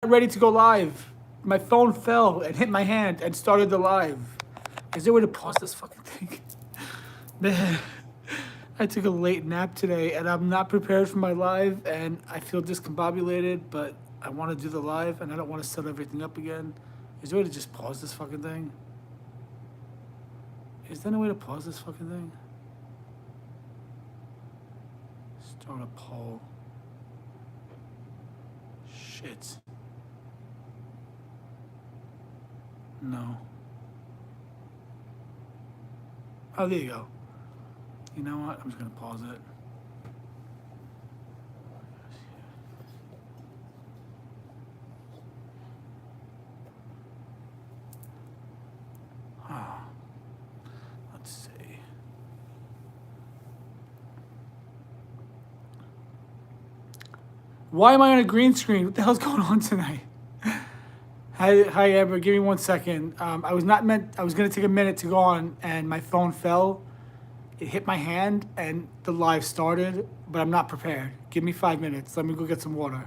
ready to go live. My phone fell and hit my hand and started the live. Is there a way to pause this fucking thing? Man, I took a late nap today and I'm not prepared for my live and I feel discombobulated, but I want to do the live and I don't want to set everything up again. Is there a way to just pause this fucking thing? Is there a way to pause this fucking thing? Start a poll. Shit. No. Oh, there you go. You know what? I'm just gonna pause it. Oh, let's see. Why am I on a green screen? What the hell's going on tonight? Hi, Amber. Give me 1 second. I was not meant. I was gonna take a minute to go on, and my phone fell. It hit my hand, and the live started. But I'm not prepared. Give me 5 minutes. Let me go get some water.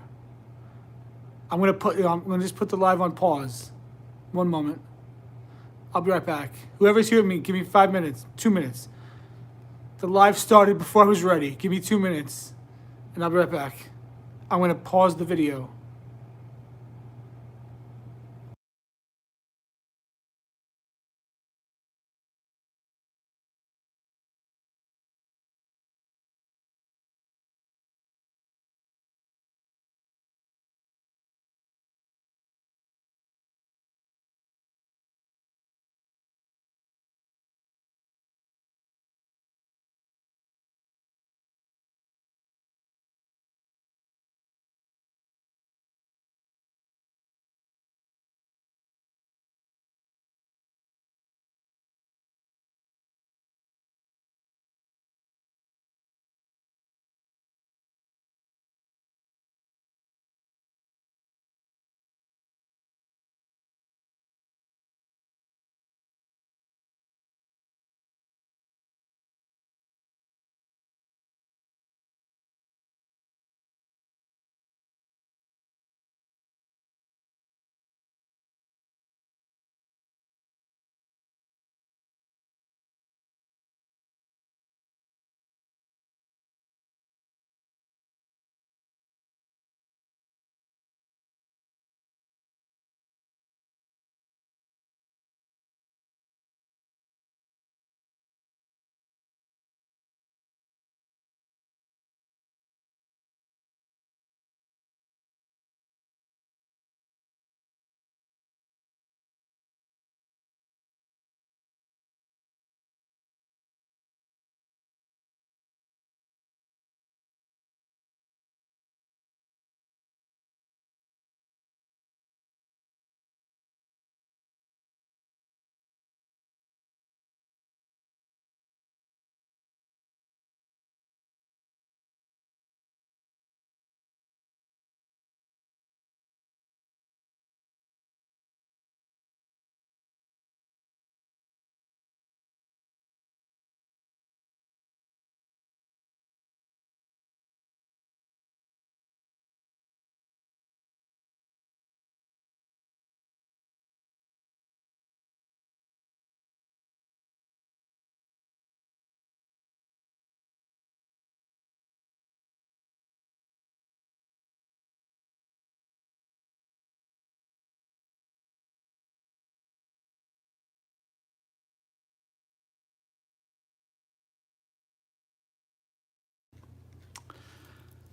I'm gonna put. I'm gonna just put the live on pause. 1 moment. I'll be right back. Whoever's here with me, give me 5 minutes. 2 minutes. The live started before I was ready. Give me 2 minutes, and I'll be right back. I'm gonna pause the video.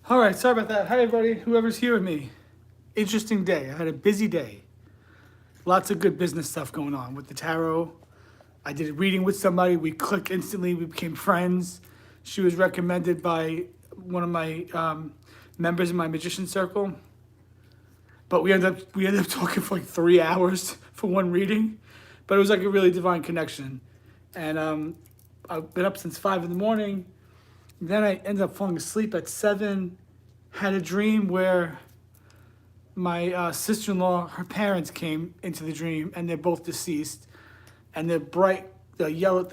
All right, sorry about that. Hi, everybody. Whoever's here with me. Interesting day. I had a busy day. Lots of good business stuff going on with the tarot. I did a reading with somebody. We clicked instantly. We became friends. She was recommended by one of my members in my magician circle. But we ended up talking for like 3 hours for one reading. But it was like a really divine connection. And I've been up since 5 in the morning. Then I ended up falling asleep at 7. Had a dream where my sister-in-law, her parents came into the dream, and they're both deceased. And the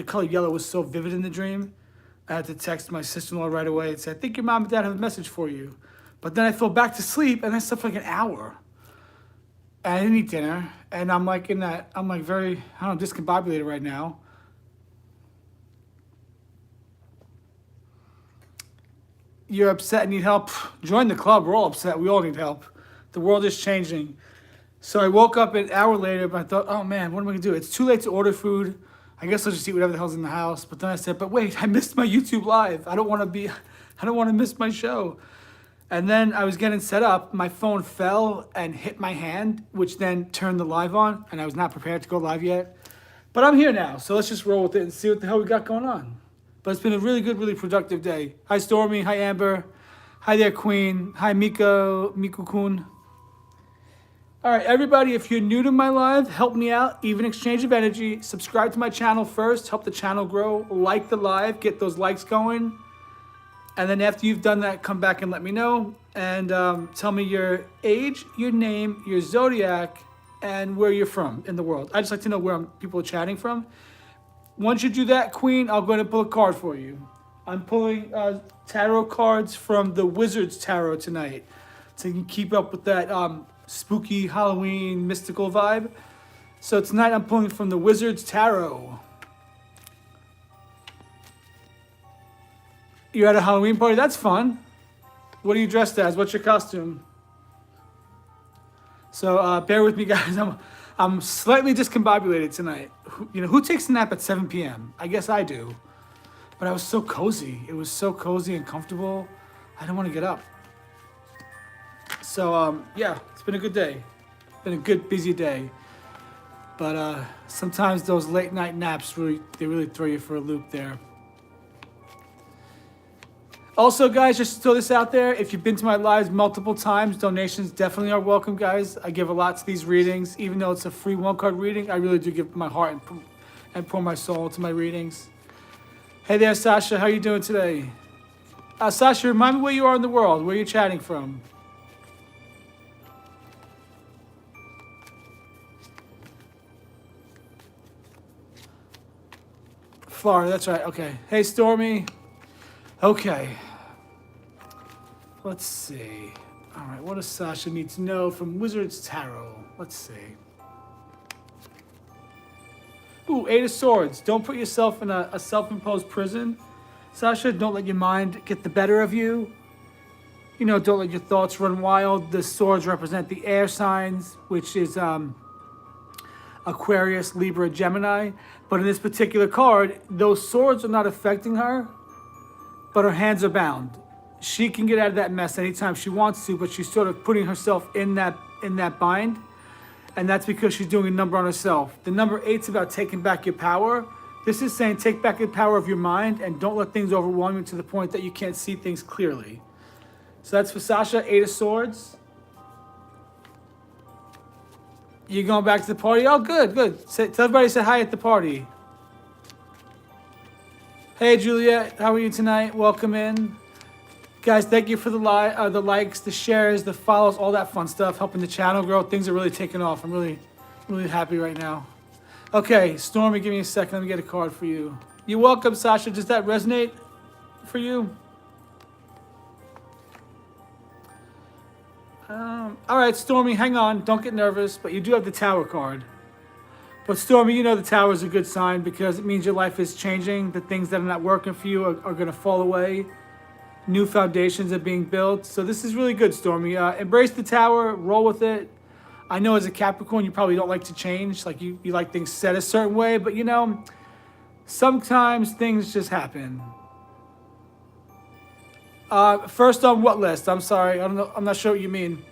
color yellow was so vivid in the dream. I had to text my sister-in-law right away and say, "I think your mom and dad have a message for you." But then I fell back to sleep, and I slept for like an hour. And I didn't eat dinner. And I'm like I'm like very, I don't know, discombobulated right now. You're upset and need help. Join the club. We're all upset. We all need help. The world is changing. So I woke up an hour later, but I thought, oh man, what am I gonna do? It's too late to order food. I guess I'll just eat whatever the hell's in the house. But then I said, but wait, I missed my YouTube live. I don't want to miss my show. And then I was getting set up. My phone fell and hit my hand, which then turned the live on. And I was not prepared to go live yet. But I'm here now, so let's just roll with it and see what the hell we got going on. But it's been a really good, really productive day. Hi, Stormy. Hi, Amber. Hi there, Queen. Hi, Miku-kun. All right, everybody, if you're new to my live, help me out. Even exchange of energy. Subscribe to my channel first. Help the channel grow. Like the live. Get those likes going. And then after you've done that, come back and let me know. And tell me your age, your name, your zodiac, and where you're from in the world. I just like to know where people are chatting from. Once you do that, Queen, I'll go ahead and pull a card for you. I'm pulling tarot cards from the Wizard's Tarot tonight. So you can keep up with that spooky Halloween mystical vibe. So tonight I'm pulling from the Wizard's Tarot. You're at a Halloween party? That's fun. What are you dressed as? What's your costume? So bear with me, guys. I'm slightly discombobulated tonight. Who takes a nap at 7 p.m.? I guess I do. But I was so cozy. It was so cozy and comfortable. I didn't want to get up. So yeah, it's been a good day. Been a good, busy day. But sometimes those late night naps really throw you for a loop there. Also, guys, just to throw this out there, if you've been to my lives multiple times, donations definitely are welcome, guys. I give a lot to these readings. Even though it's a free one-card reading, I really do give my heart and pour my soul to my readings. Hey there, Sasha. How are you doing today? Sasha, remind me where you are in the world. Where are you chatting from? Florida, that's right. Okay. Hey, Stormy. Okay. Let's see. All right, what does Sasha need to know from Wizard's Tarot? Let's see. Ooh, Eight of Swords. Don't put yourself in a self-imposed prison. Sasha, don't let your mind get the better of you. Don't let your thoughts run wild. The swords represent the air signs, which is Aquarius, Libra, Gemini. But in this particular card, those swords are not affecting her, but her hands are bound. She can get out of that mess anytime she wants to, but she's sort of putting herself in that bind. And that's because she's doing a number on herself. The number 8's about taking back your power. This is saying take back the power of your mind and don't let things overwhelm you to the point that you can't see things clearly. So that's for Sasha, 8 of Swords. You going back to the party? Oh, good. Tell everybody to say hi at the party. Hey, Juliet, how are you tonight? Welcome in. Guys, thank you for the likes, the shares, the follows, all that fun stuff, helping the channel grow. Things are really taking off. I'm really, really happy right now. Okay, Stormy, give me a second. Let me get a card for you. You're welcome, Sasha. Does that resonate for you? All right, Stormy, hang on. Don't get nervous, but you do have the Tower card. But Stormy, the Tower is a good sign because it means your life is changing. The things that are not working for you are going to fall away. New foundations are being built. So this is really good, Stormy. Embrace the Tower. Roll with it. I know as a Capricorn, you probably don't like to change. Like you like things set a certain way. But, sometimes things just happen. First on what list? I'm sorry. I don't know. I'm not sure what you mean.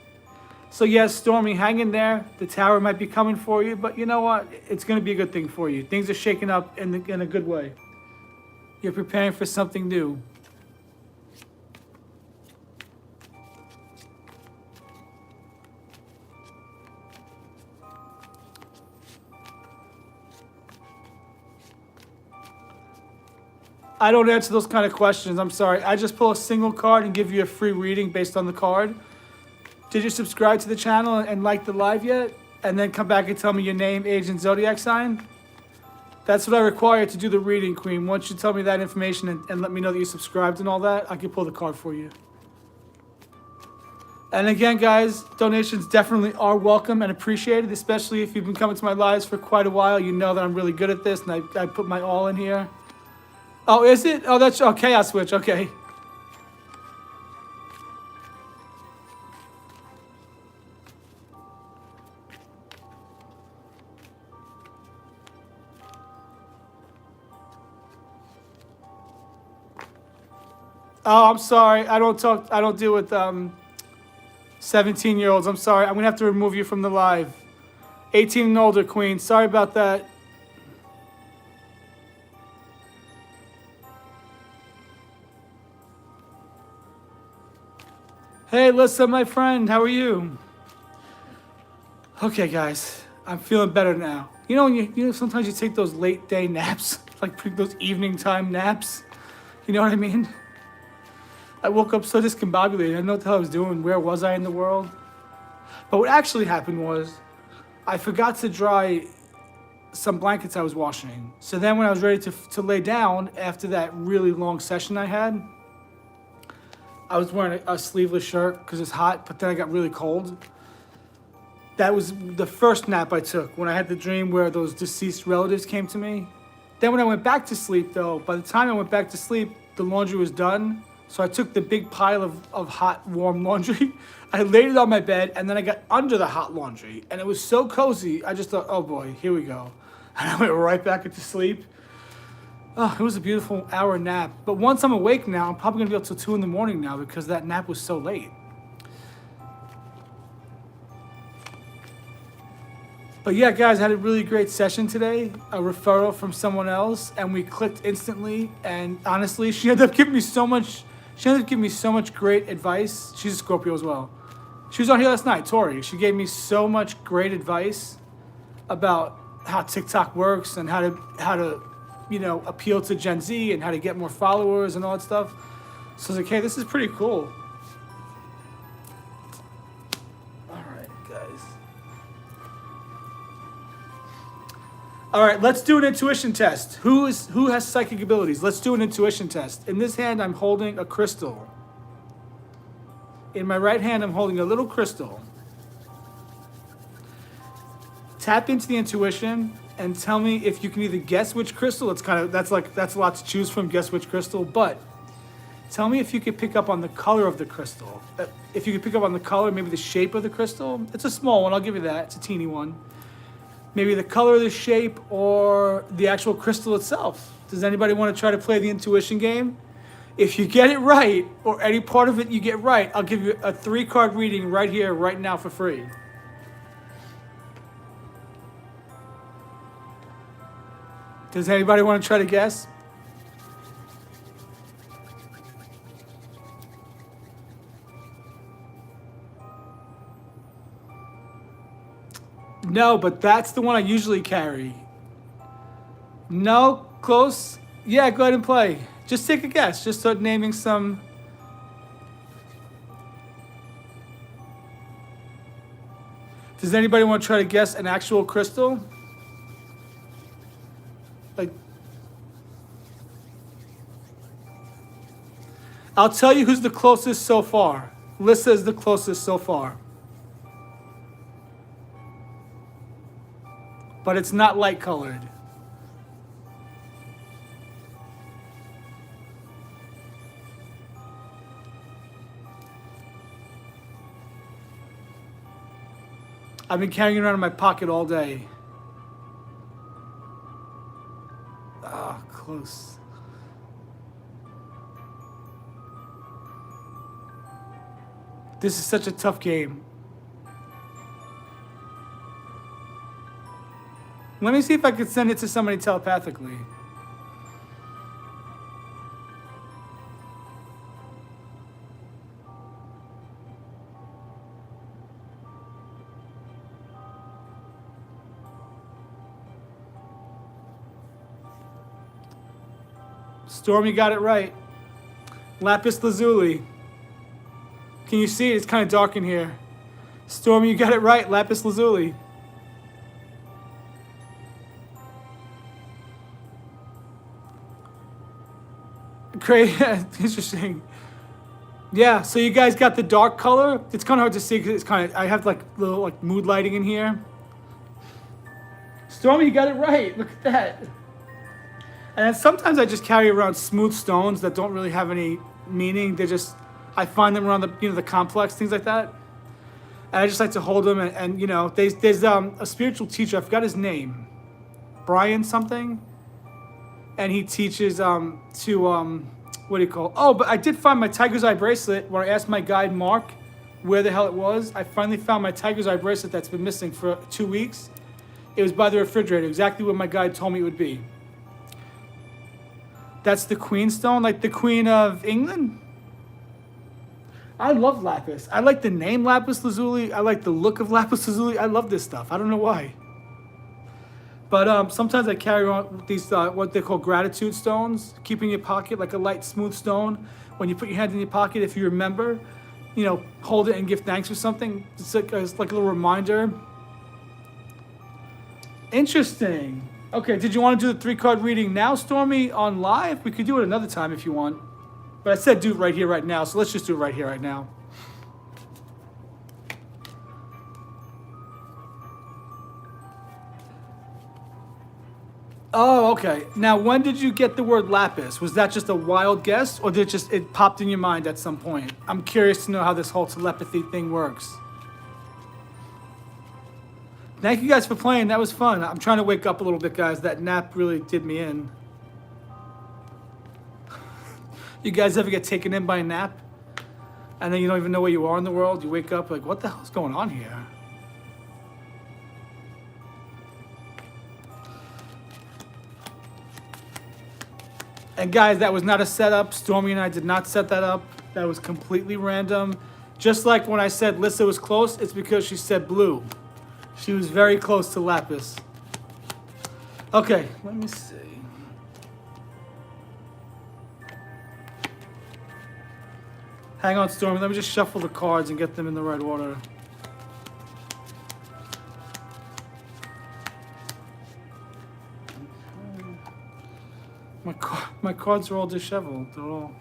So yes, Stormy, hang in there. The Tower might be coming for you, but you know what? It's going to be a good thing for you. Things are shaking up in a good way. You're preparing for something new. I don't answer those kind of questions. I'm sorry. I just pull a single card and give you a free reading based on the card. Did you subscribe to the channel and like the live yet? And then come back and tell me your name, age, and zodiac sign? That's what I require to do the reading, Queen. Once you tell me that information and let me know that you subscribed and all that, I can pull the card for you. And again, guys, donations definitely are welcome and appreciated, especially if you've been coming to my lives for quite a while. You know that I'm really good at this, and I put my all in here. Oh, is it? Oh, that's Chaos Switch. Okay. Oh, I'm sorry. I don't deal with 17-year-olds. I'm sorry. I'm gonna have to remove you from the live. 18 and older, Queen. Sorry about that. Hey, Lissa, my friend. How are you? Okay, guys. I'm feeling better now. You know when you know sometimes you take those late day naps, like those evening time naps. You know what I mean? I woke up so discombobulated. I didn't know what the hell I was doing. Where was I in the world? But what actually happened was I forgot to dry some blankets I was washing. So then when I was ready to lay down after that really long session I had, I was wearing a sleeveless shirt because it's hot, but then I got really cold. That was the first nap I took when I had the dream where those deceased relatives came to me. Then when I went back to sleep though, by the time I went back to sleep, the laundry was done. So I took the big pile of hot, warm laundry. I laid it on my bed, and then I got under the hot laundry. And it was so cozy, I just thought, oh boy, here we go. And I went right back into sleep. Oh, it was a beautiful hour nap. But once I'm awake now, I'm probably gonna be up till 2 in the morning now because that nap was so late. But yeah, guys, I had a really great session today. A referral from someone else, and we clicked instantly. And honestly, she ended up giving me so much great advice. She's a Scorpio as well. She was on here last night, Tori. She gave me so much great advice about how TikTok works and how to appeal to Gen Z and how to get more followers and all that stuff. So I was like, hey, this is pretty cool. All right, guys. All right, let's do an intuition test. Who has psychic abilities? Let's do an intuition test. In this hand, I'm holding a crystal. In my right hand, I'm holding a little crystal. Tap into the intuition and tell me if you can either guess which crystal. That's a lot to choose from. Guess which crystal, but tell me if you could pick up on the color of the crystal. If you could pick up on the color, maybe the shape of the crystal. It's a small one. I'll give you that. It's a teeny one. Maybe the color, the shape, or the actual crystal itself. Does anybody want to try to play the intuition game? If you get it right, or any part of it you get right, I'll give you a 3-card reading right here, right now for free. Does anybody want to try to guess? No, but that's the one I usually carry. No, close. Yeah, go ahead and play. Just take a guess. Just start naming some. Does anybody want to try to guess an actual crystal? Like, I'll tell you who's the closest so far. Lissa is the closest so far. But it's not light colored. I've been carrying it around in my pocket all day. Ah, close. This is such a tough game. Let me see if I could send it to somebody telepathically. Stormy got it right. Lapis lazuli. Can you see it? It's kind of dark in here. Stormy, you got it right. Lapis lazuli. Great. Interesting. Yeah, so you guys got the dark color. It's kind of hard to see because it's kind of, I have like little like mood lighting in here. Stormy, you got it right. Look at that. And then sometimes I just carry around smooth stones that don't really have any meaning. They just, I find them around the complex, things like that. And I just like to hold them and there's a spiritual teacher, I forgot his name, Brian something. And he teaches what do you call it? Oh, but I did find my tiger's eye bracelet when I asked my guide Mark where the hell it was. I finally found my tiger's eye bracelet that's been missing for 2 weeks. It was by the refrigerator, exactly where my guide told me it would be. That's the Queen Stone, like the Queen of England. I love lapis. I like the name lapis lazuli. I like the look of lapis lazuli. I love this stuff. I don't know why. But sometimes I carry around these, what they call gratitude stones, keep in your pocket like a light, smooth stone. When you put your hand in your pocket, if you remember, hold it and give thanks for something. It's like a little reminder. Interesting. Okay, did you want to do the 3-card reading now, Stormy, on live? We could do it another time if you want. But I said do it right here, right now, so let's just do it right here, right now. Oh, okay. Now, when did you get the word lapis? Was that just a wild guess, or did it popped in your mind at some point? I'm curious to know how this whole telepathy thing works. Thank you guys for playing. That was fun. I'm trying to wake up a little bit, guys. That nap really did me in. You guys ever get taken in by a nap? And then you don't even know where you are in the world? You wake up like, what the hell's going on here? And guys, that was not a setup. Stormy and I did not set that up. That was completely random. Just like when I said Lissa was close, it's because she said blue. She was very close to lapis. Okay, let me see. Hang on, Stormy. Let me just shuffle the cards and get them in the right order. My cards are all disheveled. They're all...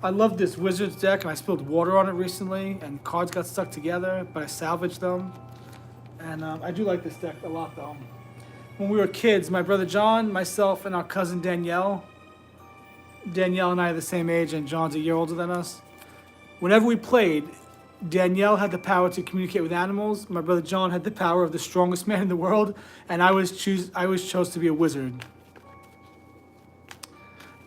I love this Wizards deck, and I spilled water on it recently, and cards got stuck together, but I salvaged them. And I do like this deck a lot, though. When we were kids, my brother John, myself, and our cousin Danielle and I are the same age, and John's a year older than us. Whenever we played, Danielle had the power to communicate with animals. My brother John had the power of the strongest man in the world, and I always chose to be a wizard.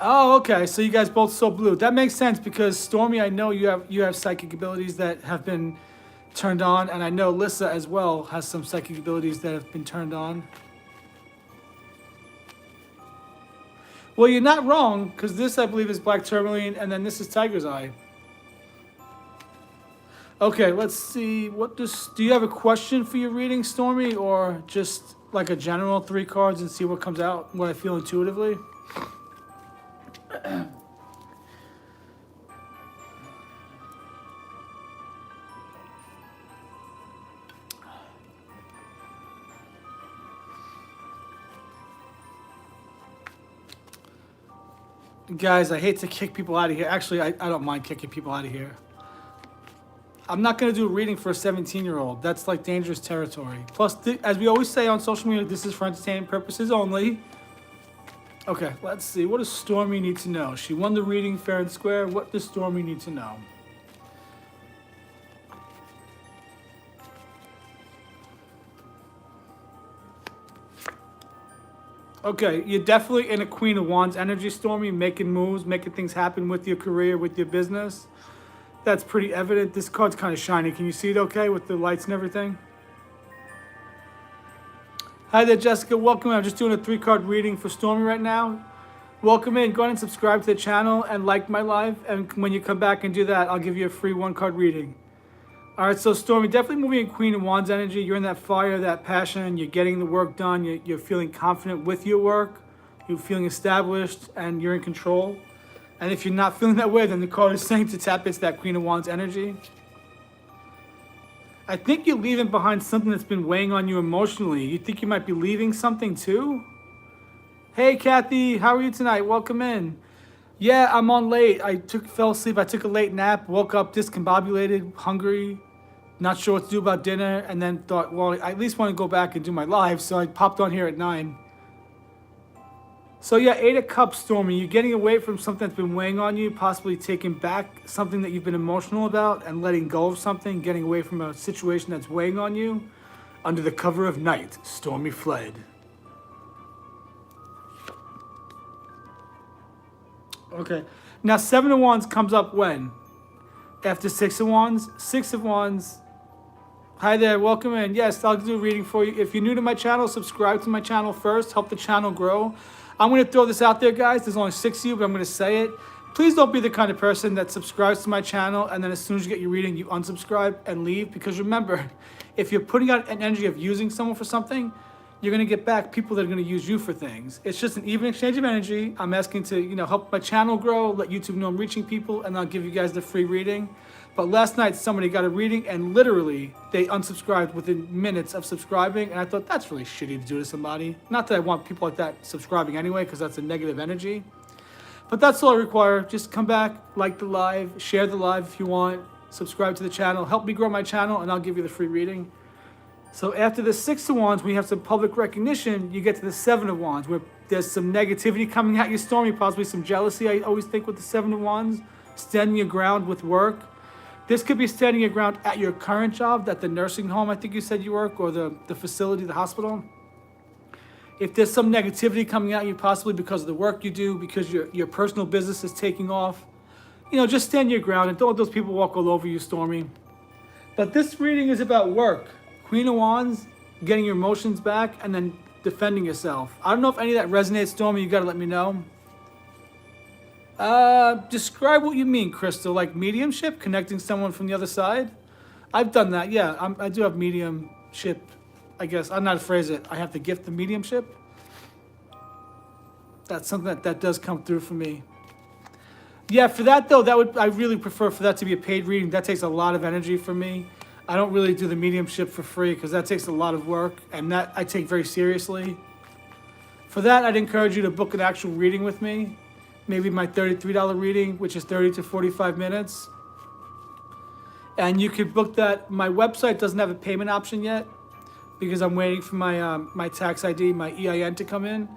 Oh, okay. So you guys both saw blue. That makes sense because Stormy, I know you have psychic abilities that have been turned on, and I know Lissa as well has some psychic abilities that have been turned on. Well, you're not wrong, because this, I believe, is Black Tourmaline, and then this is Tiger's Eye. Okay, let's see. Do you have a question for your reading, Stormy, or just like a general 3 cards and see what comes out, what I feel intuitively? Guys, I hate to kick people out of here. Actually, I don't mind kicking people out of here. I'm not going to do a reading for a 17-year-old. That's like dangerous territory. Plus, as we always say on social media, this is for entertainment purposes only. Okay, let's see. What does Stormy need to know? She won the reading fair and square. What does Stormy need to know? Okay, you're definitely in a Queen of Wands energy, Stormy, making moves, making things happen with your career, with your business. That's pretty evident. This card's kind of shiny. Can you see it okay with the lights and everything? Hi there, Jessica. Welcome. I'm just doing a 3-card reading for Stormy right now. Welcome in. Go ahead and subscribe to the channel and like my live. And when you come back and do that, I'll give you a free 1-card reading. All right, so Stormy, definitely moving in Queen of Wands energy. You're in that fire, that passion. You're getting the work done. You're feeling confident with your work. You're feeling established, and you're in control. And if you're not feeling that way, then the card is saying to tap into that Queen of Wands energy. I think you're leaving behind something that's been weighing on you emotionally. You think you might be leaving something too? Hey, Kathy, how are you tonight? Welcome in. Yeah, I'm on late. Fell asleep. I took a late nap, woke up discombobulated, hungry, not sure what to do about dinner, and then thought, well, I at least want to go back and do my live, so I popped on here at 9. So yeah, 8 of Cups, Stormy. You're getting away from something that's been weighing on you, possibly taking back something that you've been emotional about and letting go of something, getting away from a situation that's weighing on you. Under the cover of night, Stormy fled. Okay. Now, 7 of Wands comes up when? After 6 of Wands? 6 of Wands. Hi there, welcome in. Yes, I'll do a reading for you. If you're new to my channel, subscribe to my channel first. Help the channel grow. I'm going to throw this out there, guys. There's only 6 of you, but I'm going to say it. Please don't be the kind of person that subscribes to my channel and then as soon as you get your reading, you unsubscribe and leave. Because remember, if you're putting out an energy of using someone for something, you're going to get back people that are going to use you for things. It's just an even exchange of energy. I'm asking to, help my channel grow, let YouTube know I'm reaching people, and I'll give you guys the free reading. But last night, somebody got a reading, and literally, they unsubscribed within minutes of subscribing, and I thought, that's really shitty to do to somebody. Not that I want people like that subscribing anyway, because that's a negative energy. But that's all I require. Just come back, like the live, share the live if you want, subscribe to the channel, help me grow my channel, and I'll give you the free reading. So after the 6 of Wands, when you have some public recognition, you get to the 7 of Wands, where there's some negativity coming at you, Stormy, possibly some jealousy, I always think, with the 7 of Wands. Standing your ground with work. This could be standing your ground at your current job, at the nursing home, I think you said you work, or the facility, the hospital. If there's some negativity coming at you, possibly because of the work you do, because your personal business is taking off, just stand your ground and don't let those people walk all over you, Stormy. But this reading is about work. Queen of Wands, getting your emotions back, and then defending yourself. I don't know if any of that resonates, Stormy. You got to let me know. Describe what you mean, Crystal. Like mediumship, connecting someone from the other side? I've done that, yeah. I do have mediumship, I guess. I'm not afraid of it. I have to gift the mediumship. That's something that does come through for me. Yeah, for that, though, I really prefer for that to be a paid reading. That takes a lot of energy for me. I don't really do the mediumship for free because that takes a lot of work, and that I take very seriously. For that, I'd encourage you to book an actual reading with me. Maybe my $33 reading, which is 30 to 45 minutes. And you could book that. My website doesn't have a payment option yet because I'm waiting for my tax ID, my EIN to come in.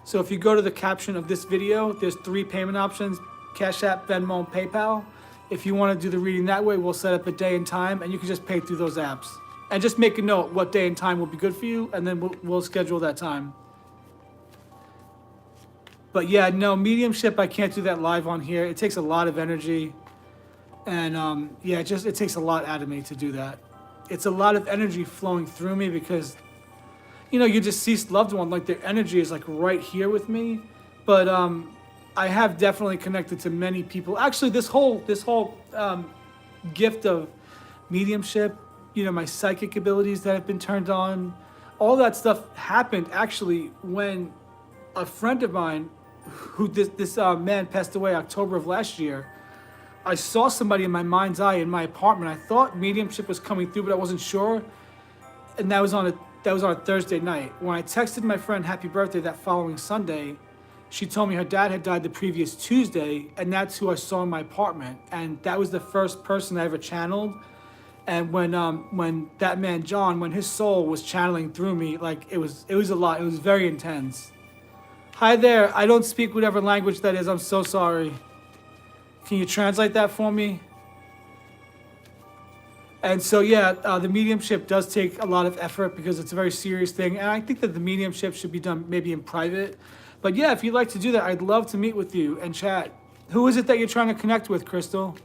So if you go to the caption of this video, there's 3 payment options: CashApp, Venmo, and PayPal. If you want to do the reading that way, we'll set up a day and time, and you can just pay through those apps. And just make a note what day and time will be good for you, and then we'll schedule that time. But yeah, no, mediumship, I can't do that live on here. It takes a lot of energy. And yeah, it takes a lot out of me to do that. It's a lot of energy flowing through me because, your deceased loved one, like their energy is like right here with me. But I have definitely connected to many people. Actually, this whole gift of mediumship, my psychic abilities that have been turned on, all that stuff happened actually when a friend of mine, who this man passed away October of last year. I saw somebody in my mind's eye in my apartment. I thought mediumship was coming through, but I wasn't sure. And that was on a Thursday night. When I texted my friend happy birthday that following Sunday, she told me her dad had died the previous Tuesday, and that's who I saw in my apartment. And that was the first person I ever channeled. And when that man John, when his soul was channeling through me, like it was a lot. It was very intense. Hi there. I don't speak whatever language that is. I'm so sorry. Can you translate that for me? And so, yeah, the mediumship does take a lot of effort because it's a very serious thing. And I think that the mediumship should be done maybe in private. But yeah, if you'd like to do that, I'd love to meet with you and chat. Who is it that you're trying to connect with, Crystal?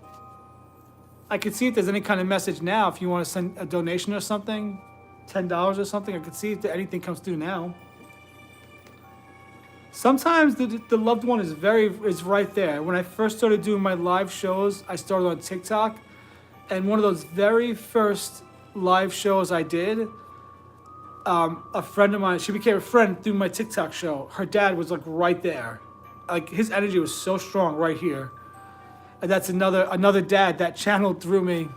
I could see if there's any kind of message now. If you want to send a donation or something, $10 or something, I could see if anything comes through now. Sometimes the loved one is right there. When I first started doing my live shows, I started on TikTok. And one of those very first live shows I did, a friend of mine, she became a friend through my TikTok show. Her dad was like right there. Like his energy was so strong right here. And that's another dad that channeled through me.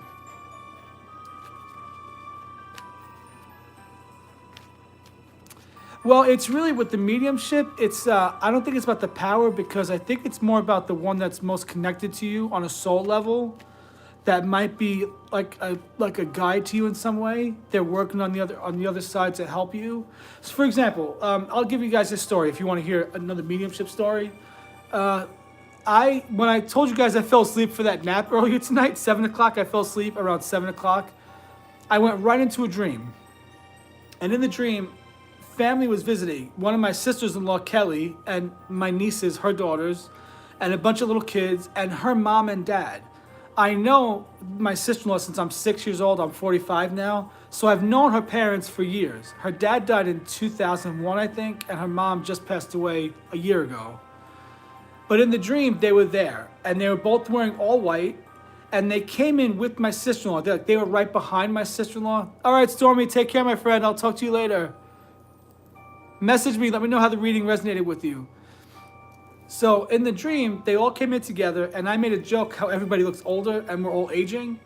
Well, it's really with the mediumship. It's I don't think it's about the power because I think it's more about the one that's most connected to you on a soul level. That might be like a guide to you in some way. They're working on the other side to help you. So, for example, I'll give you guys this story if you want to hear another mediumship story. When I told you guys I fell asleep for that nap earlier tonight, 7 o'clock. I fell asleep around 7 o'clock. I went right into a dream, and in the dream, family was visiting. One of my sisters-in-law, Kelly, and my nieces, her daughters, and a bunch of little kids, and her mom and dad. I know my sister-in-law since I'm 6 years old. I'm 45 now. So I've known her parents for years. Her dad died in 2001, I think, and her mom just passed away a year ago. But in the dream, they were there, and they were both wearing all white, and they came in with my sister-in-law. They were right behind my sister-in-law. All right, Stormy, take care, my friend. I'll talk to you later. Message me. Let me know how the reading resonated with you. So in the dream, they all came in together, and I made a joke how everybody looks older and we're all aging.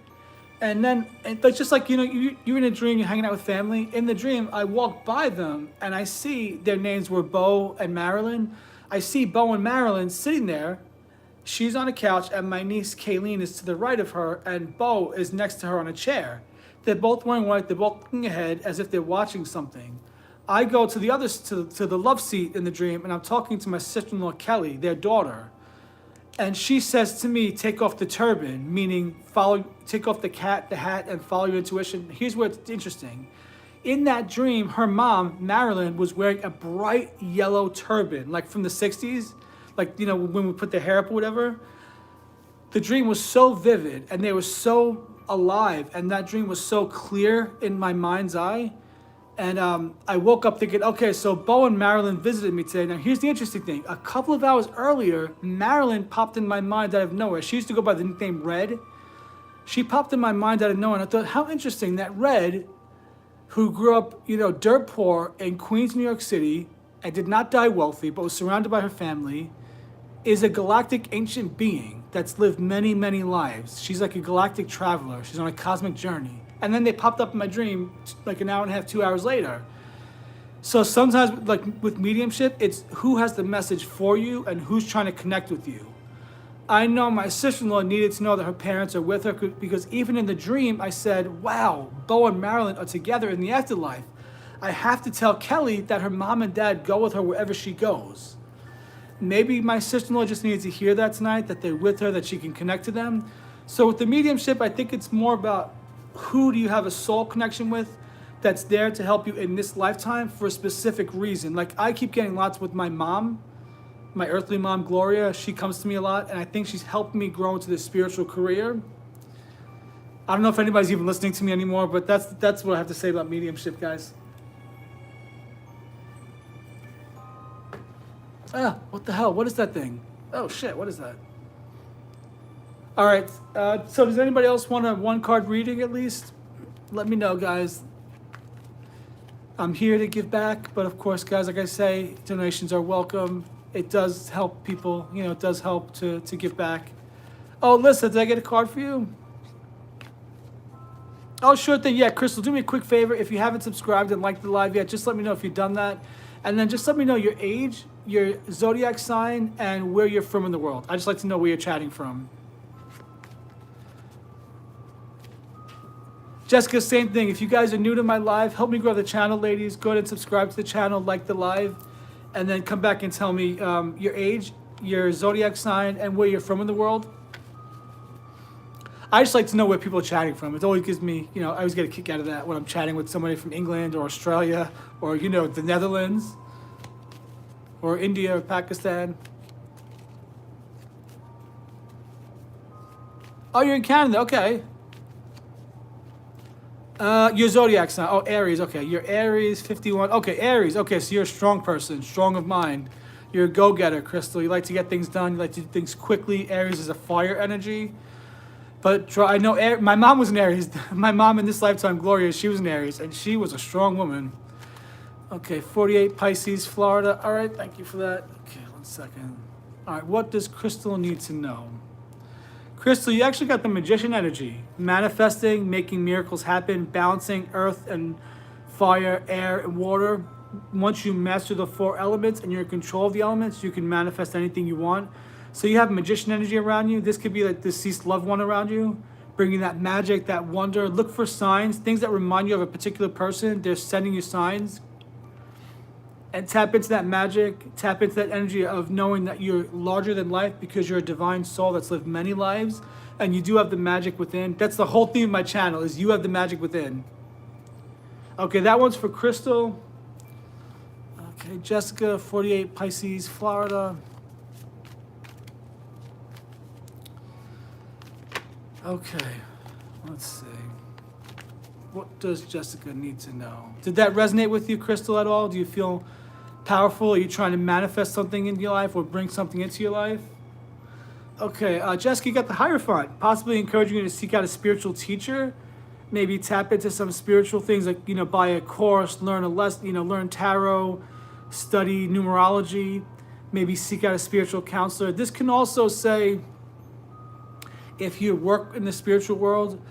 And then, it's just like, you're in a dream, you're hanging out with family. In the dream, I walk by them, and I see their names were Bo and Marilyn. I see Bo and Marilyn sitting there. She's on a couch, and my niece Kayleen is to the right of her, and Bo is next to her on a chair. They're both wearing white. They're both looking ahead as if they're watching something. I go to the to the love seat in the dream, and I'm talking to my sister-in-law Kelly, their daughter, and she says to me, "Take off the turban," meaning take off the hat, and follow your intuition. Here's where it's interesting. In that dream, her mom, Marilyn, was wearing a bright yellow turban, like from the 60s, like when we put their hair up or whatever. The dream was so vivid, and they were so alive, and that dream was so clear in my mind's eye. And I woke up thinking, okay, so Bo and Marilyn visited me today. Now, here's the interesting thing. A couple of hours earlier, Marilyn popped in my mind out of nowhere. She used to go by the nickname Red. She popped in my mind out of nowhere, and I thought, how interesting that Red, who grew up, dirt poor in Queens, New York City, and did not die wealthy, but was surrounded by her family, is a galactic ancient being that's lived many, many lives. She's like a galactic traveler. She's on a cosmic journey. And then they popped up in my dream like an hour and a half, 2 hours later. So sometimes, like with mediumship, it's who has the message for you and who's trying to connect with you. I know my sister-in-law needed to know that her parents are with her because even in the dream, I said, wow, Bo and Marilyn are together in the afterlife. I have to tell Kelly that her mom and dad go with her wherever she goes. Maybe my sister-in-law just needs to hear that tonight, that they're with her, that she can connect to them. So with the mediumship, I think it's more about who do you have a soul connection with that's there to help you in this lifetime for a specific reason. Like I keep getting lots with my mom, my earthly mom, Gloria. She comes to me a lot, and I think she's helped me grow into this spiritual career. I don't know if anybody's even listening to me anymore, but that's what I have to say about mediumship, guys. What the hell? What is that thing? Oh shit, what is that? All right, so does anybody else want a one-card reading at least? Let me know, guys. I'm here to give back, but of course, guys, like I say, donations are welcome. It does help people, it does help to give back. Oh, Lisa, did I get a card for you? Oh, sure thing. Yeah, Crystal, do me a quick favor. If you haven't subscribed and liked the live yet, just let me know if you've done that. And then just let me know your age, your zodiac sign, and where you're from in the world. I just like to know where you're chatting from. Jessica, same thing. If you guys are new to my live, help me grow the channel, ladies. Go ahead and subscribe to the channel, like the live, and then come back and tell me your age, your zodiac sign, and where you're from in the world. I just like to know where people are chatting from. It always gives me, I always get a kick out of that when I'm chatting with somebody from England or Australia or, the Netherlands or India or Pakistan. Oh, you're in Canada. Okay. Your zodiac sign. Oh, Aries. Okay, you're Aries, 51. Okay, Aries. Okay, so you're a strong person, strong of mind. You're a go-getter, Crystal. You like to get things done. You like to do things quickly. Aries is a fire energy. But I know my mom was an Aries. My mom in this lifetime, Gloria, she was an Aries, and she was a strong woman. Okay, 48 Pisces, Florida. All right, thank you for that. Okay, 1 second. All right, what does Crystal need to know? Crystal, you actually got the magician energy. Manifesting, making miracles happen, balancing earth and fire, air and water. once you master the 4 elements and you're in control of the elements, you can manifest anything you want. So you have magician energy around you. This could be like deceased loved one around you, bringing that magic, that wonder. Look for signs, things that remind you of a particular person. They're sending you signs. And tap into that magic, tap into that energy of knowing that you're larger than life because you're a divine soul that's lived many lives and you do have the magic within. That's the whole theme of my channel, is you have the magic within. Okay, that one's for Crystal. Okay, Jessica, 48, Pisces, Florida. Okay, let's see. What does Jessica need to know? Did that resonate with you, Crystal, at all? Do you feel powerful? Are you trying to manifest something into your life or bring something into your life? Okay, Jessica, you got the Hierophant, possibly encouraging you to seek out a spiritual teacher. Maybe tap into some spiritual things like, buy a course, learn a lesson, learn tarot, study numerology, maybe seek out a spiritual counselor. This can also say, if you work in the spiritual world,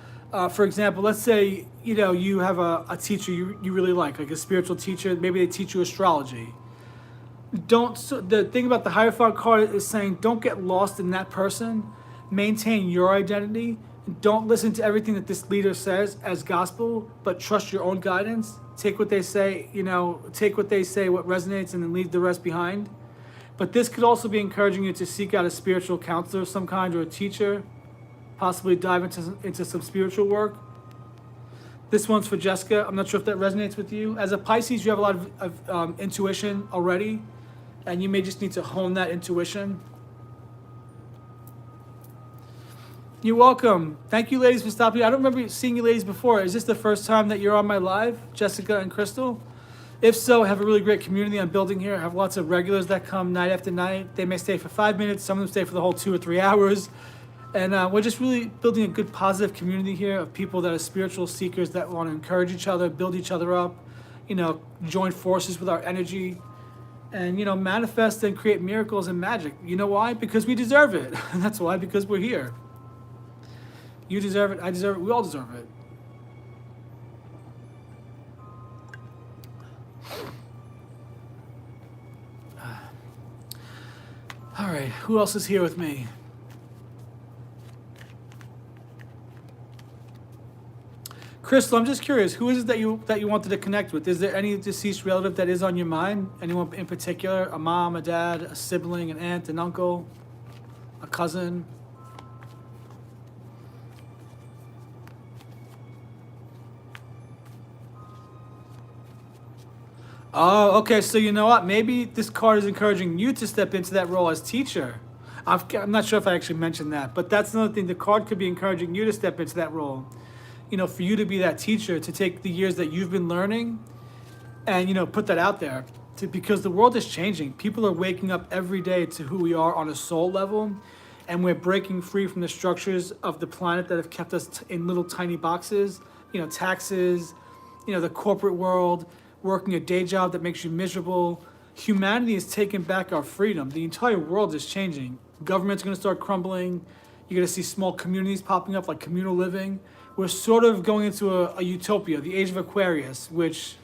for example, let's say, you have a teacher you really like a spiritual teacher, maybe they teach you astrology. The thing about the Hierophant card is saying, don't get lost in that person, maintain your identity, don't listen to everything that this leader says as gospel, but trust your own guidance. Take what they say, what resonates, and then leave the rest behind. But this could also be encouraging you to seek out a spiritual counselor of some kind or a teacher, possibly dive into some spiritual work. This one's for Jessica. I'm not sure if that resonates with you. As a Pisces, you have a lot of intuition already, and you may just need to hone that intuition. You're welcome. Thank you, ladies, for stopping. I don't remember seeing you ladies before. Is this the first time that you're on my live, Jessica and Crystal? If so, I have a really great community I'm building here. I have lots of regulars that come night after night. They may stay for 5 minutes. Some of them stay for the whole 2 or 3 hours. And we're just really building a good, positive community here of people that are spiritual seekers that want to encourage each other, build each other up, join forces with our energy, and, manifest and create miracles and magic. You know why? Because we deserve it. And that's why, because we're here. You deserve it. I deserve it. We all deserve it. All right. Who else is here with me? Crystal, I'm just curious. Who is it that you wanted to connect with? Is there any deceased relative that is on your mind? Anyone in particular? A mom, a dad, a sibling, an aunt, an uncle, a cousin? Oh, okay. So you know what? Maybe this card is encouraging you to step into that role as teacher. I'm not sure if I actually mentioned that, but that's another thing. The card could be encouraging you to step into that role. For you to be that teacher, to take the years that you've been learning and, put that out there. Because the world is changing. People are waking up every day to who we are on a soul level. And we're breaking free from the structures of the planet that have kept us in little tiny boxes. Taxes, the corporate world, working a day job that makes you miserable. Humanity is taking back our freedom. The entire world is changing. Government's going to start crumbling. You're going to see small communities popping up like communal living. We're sort of going into a utopia, the age of Aquarius, which,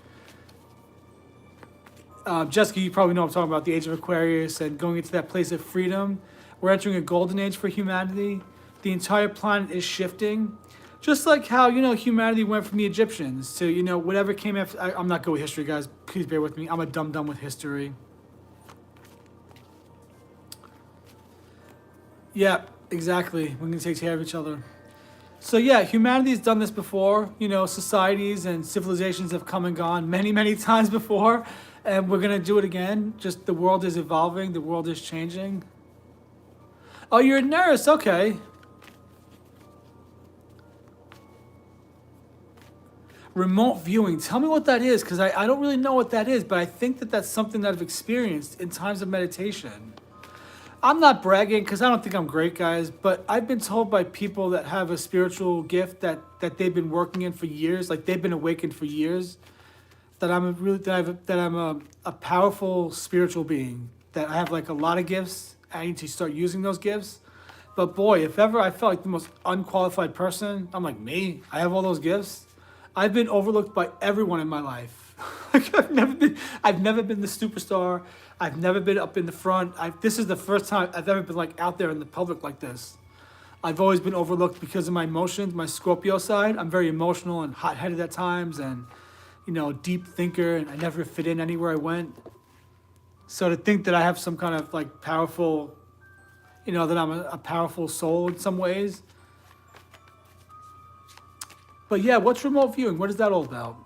Jessica, you probably know I'm talking about, the age of Aquarius and going into that place of freedom. We're entering a golden age for humanity. The entire planet is shifting. Just like how, humanity went from the Egyptians to, whatever came after. I'm not good with history, guys. Please bear with me. I'm a dumb with history. Yeah, exactly. We're going to take care of each other. So yeah, humanity's done this before. Societies and civilizations have come and gone many, many times before. And we're going to do it again. Just the world is evolving. The world is changing. Oh, you're a nurse. Okay. Remote viewing. Tell me what that is, because I don't really know what that is, but I think that that's something that I've experienced in times of meditation. I'm not bragging because I don't think I'm great, guys, but I've been told by people that have a spiritual gift that they've been working in for years, like they've been awakened for years, that I'm a powerful spiritual being, that I have like a lot of gifts. I need to start using those gifts. But boy, if ever I felt like the most unqualified person, I'm like, me? I have all those gifts? I've been overlooked by everyone in my life. Like I've never been the superstar. I've never been up in the front. This is the first time I've ever been like out there in the public like this. I've always been overlooked because of my emotions, my Scorpio side. I'm very emotional and hot-headed at times, and deep thinker, and I never fit in anywhere I went. So to think that I have some kind of like powerful, that I'm a powerful soul in some ways. But yeah, what's remote viewing? What is that all about?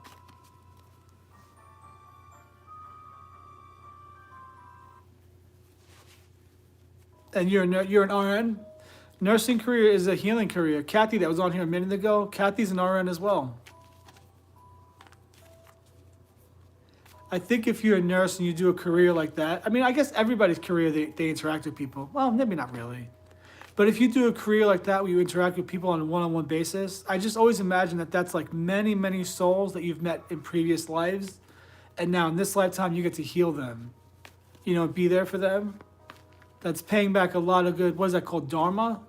And you're an RN? Nursing career is a healing career. Kathy, that was on here a minute ago, Kathy's an RN as well. I think if you're a nurse and you do a career like that, I mean, I guess everybody's career, they interact with people. Well, maybe not really. But if you do a career like that where you interact with people on a one-on-one basis, I just always imagine that that's like many, many souls that you've met in previous lives. And now in this lifetime, you get to heal them, be there for them. That's paying back a lot of good, what is that called, dharma?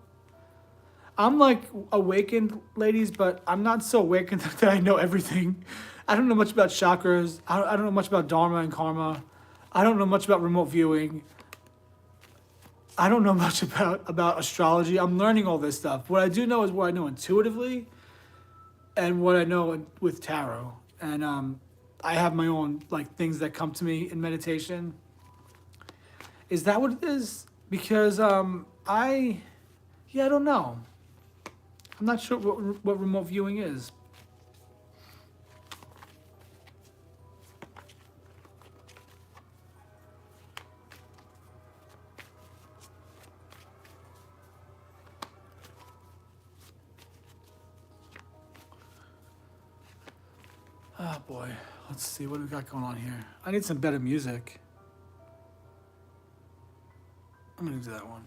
I'm like awakened, ladies, but I'm not so awakened that I know everything. I don't know much about chakras. I don't know much about dharma and karma. I don't know much about remote viewing. I don't know much about astrology. I'm learning all this stuff. What I do know is what I know intuitively and what I know with tarot. And I have my own like things that come to me in meditation. Is that what it is? Because I don't know. I'm not sure what remote viewing is. Oh boy, let's see what we got going on here. I need some better music. I'm gonna do that one.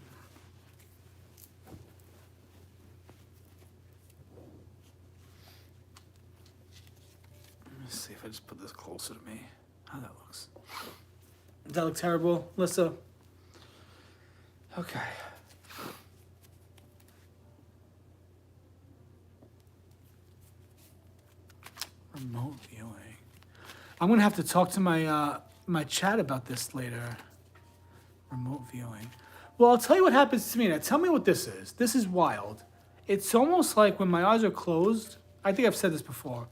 Let me see if I just put this closer to me. How that looks. Does that look terrible, Lissa? Okay. Remote viewing. I'm gonna have to talk to my chat about this later. Remote viewing. Well, I'll tell you what happens to me now. Tell me what this is. This is wild. It's almost like when my eyes are closed. I think I've said this before.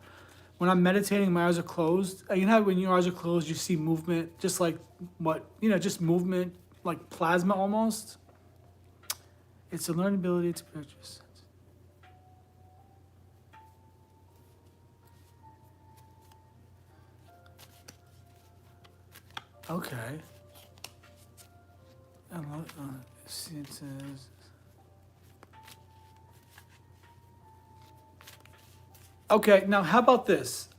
When I'm meditating, my eyes are closed. You know how when your eyes are closed, you see movement, just like just movement, like plasma almost. It's a learned ability to purchase. Okay. See, it says. Okay, now how about this?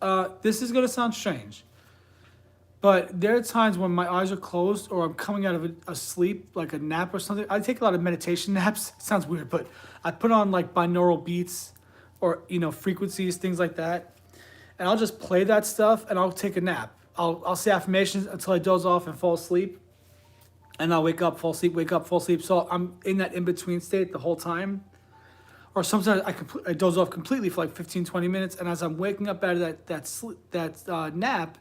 This is gonna sound strange, but there are times when my eyes are closed or I'm coming out of a sleep, like a nap or something. I take a lot of meditation naps. It sounds weird, but I put on like binaural beats or frequencies, things like that, and I'll just play that stuff and I'll take a nap. I'll say affirmations until I doze off and fall asleep, and I'll wake up, fall asleep, wake up, fall asleep. So I'm in that in-between state the whole time. Or sometimes I doze off completely for like 15, 20 minutes, and as I'm waking up out of that nap,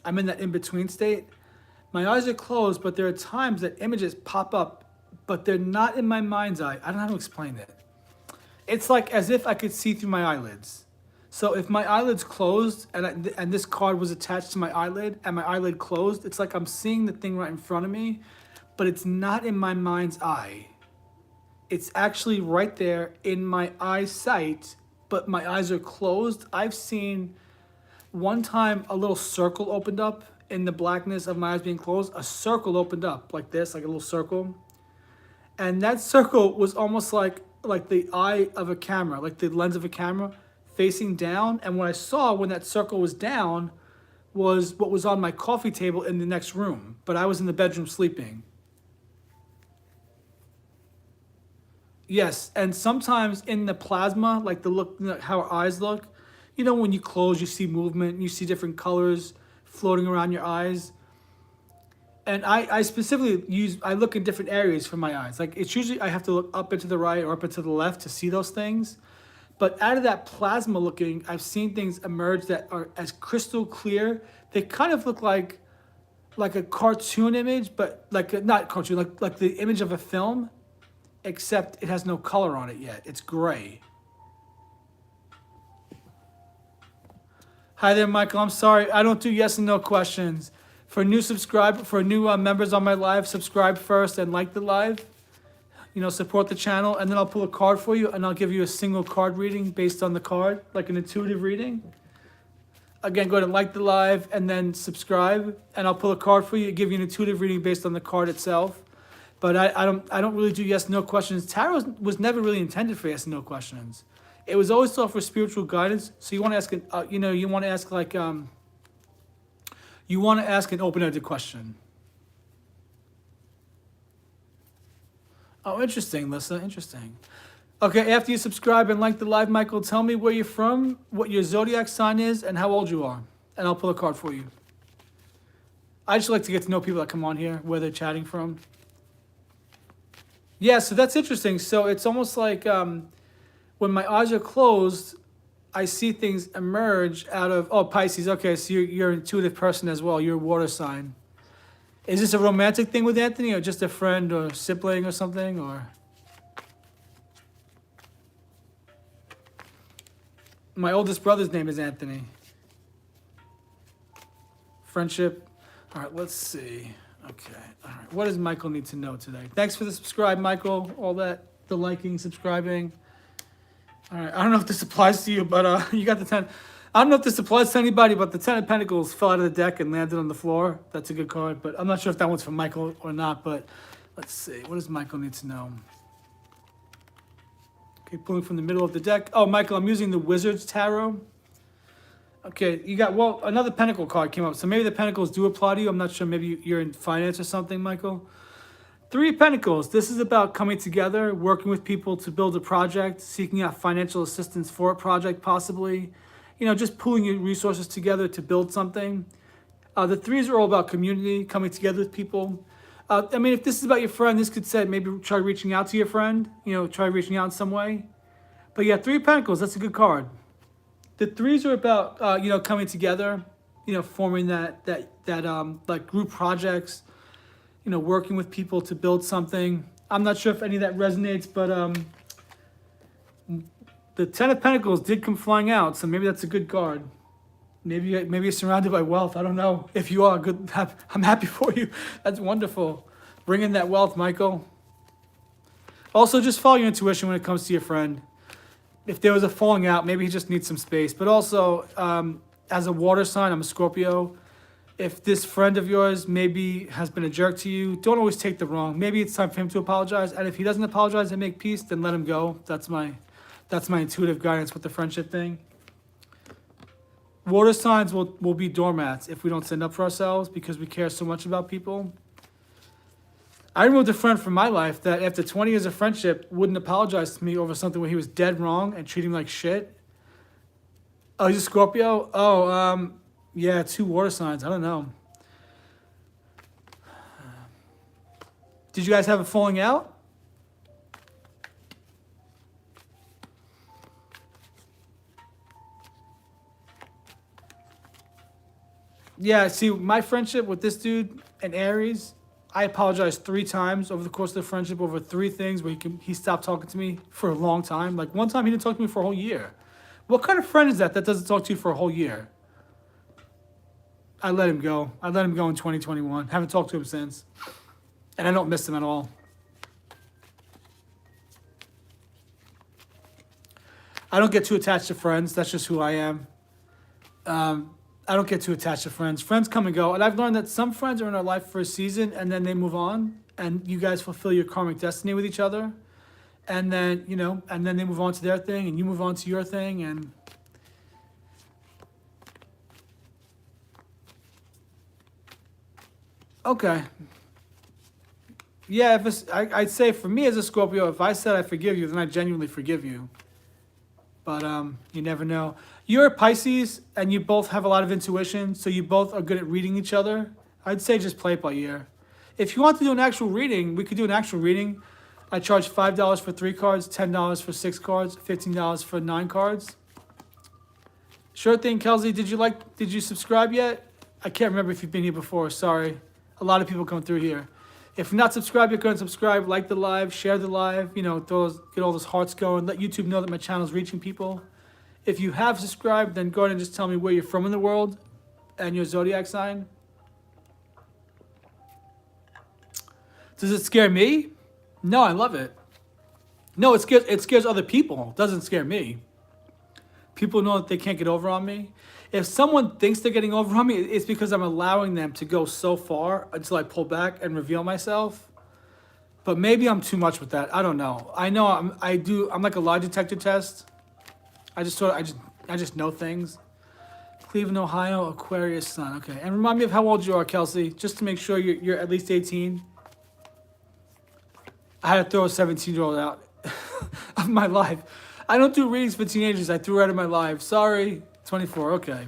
I'm in that in-between state. My eyes are closed, but there are times that images pop up, but they're not in my mind's eye. I don't know how to explain it. It's like as if I could see through my eyelids. So if my eyelid's closed and this card was attached to my eyelid and my eyelid closed, it's like I'm seeing the thing right in front of me, but it's not in my mind's eye. It's actually right there in my eyesight, but my eyes are closed. I've seen one time a little circle opened up in the blackness of my eyes being closed. A circle opened up like this, like a little circle. And that circle was almost like the eye of a camera, like the lens of a camera, facing down. And what I saw when that circle was down was what was on my coffee table in the next room, but I was in the bedroom sleeping. Yes, and sometimes in the plasma, like the look, how our eyes look, when you close, you see movement, you see different colors floating around your eyes. And I specifically I look in different areas for my eyes. Like it's usually I have to look up and to the right or up and to the left to see those things. But out of that plasma looking, I've seen things emerge that are as crystal clear. They kind of look like a cartoon image, but not cartoon, like the image of a film, except it has no color on it yet. It's gray. Hi there, Michael. I'm sorry, I don't do yes and no questions. For new members on my live, subscribe first and like the live. Support the channel, and then I'll pull a card for you, and I'll give you a single card reading based on the card, like an intuitive reading. Again, go ahead and like the live, and then subscribe, and I'll pull a card for you, give you an intuitive reading based on the card itself. But I don't really do yes no questions. Tarot was never really intended for yes no questions. It was always thought for spiritual guidance. So you want to ask an open-ended question. Oh, interesting, Lissa. Interesting. Okay, after you subscribe and like the live, Michael, tell me where you're from, what your zodiac sign is, and how old you are, and I'll pull a card for you. I just like to get to know people that come on here, where they're chatting from. Yeah, so that's interesting. So it's almost like when my eyes are closed, I see things emerge out of, oh, Pisces. Okay, so you're an intuitive person as well. You're a water sign. Is this a romantic thing with Anthony, or just a friend or sibling or something, or? My oldest brother's name is Anthony. Friendship. All right, let's see. Okay. All right. What does Michael need to know today? Thanks for the subscribe, Michael. All that, the liking, subscribing. All right. I don't know if this applies to you, but you got the 10. I don't know if this applies to anybody, but the 10 of Pentacles fell out of the deck and landed on the floor. That's a good card, but I'm not sure if that one's for Michael or not, but let's see. What does Michael need to know? Okay, pulling from the middle of the deck. Oh, Michael, I'm using the Wizard's Tarot. Okay, you got, well, another Pentacle card came up, so maybe the Pentacles do apply to you. I'm not sure. Maybe you're in finance or something, Michael. 3 of Pentacles. This is about coming together, working with people to build a project, seeking out financial assistance for a project, possibly. Just pooling your resources together to build something. The 3s are all about community, coming together with people. If this is about your friend, this could say maybe try reaching out to your friend, try reaching out in some way. But yeah, 3 of Pentacles, that's a good card. The 3s are about, coming together, forming that like group projects, working with people to build something. I'm not sure if any of that resonates, but the 10 of Pentacles did come flying out, so maybe that's a good card. Maybe you're surrounded by wealth. I don't know. If you are, good. I'm happy for you. That's wonderful. Bring in that wealth, Michael. Also, just follow your intuition when it comes to your friend. If there was a falling out, maybe he just needs some space. But also, as a water sign, I'm a Scorpio. If this friend of yours maybe has been a jerk to you, don't always take the wrong. Maybe it's time for him to apologize. And if he doesn't apologize and make peace, then let him go. That's my intuitive guidance with the friendship thing. Water signs will be doormats if we don't stand up for ourselves because we care so much about people. I removed a friend from my life that after 20 years of friendship wouldn't apologize to me over something where he was dead wrong and treating me like shit. Oh, he's a Scorpio? Oh, yeah, 2 water signs. I don't know. Did you guys have a falling out? Yeah, see, my friendship with this dude, an Aries, I apologized 3 times over the course of the friendship over 3 things where he stopped talking to me for a long time. Like one time he didn't talk to me for a whole year. What kind of friend is that doesn't talk to you for a whole year? I let him go. I let him go in 2021. Haven't talked to him since. And I don't miss him at all. I don't get too attached to friends. That's just who I am. I don't get too attached to friends. Friends come and go. And I've learned that some friends are in our life for a season and then they move on. And you guys fulfill your karmic destiny with each other. And then, and then they move on to their thing and you move on to your thing. And okay. Yeah, I'd say for me as a Scorpio, if I said I forgive you, then I genuinely forgive you. But you never know. You're a Pisces, and you both have a lot of intuition, so you both are good at reading each other. I'd say just play it by ear. If you want to do an actual reading, we could do an actual reading. I charge $5 for 3 cards, $10 for 6 cards, $15 for 9 cards. Sure thing, Kelsey. Did you subscribe yet? I can't remember if you've been here before. Sorry. A lot of people come through here. If you're not subscribed, you're going to subscribe, like the live, share the live, get all those hearts going, let YouTube know that my channel is reaching people. If you have subscribed, then go ahead and just tell me where you're from in the world and your zodiac sign. Does it scare me? No, I love it. No, it scares other people. It doesn't scare me. People know that they can't get over on me. If someone thinks they're getting over on me, it's because I'm allowing them to go so far until I pull back and reveal myself. But maybe I'm too much with that. I don't know. I know I'm like a lie detector test. I just know things. Cleveland, Ohio, Aquarius sun. Okay. And remind me of how old you are, Kelsey, just to make sure you're at least 18. I had to throw a 17-year-old out of my life. I don't do readings for teenagers. I threw her out of my life. Sorry. 24. Okay.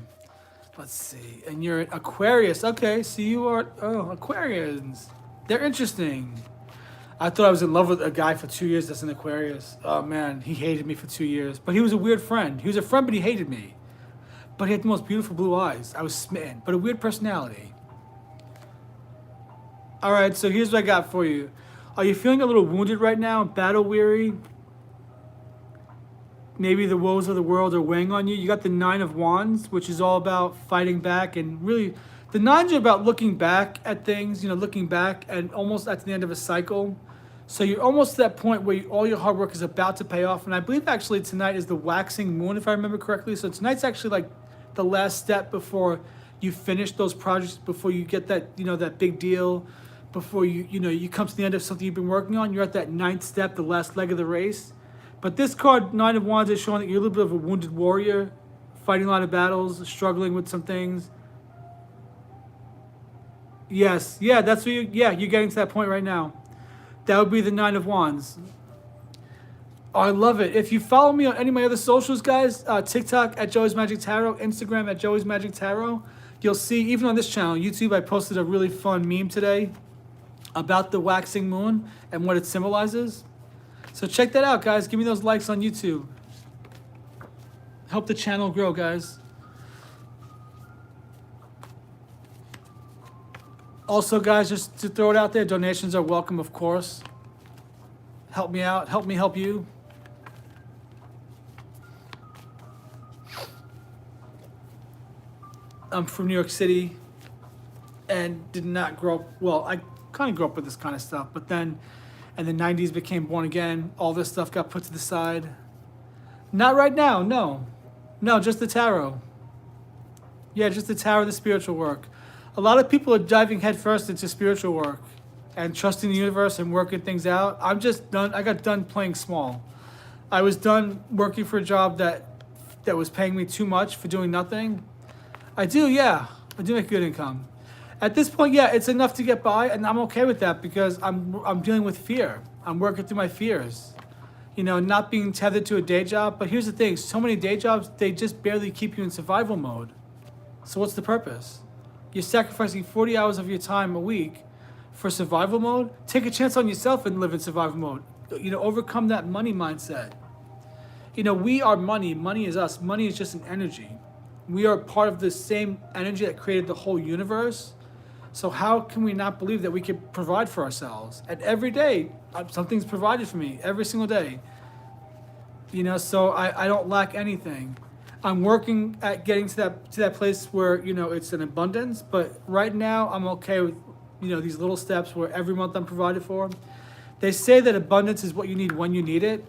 Let's see. And you're an Aquarius. Okay. So you are... Oh, Aquarians. They're interesting. I thought I was in love with a guy for 2 years that's an Aquarius. Oh, man. He hated me for 2 years. But he was a weird friend. He was a friend, but he hated me. But he had the most beautiful blue eyes. I was smitten. But a weird personality. All right. So here's what I got for you. Are you feeling a little wounded right now? Battle weary? Maybe the woes of the world are weighing on you. You got the 9 of Wands, which is all about fighting back. And really, the 9s are about looking back at things, looking back and almost at the end of a cycle. So you're almost to that point where all your hard work is about to pay off. And I believe actually tonight is the waxing moon, if I remember correctly. So tonight's actually like the last step before you finish those projects, before you get that, that big deal, before you come to the end of something you've been working on. You're at that 9th step, the last leg of the race. But this card, 9 of Wands, is showing that you're a little bit of a wounded warrior, fighting a lot of battles, struggling with some things. Yes, yeah, that's what you're getting to that point right now. That would be the 9 of Wands. Oh, I love it. If you follow me on any of my other socials, guys, TikTok at Joey's Magic Tarot, Instagram at Joey's Magic Tarot, you'll see, even on this channel, YouTube, I posted a really fun meme today about the waxing moon and what it symbolizes. So check that out, guys. Give me those likes on YouTube. Help the channel grow, guys. Also, guys, just to throw it out there, donations are welcome, of course. Help me out. Help me help you. I'm from New York City and did not grow up, well, I kind of grew up with this kind of stuff, but then in the 90s became born again. All this stuff got put to the side. Not right now, no. No, just the tarot. Yeah, just the tarot, the spiritual work. A lot of people are diving headfirst into spiritual work and trusting the universe and working things out. I'm just done. I got done playing small. I was done working for a job that was paying me too much for doing nothing. I do make good income. At this point, yeah, it's enough to get by, and I'm okay with that because I'm dealing with fear. I'm working through my fears. Not being tethered to a day job. But here's the thing, so many day jobs, they just barely keep you in survival mode. So what's the purpose? You're sacrificing 40 hours of your time a week for survival mode. Take a chance on yourself and live in survival mode. Overcome that money mindset. We are money. Money is us. Money is just an energy. We are part of the same energy that created the whole universe. So how can we not believe that we can provide for ourselves? And every day, something's provided for me, every single day. So I don't lack anything. I'm working at getting to that place where, it's an abundance. But right now, I'm okay with, these little steps where every month I'm provided for. They say that abundance is what you need when you need it.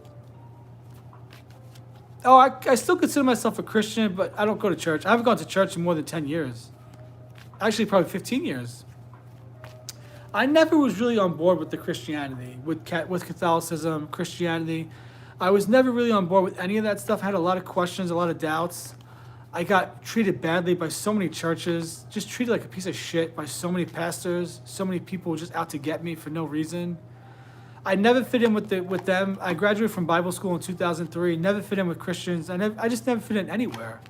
Oh, I still consider myself a Christian, but I don't go to church. I haven't gone to church in more than 10 years. Actually, probably 15 years. I never was really on board with the Christianity, with Catholicism, Christianity. I was never really on board with any of that stuff. I had a lot of questions, a lot of doubts. I got treated badly by so many churches, just treated like a piece of shit by so many pastors, so many people just out to get me for no reason. I never fit in with them. I graduated from Bible school in 2003, never fit in with Christians. I just never fit in anywhere.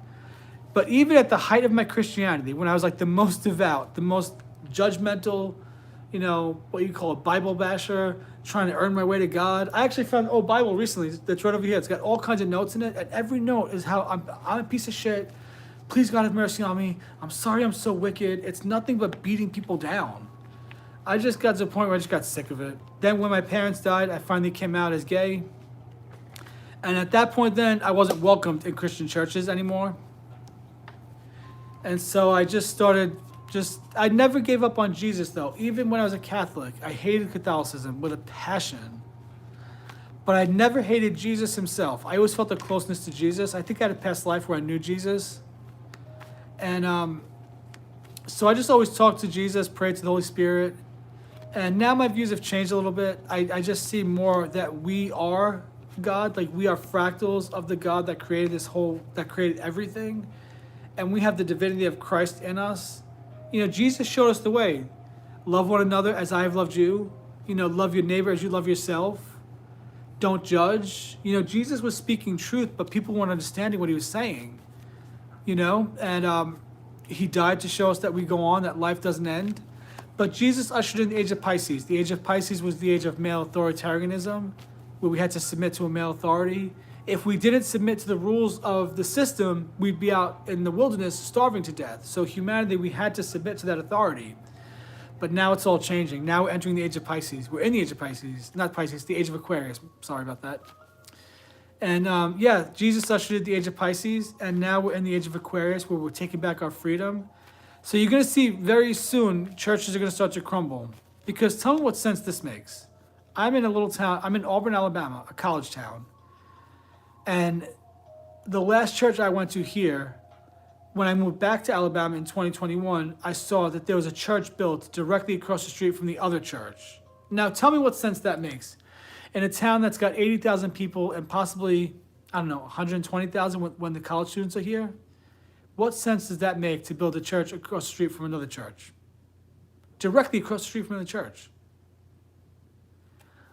But even at the height of my Christianity, when I was like the most devout, the most judgmental, what you call a Bible basher, trying to earn my way to God. I actually found an old Bible recently that's right over here. It's got all kinds of notes in it, and every note is how I'm a piece of shit. Please God have mercy on me. I'm sorry I'm so wicked. It's nothing but beating people down. I just got to the point where I just got sick of it. Then when my parents died, I finally came out as gay. And at that point then, I wasn't welcomed in Christian churches anymore. And so I just started I never gave up on Jesus though. Even when I was a Catholic, I hated Catholicism with a passion. But I never hated Jesus himself. I always felt a closeness to Jesus. I think I had a past life where I knew Jesus. And so I just always talked to Jesus, prayed to the Holy Spirit. And now my views have changed a little bit. I just see more that we are God, like we are fractals of the God that created that created everything. And we have the divinity of Christ in us. You know, Jesus showed us the way. Love one another as I have loved you. You know, love your neighbor as you love yourself. Don't judge. You know, Jesus was speaking truth, but people weren't understanding what he was saying. You know, and he died to show us that we go on, that life doesn't end. But Jesus ushered in the age of Pisces. The age of Pisces was the age of male authoritarianism, where we had to submit to a male authority. If we didn't submit to the rules of the system, we'd be out in the wilderness starving to death. So humanity, we had to submit to that authority. But now it's all changing. Now we're entering the age of Pisces. We're in the age of Pisces, not Pisces, the age of Aquarius. Sorry about that. And yeah, Jesus ushered in the age of Pisces, and now we're in the age of Aquarius, where we're taking back our freedom. So you're going to see very soon churches are going to start to crumble. Because tell me what sense this makes. I'm in a little town. I'm in Auburn, Alabama, a college town. And the last church I went to here, when I moved back to Alabama in 2021, I saw that there was a church built directly across the street from the other church. Now, tell me what sense that makes. In a town that's got 80,000 people and possibly, I don't know, 120,000 when the college students are here, what sense does that make to build a church across the street from another church? Directly across the street from another church.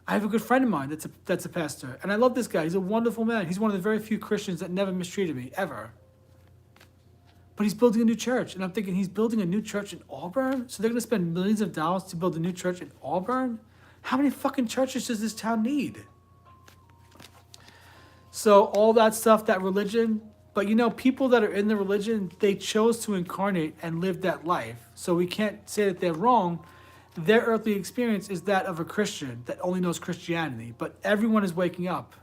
I have a good friend of mine that's a pastor, and I love this guy. He's a wonderful man. He's one of the very few Christians that never mistreated me, ever. But he's building a new church, and I'm thinking he's building a new church in Auburn? So they're going to spend millions of dollars to build a new church in Auburn? How many fucking churches does this town need? So all that stuff, that religion, but you know, people that are in the religion, they chose to incarnate and live that life. So we can't say that they're wrong. Their earthly experience is that of a Christian that only knows Christianity. But everyone is waking up.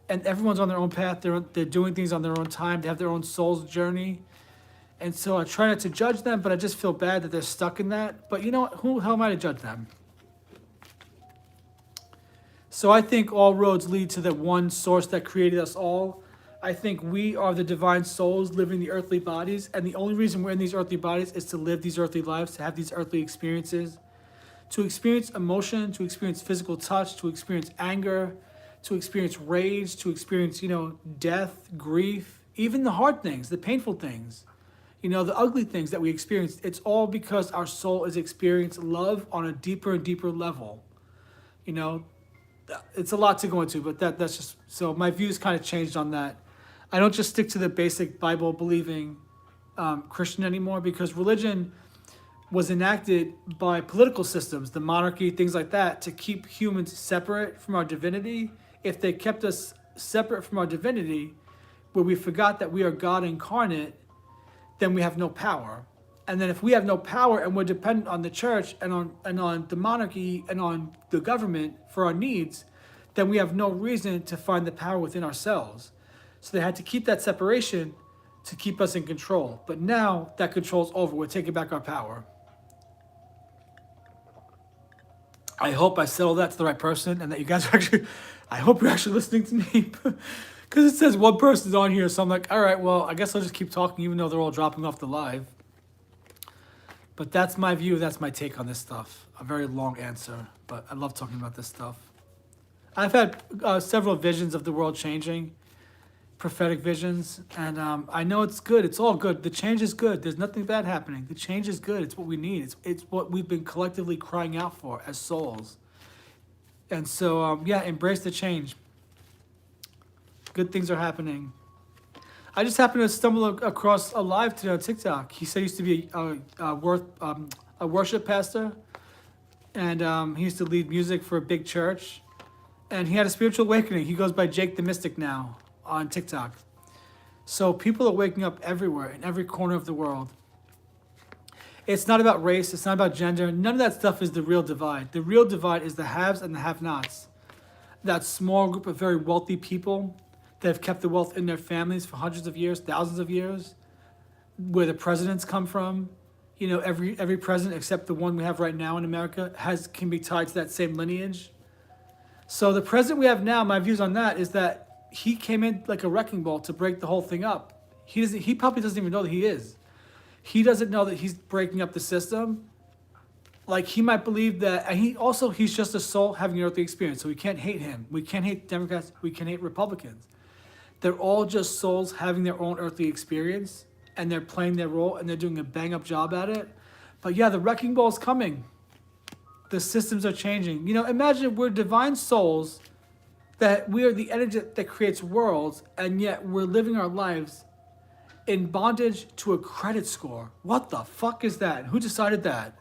And everyone's on their own path. They're doing things on their own time. They have their own soul's journey. And so I try not to judge them, but I just feel bad that they're stuck in that. But you know what? Who the hell am I to judge them? So I think all roads lead to the one source that created us all. I think we are the divine souls living the earthly bodies. And the only reason we're in these earthly bodies is to live these earthly lives, to have these earthly experiences. To experience emotion, to experience physical touch, to experience anger, to experience rage, to experience, you know, death, grief, even the hard things, the painful things, you know, the ugly things that we experience. It's all because our soul has experienced love on a deeper and deeper level. You know, it's a lot to go into, but that's just, so my views kind of changed on that. I don't just stick to the basic Bible believing Christian anymore, because religion was enacted by political systems, the monarchy, things like that, to keep humans separate from our divinity. If they kept us separate from our divinity, where we forgot that we are God incarnate, then we have no power. And then if we have no power and we're dependent on the church and on the monarchy and on the government for our needs, then we have no reason to find the power within ourselves. So they had to keep that separation to keep us in control. But now that control's over. We're taking back our power. I hope I settled that to the right person and that you guys are actually, I hope you're actually listening to me. Because it says one person's on here, so I'm like, all right, well, I guess I'll just keep talking even though they're all dropping off the live. But that's my view, that's my take on this stuff. A very long answer, but I love talking about this stuff. I've had several visions of the world changing, prophetic visions, and I know it's good. It's all good. The change is good. There's nothing bad happening. The change is good. It's what we need. It's what we've been collectively crying out for as souls. And so, yeah, embrace the change. Good things are happening. I just happened to stumble across a live today on TikTok. He said he used to be a worship pastor, and he used to lead music for a big church. And he had a spiritual awakening. He goes by Jake the Mystic now on TikTok. So people are waking up everywhere, in every corner of the world. It's not about race. It's not about gender. None of that stuff is the real divide. The real divide is the haves and the have-nots. That small group of very wealthy people that have kept the wealth in their families for hundreds of years, thousands of years, where the presidents come from. You know, every president except the one we have right now in America can be tied to that same lineage. So the president we have now, my views on that is that he came in like a wrecking ball to break the whole thing up. He probably doesn't even know that he is. He doesn't know that he's breaking up the system. Like, he might believe that, and he's just a soul having an earthly experience, so we can't hate him. We can't hate Democrats. We can't hate Republicans. They're all just souls having their own earthly experience, and they're playing their role, and they're doing a bang-up job at it. But yeah, the wrecking ball is coming. The systems are changing. You know, imagine we're divine souls, that we are the energy that creates worlds, and yet we're living our lives in bondage to a credit score. What the fuck is that? Who decided that?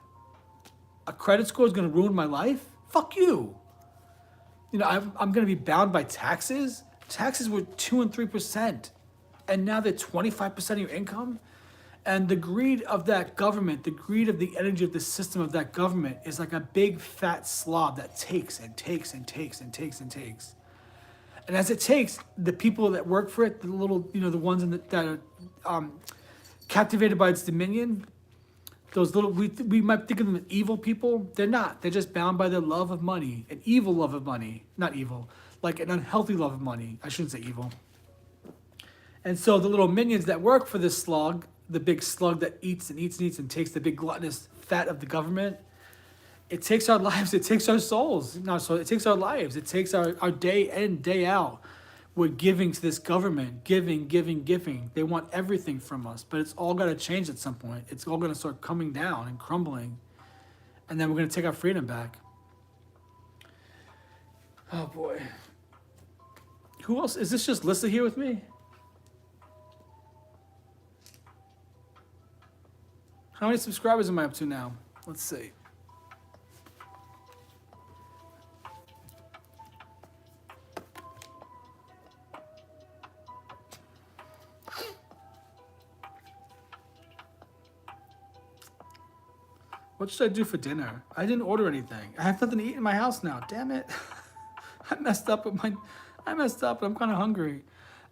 A credit score is going to ruin my life? Fuck you. You know, I'm going to be bound by taxes? Taxes were 2 and 3%, and now they're 25% of your income? And the greed of that government, the greed of the energy of the system of that government is like a big fat slob that takes and takes and takes and takes and takes. And as it takes, the people that work for it, the little, you know, the ones that are captivated by its dominion, those little, we might think of them as evil people. They're not. They're just bound by their love of money, an evil love of money. Not evil, like an unhealthy love of money. I shouldn't say evil. And so the little minions that work for this slug, the big slug that eats and eats and eats and takes the big gluttonous fat of the government, it takes our lives, it takes our souls. No, so it takes our lives, it takes our day in, day out. We're giving to this government, giving. They want everything from us, but it's all got to change at some point. It's all going to start coming down and crumbling, and then we're going to take our freedom back. Oh boy. Who else? Is this just Lissa here with me? How many subscribers am I up to now? Let's see. What should I do for dinner? I didn't order anything. I have nothing to eat in my house now. Damn it. I messed up. I'm kind of hungry.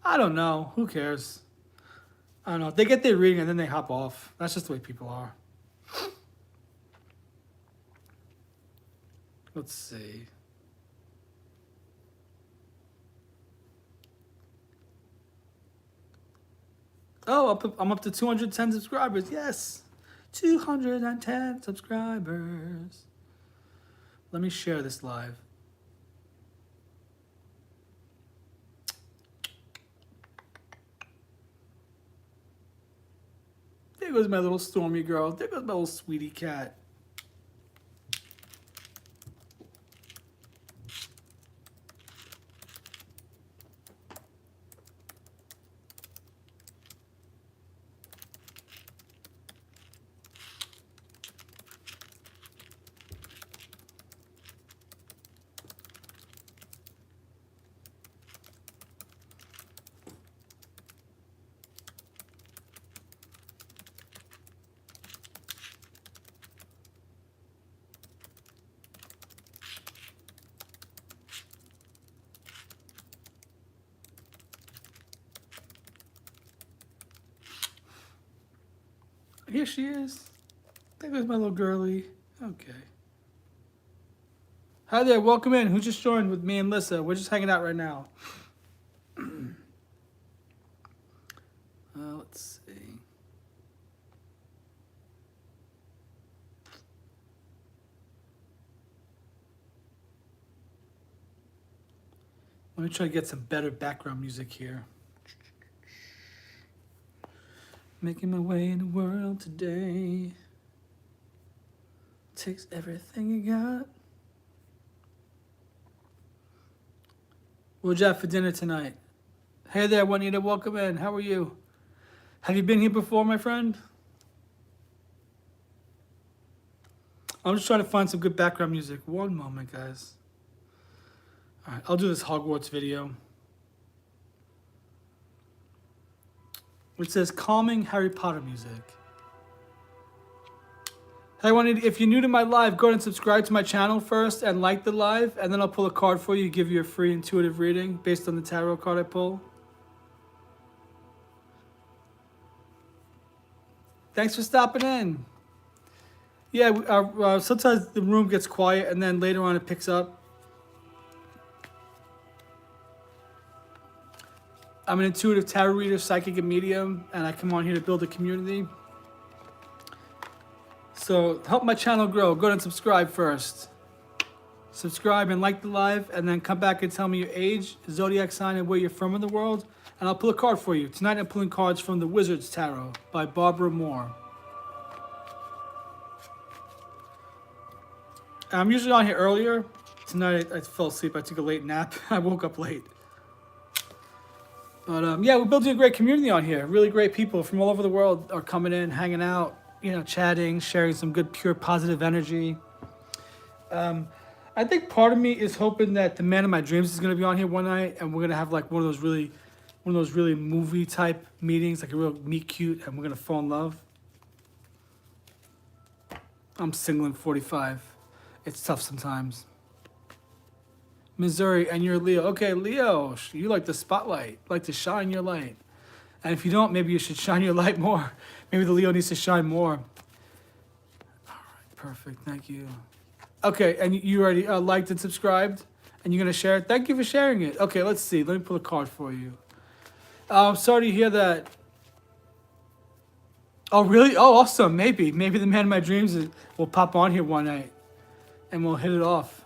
I don't know. Who cares? I don't know. They get their reading and then they hop off. That's just the way people are. Let's see. Oh, I'm up to 210 subscribers. Yes. 210 subscribers. Let me share this live. There goes my little Stormy girl. There goes my little sweetie cat. Here she is. There goes my little girlie. Okay. Hi there, welcome in. Who just joined with me and Lissa? We're just hanging out right now. Let's see. Let me try to get some better background music here. Making my way in the world today. Takes everything you got. What'd you have for dinner tonight? Hey there, Juanita, welcome in. How are you? Have you been here before, my friend? I'm just trying to find some good background music. One moment, guys. All right, I'll do this Hogwarts video. Which says calming Harry Potter music. Hey, if you're new to my live, go ahead and subscribe to my channel first and like the live, and then I'll pull a card for you, give you a free intuitive reading based on the tarot card I pull. Thanks for stopping in. Yeah, sometimes the room gets quiet and then later on it picks up. I'm an intuitive tarot reader, psychic, and medium, and I come on here to build a community. So help my channel grow. Go ahead and subscribe first. Subscribe and like the live, and then come back and tell me your age, zodiac sign, and where you're from in the world, and I'll pull a card for you. Tonight I'm pulling cards from the Wizard's Tarot by Barbara Moore. I'm usually on here earlier. Tonight I fell asleep. I took a late nap. I woke up late. But yeah, we're building a great community on here. Really great people from all over the world are coming in, hanging out, you know, chatting, sharing some good, pure, positive energy. I think part of me is hoping that the man of my dreams is going to be on here one night, and we're going to have like one of those really movie type meetings, like a real meet cute, and we're going to fall in love. I'm single and 45. It's tough sometimes. Missouri, and you're Leo. Okay, Leo, you like the spotlight, like to shine your light. And if you don't, maybe you should shine your light more. Maybe the Leo needs to shine more. All right, perfect, thank you. Okay, and you already liked and subscribed, and you're gonna share it? Thank you for sharing it. Okay, let's see, let me pull a card for you. I'm sorry to hear that. Oh, really? Oh, awesome, maybe the man of my dreams will pop on here one night, and we'll hit it off.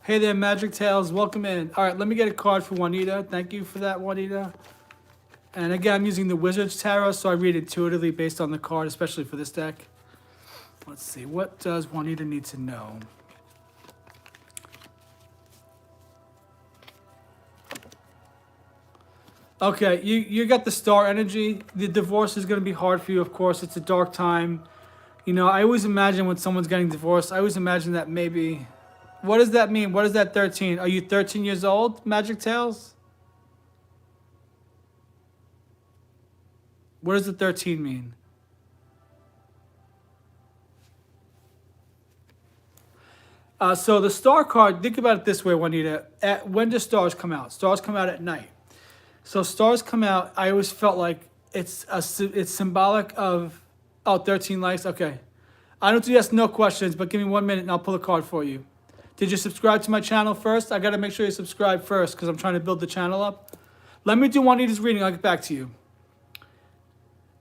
Hey there, Magic Tales, welcome in. All right, let me get a card for Juanita. Thank you for that, Juanita. And again, I'm using the Wizard's Tarot, so I read intuitively based on the card, especially for this deck. Let's see, what does Juanita need to know? Okay, you got the star energy. The divorce is going to be hard for you, of course. It's a dark time. You know, I always imagine when someone's getting divorced, I always imagine that maybe... What does that mean? What is that 13? Are you 13 years old, Magic Tales? What does the 13 mean? So the star card, think about it this way, Juanita. When do stars come out? Stars come out at night. So stars come out, I always felt like it's symbolic of, 13 likes, okay. I don't do yes, no questions, but give me 1 minute and I'll pull a card for you. Did you subscribe to my channel first? I gotta make sure you subscribe first because I'm trying to build the channel up. Let me do Juanita's reading, I'll get back to you.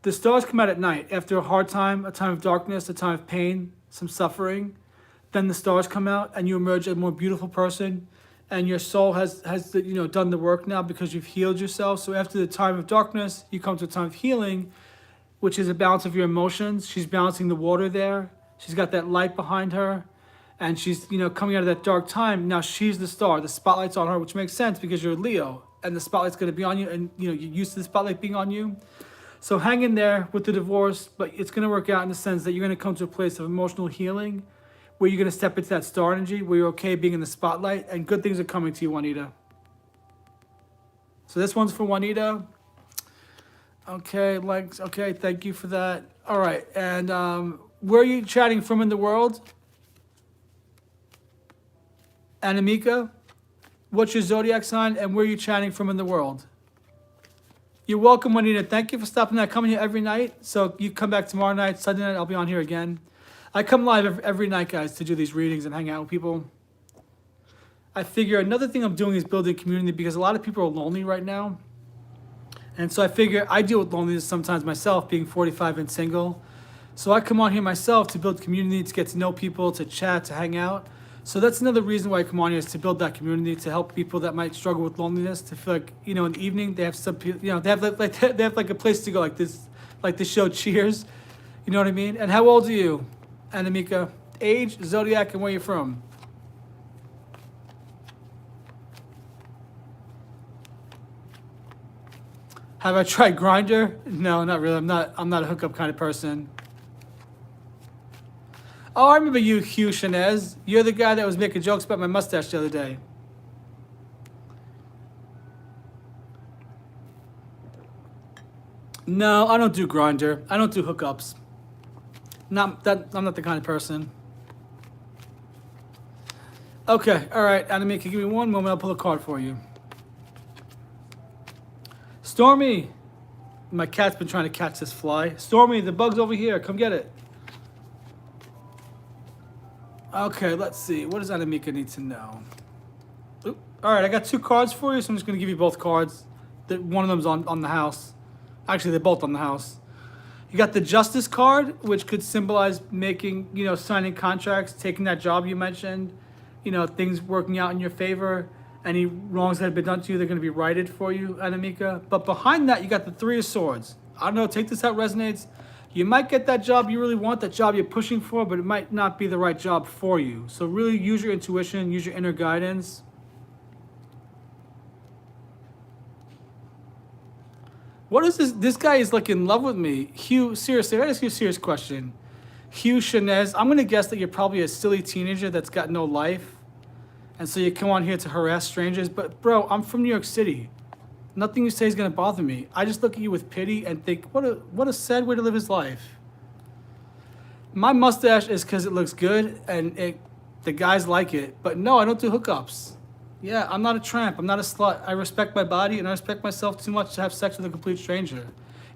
The stars come out at night after a hard time, a time of darkness, a time of pain, some suffering. Then the stars come out and you emerge a more beautiful person, and your soul has done the work now because you've healed yourself. So after the time of darkness, you come to a time of healing, which is a balance of your emotions. She's balancing the water there. She's got that light behind her. And she's, coming out of that dark time. Now she's the star. The spotlight's on her, which makes sense because you're Leo. And the spotlight's going to be on you. And, you're used to the spotlight being on you. So hang in there with the divorce. But it's going to work out in the sense that you're going to come to a place of emotional healing, where you're going to step into that star energy, where you're okay being in the spotlight. And good things are coming to you, Juanita. So this one's for Juanita. Okay, okay, thank you for that. All right. And where are you chatting from in the world? Anamika, what's your zodiac sign and where are you chatting from in the world? You're welcome, Juanita. Thank you for stopping by. I come here every night. So you come back tomorrow night, Sunday night, I'll be on here again. I come live every night, guys, to do these readings and hang out with people. I figure another thing I'm doing is building community because a lot of people are lonely right now. And so I figure I deal with loneliness sometimes myself, being 45 and single. So I come on here myself to build community, to get to know people, to chat, to hang out. So that's another reason why I come on here, is to build that community, to help people that might struggle with loneliness, to feel like, in the evening they have some, they have like a place to go, like the show Cheers, you know what I mean? And how old are you, Anamika? Age, zodiac, and where you're from? Have I tried Grindr? No, not really. I'm not a hookup kind of person. Oh, I remember you, Hugh Shanez. You're the guy that was making jokes about my mustache the other day. No, I don't do Grindr. I don't do hookups. Not that. I'm not the kind of person. Okay, all right, Anamika, give me one moment. I'll pull a card for you. Stormy, my cat's been trying to catch this fly. Stormy, the bug's over here. Come get it. Okay, let's see. What does Anamika need to know? Oop. All right, I got 2 cards for you, so I'm just going to give you both cards. One of them's on the house. Actually, they're both on the house. You got the Justice card, which could symbolize making, signing contracts, taking that job you mentioned, things working out in your favor. Any wrongs that have been done to you, they're going to be righted for you, Anamika. But behind that, you got the 3 of Swords. I don't know, take this out, resonates. You might get that job you really want, that job you're pushing for, but it might not be the right job for you. So really use your intuition, use your inner guidance. What is this? This guy is like in love with me. Hugh, seriously, I ask you a serious question. Hugh Shanez, I'm going to guess that you're probably a silly teenager that's got no life. And so you come on here to harass strangers. But bro, I'm from New York City. Nothing you say is going to bother me. I just look at you with pity and think, what a sad way to live his life. My mustache is because it looks good and the guys like it. But no, I don't do hookups. Yeah, I'm not a tramp. I'm not a slut. I respect my body and I respect myself too much to have sex with a complete stranger.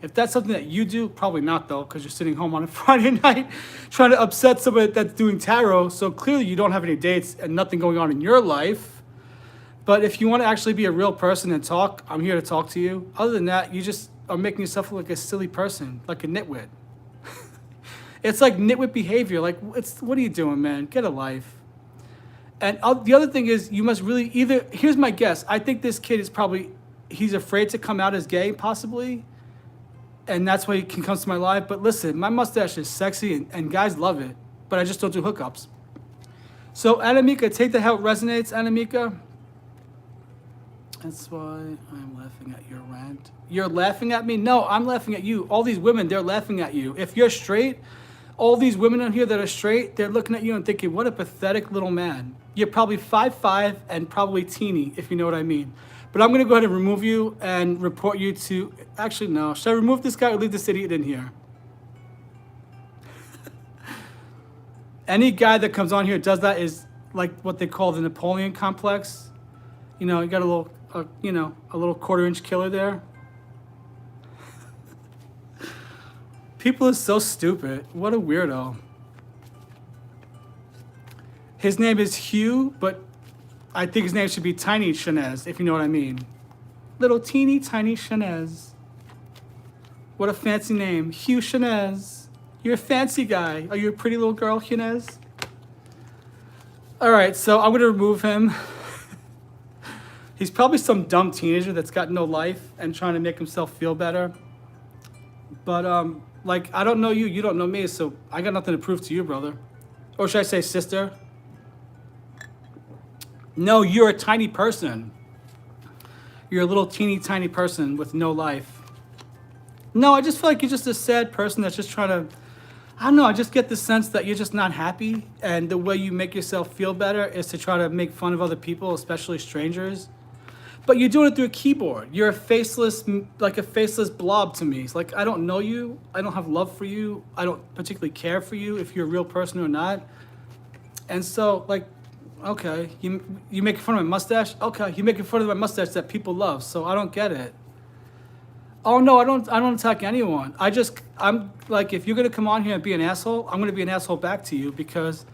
If that's something that you do, probably not though, because you're sitting home on a Friday night trying to upset somebody that's doing tarot. So clearly you don't have any dates and nothing going on in your life. But if you want to actually be a real person and talk, I'm here to talk to you. Other than that, you just are making yourself look like a silly person, like a nitwit. It's like nitwit behavior. Like, what are you doing, man? Get a life. And the other thing is, you must really here's my guess. I think this kid is he's afraid to come out as gay, possibly. And that's why he can come to my life. But listen, my mustache is sexy and guys love it. But I just don't do hookups. So, Anamika, take that how it resonates, Anamika. That's why I'm laughing at your rant. You're laughing at me? No, I'm laughing at you. All these women, they're laughing at you. If you're straight, all these women on here that are straight, they're looking at you and thinking, what a pathetic little man. You're probably 5'5" and probably teeny, if you know what I mean. But I'm going to go ahead and remove you and report you to... Actually, no. Should I remove this guy or leave this idiot in here? Any guy that comes on here does that is like what they call the Napoleon complex. You got a little... a little 1/4-inch killer there. People are so stupid. What a weirdo. His name is Hugh, but I think his name should be Tiny Shanez, if you know what I mean. Little teeny tiny Shanez. What a fancy name. Hugh Shanez. You're a fancy guy. Are you a pretty little girl, Shanez? All right, so I'm going to remove him. He's probably some dumb teenager that's got no life and trying to make himself feel better. But, I don't know you, you don't know me, so I got nothing to prove to you, brother. Or should I say sister? No, you're a tiny person. You're a little teeny tiny person with no life. No, I just feel like you're just a sad person that's just trying to... I don't know, I just get the sense that you're just not happy, and the way you make yourself feel better is to try to make fun of other people, especially strangers. But you're doing it through a keyboard. You're a faceless blob to me. It's like, I don't know you. I don't have love for you. I don't particularly care for you if you're a real person or not. And so, okay, you making fun of my mustache? Okay, you're making fun of my mustache that people love, so I don't get it. Oh no, I don't attack anyone. I'm like, if you're gonna come on here and be an asshole, I'm gonna be an asshole back to you because,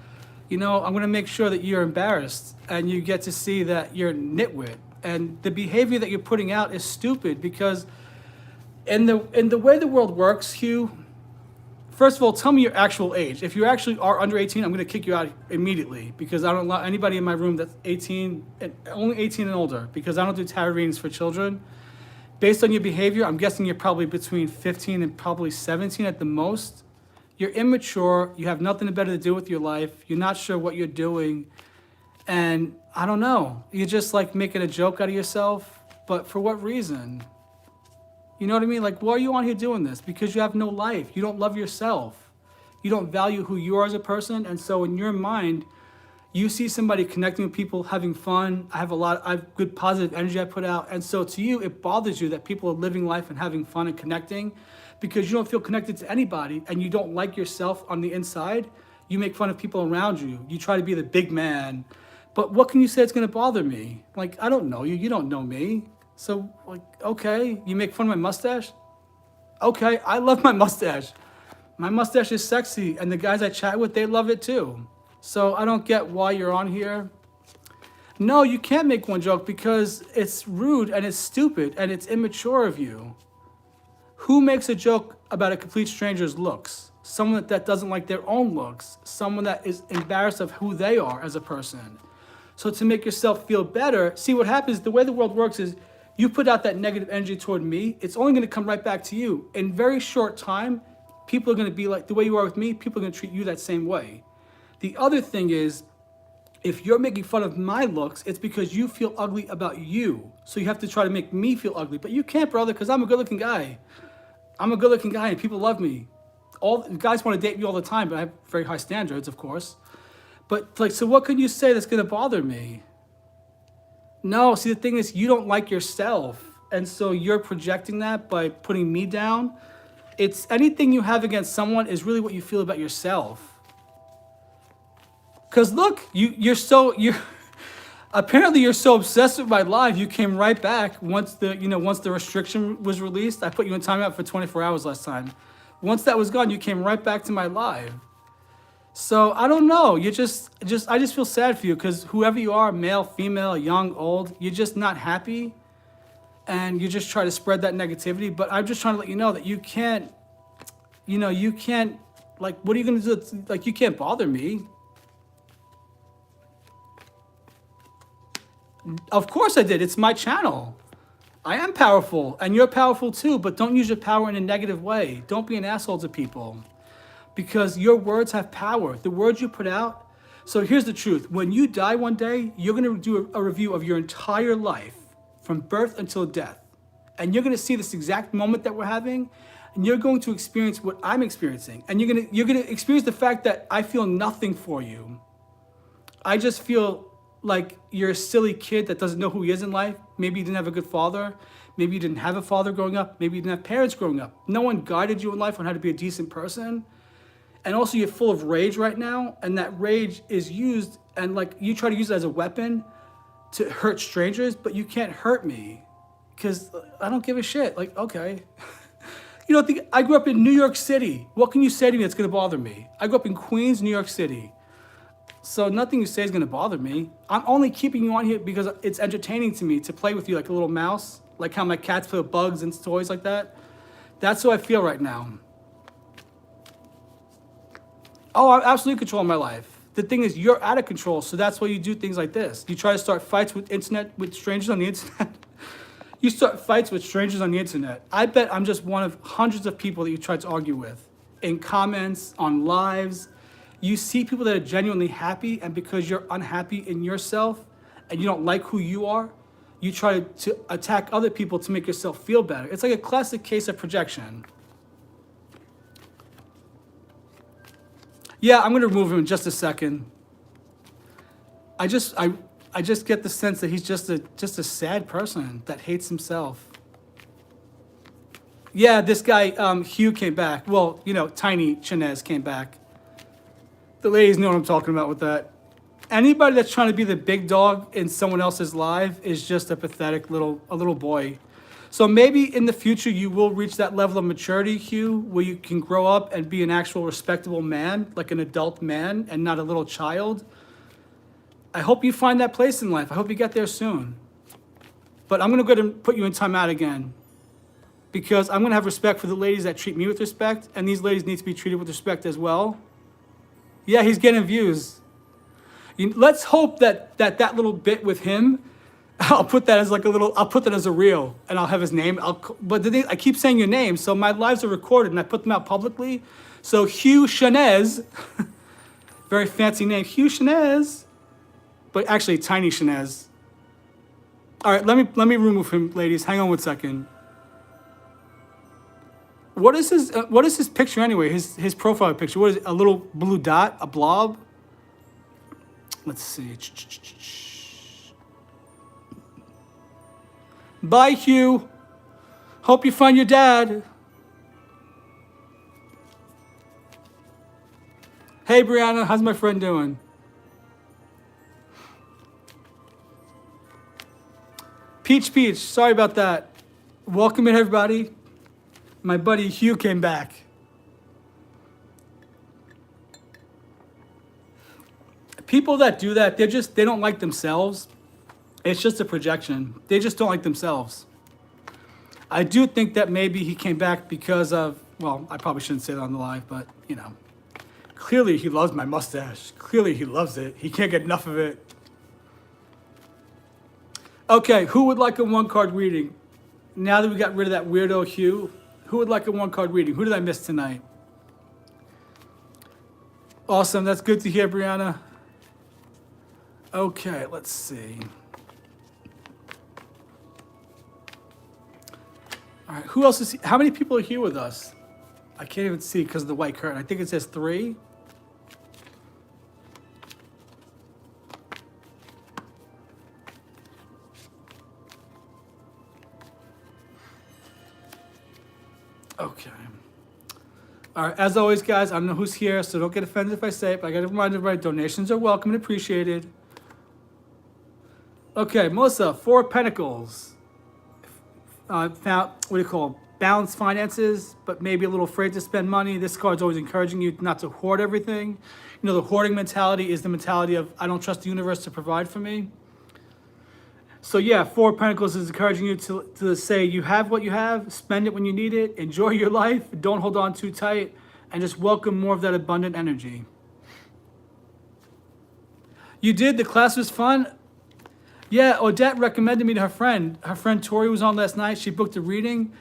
I'm gonna make sure that you're embarrassed and you get to see that you're nitwit. And the behavior that you're putting out is stupid because in the way the world works, Hugh, first of all, tell me your actual age. If you actually are under 18, I'm going to kick you out immediately because I don't allow anybody in my room that's 18, only 18 and older, because I don't do tarot readings for children. Based on your behavior, I'm guessing you're probably between 15 and probably 17 at the most. You're immature. You have nothing better to do with your life. You're not sure what you're doing. And I don't know, you're just making a joke out of yourself, but for what reason? You know what I mean? Why are you on here doing this? Because you have no life. You don't love yourself. You don't value who you are as a person. And so in your mind, you see somebody connecting with people, having fun. I have good positive energy I put out. And so to you, it bothers you that people are living life and having fun and connecting because you don't feel connected to anybody and you don't like yourself on the inside. You make fun of people around you. You try to be the big man. But what can you say it's going to bother me? Like, I don't know you. You don't know me. So, like, okay, you make fun of my mustache? Okay, I love my mustache. My mustache is sexy, and the guys I chat with, they love it too. So I don't get why you're on here. No, you can't make one joke because it's rude and it's stupid and it's immature of you. Who makes a joke about a complete stranger's looks? Someone that doesn't like their own looks. Someone that is embarrassed of who they are as a person. So to make yourself feel better, see what happens, the way the world works is you put out that negative energy toward me, it's only going to come right back to you. In very short time, people are going to be like, the way you are with me, people are going to treat you that same way. The other thing is, if you're making fun of my looks, it's because you feel ugly about you. So you have to try to make me feel ugly. But you can't, brother, because I'm a good-looking guy. I'm a good-looking guy and people love me. All guys want to date me all the time, but I have very high standards, of course. But like, so what can you say that's going to bother me? No, see, the thing is, you don't like yourself. And so you're projecting that by putting me down. It's anything you have against someone is really what you feel about yourself. Because look, you're apparently you're so obsessed with my live, you came right back once the restriction was released. I put you in timeout for 24 hours last time. Once that was gone, you came right back to my live. So I don't know. I just feel sad for you because whoever you are, male, female, young, old, you're just not happy, and you just try to spread that negativity. But I'm just trying to let you know that you can't. Like, what are you gonna do? Like, you can't bother me. Of course I did. It's my channel. I am powerful, and you're powerful too. But don't use your power in a negative way. Don't be an asshole to people. Because your words have power. The words you put out. So here's the truth. When you die one day, you're going to do a review of your entire life from birth until death. And you're going to see this exact moment that we're having. And you're going to experience what I'm experiencing. And you're going to experience the fact that I feel nothing for you. I just feel like you're a silly kid that doesn't know who he is in life. Maybe you didn't have a good father. Maybe you didn't have a father growing up. Maybe you didn't have parents growing up. No one guided you in life on how to be a decent person. And also you're full of rage right now, and that rage is used, and like you try to use it as a weapon to hurt strangers, but you can't hurt me because I don't give a shit. Like, okay. I grew up in New York City. What can you say to me that's going to bother me? I grew up in Queens, New York City. So nothing you say is going to bother me. I'm only keeping you on here because it's entertaining to me to play with you like a little mouse, like how my cats play with bugs and toys like that. That's how I feel right now. Oh, I'm absolutely controlling my life. The thing is, you're out of control, so that's why you do things like this. You try to start fights with strangers on the internet. You start fights with strangers on the internet. I bet I'm just one of hundreds of people that you tried to argue with. In comments, on lives. You see people that are genuinely happy, and because you're unhappy in yourself, and you don't like who you are, you try to attack other people to make yourself feel better. It's like a classic case of projection. Yeah, I'm gonna remove him in just a second. I just get the sense that he's just a sad person that hates himself. Yeah, this guy Hugh came back. Well, Tiny Chinez came back. The ladies know what I'm talking about with that. Anybody that's trying to be the big dog in someone else's life is just a pathetic little boy. So maybe in the future you will reach that level of maturity, Hugh, where you can grow up and be an actual respectable man, like an adult man and not a little child. I hope you find that place in life. I hope you get there soon. But I'm going to go ahead and put you in timeout again because I'm going to have respect for the ladies that treat me with respect, and these ladies need to be treated with respect as well. Yeah, he's getting views. Let's hope that little bit with him, I'll put that as I'll put that as a reel, and I'll have his name. But I keep saying your name, so my lives are recorded, and I put them out publicly. So Hugh Chinez, very fancy name, Hugh Chinez, but actually Tiny Chinez. All right, let me remove him, ladies. Hang on 1 second. what is his picture anyway? His profile picture. What is it? A little blue dot, a blob? Let's see. Bye, Hugh. Hope you find your dad. Hey, Brianna, how's my friend doing? Peach, sorry about that. Welcome in, everybody. My buddy Hugh came back. People that do that, they don't like themselves. It's just a projection. They just don't like themselves. I do think that maybe he came back because of, well, I probably shouldn't say that on the live, but, you know, clearly he loves my mustache. Clearly he loves it. He can't get enough of it. Okay, who would like a one-card reading? Now that we got rid of that weirdo Hugh, who would like a one-card reading? Who did I miss tonight? Awesome, that's good to hear, Brianna. Okay, let's see. All right, who else is how many people are here with us? I can't even see because of the white curtain. I think it says 3. Okay. All right, as always, guys, I don't know who's here, so don't get offended if I say it, but I got to remind everybody, donations are welcome and appreciated. Okay, Melissa, 4 of Pentacles. Found, what do you call, balanced finances, but maybe a little afraid to spend money. This card's always encouraging you not to hoard everything. You know, the hoarding mentality is the mentality of, I don't trust the universe to provide for me. So yeah, 4 of Pentacles is encouraging you to say you have what you have, spend it when you need it, enjoy your life, don't hold on too tight, and just welcome more of that abundant energy. You did? The class was fun? Yeah, Odette recommended me to her friend. Her friend Tori was on last night. She booked a reading.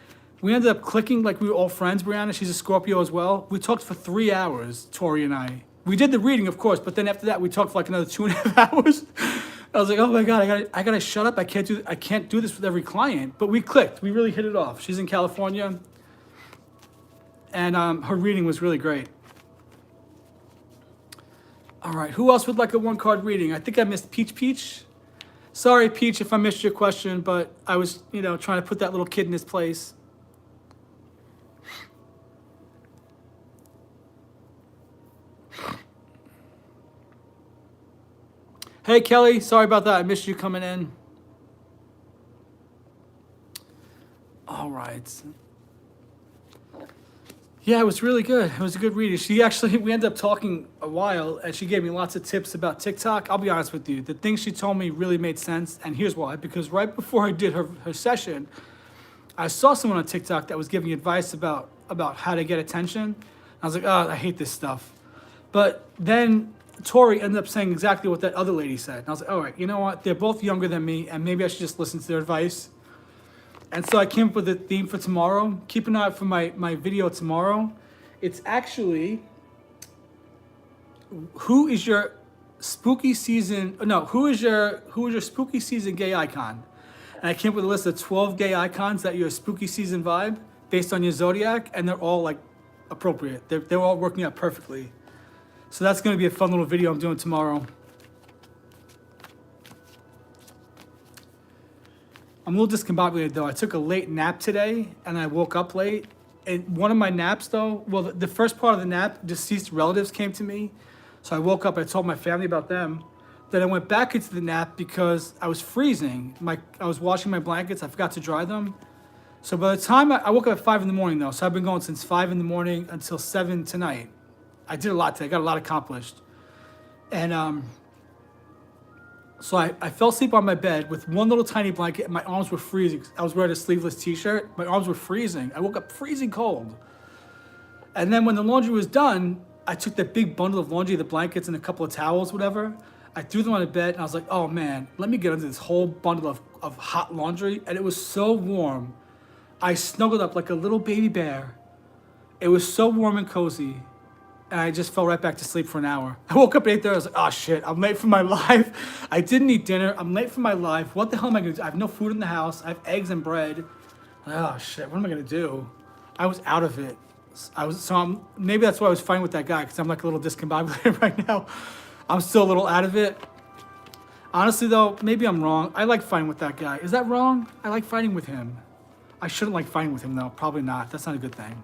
We ended up clicking like we were all friends, Brianna. She's a Scorpio as well. We talked for 3 hours, Tori and I. We did the reading, of course, but then after that, we talked for like another 2.5 hours. I was like, oh my God, I gotta shut up. I can't do this with every client. But we clicked. We really hit it off. She's in California. And her reading was really great. All right, who else would like a one-card reading? I think I missed Peach. Sorry, Peach, if I missed your question, but I was, you know, trying to put that little kid in his place. Hey, Kelly, sorry about that. I missed you coming in. All right. Yeah, it was really good. It was a good reading. We ended up talking a while, and she gave me lots of tips about TikTok. I'll be honest with you. The things she told me really made sense, and here's why. Because right before I did her session, I saw someone on TikTok that was giving advice about how to get attention. I was like, oh, I hate this stuff. But then Tori ended up saying exactly what that other lady said. And I was like, all right, you know what? They're both younger than me, and maybe I should just listen to their advice. And so I came up with a theme for tomorrow. Keep an eye out for my video tomorrow. It's actually, who is your spooky season spooky season gay icon? And I came up with a list of 12 gay icons that your spooky season vibe based on your zodiac, and they're all like appropriate. They're all working out perfectly. So that's gonna be a fun little video I'm doing tomorrow. I'm a little discombobulated though. I took a late nap today and I woke up late. And one of my naps though, well, the first part of the nap, deceased relatives came to me. So I woke up, I told my family about them. Then I went back into the nap because I was freezing. I was washing my blankets, I forgot to dry them. So by the time I woke up at 5 in the morning though, so I've been going since 5 in the morning until 7 tonight. I did a lot today, I got a lot accomplished. And so I fell asleep on my bed with one little tiny blanket and my arms were freezing. I was wearing a sleeveless t-shirt, my arms were freezing. I woke up freezing cold. And then when the laundry was done, I took that big bundle of laundry, the blankets and a couple of towels, whatever. I threw them on the bed and I was like, oh man, let me get under this whole bundle of hot laundry. And it was so warm. I snuggled up like a little baby bear. It was so warm and cozy. And I just fell right back to sleep for an hour. I woke up at 8:30, I was like, oh shit, I'm late for my live. I didn't eat dinner, I'm late for my live. What the hell am I gonna do? I have no food in the house, I have eggs and bread. Like, oh shit, what am I gonna do? I was out of it. Maybe that's why I was fighting with that guy, because I'm like a little discombobulated right now. I'm still a little out of it. Honestly though, maybe I'm wrong. I like fighting with that guy. Is that wrong? I like fighting with him. I shouldn't like fighting with him though. Probably not. That's not a good thing.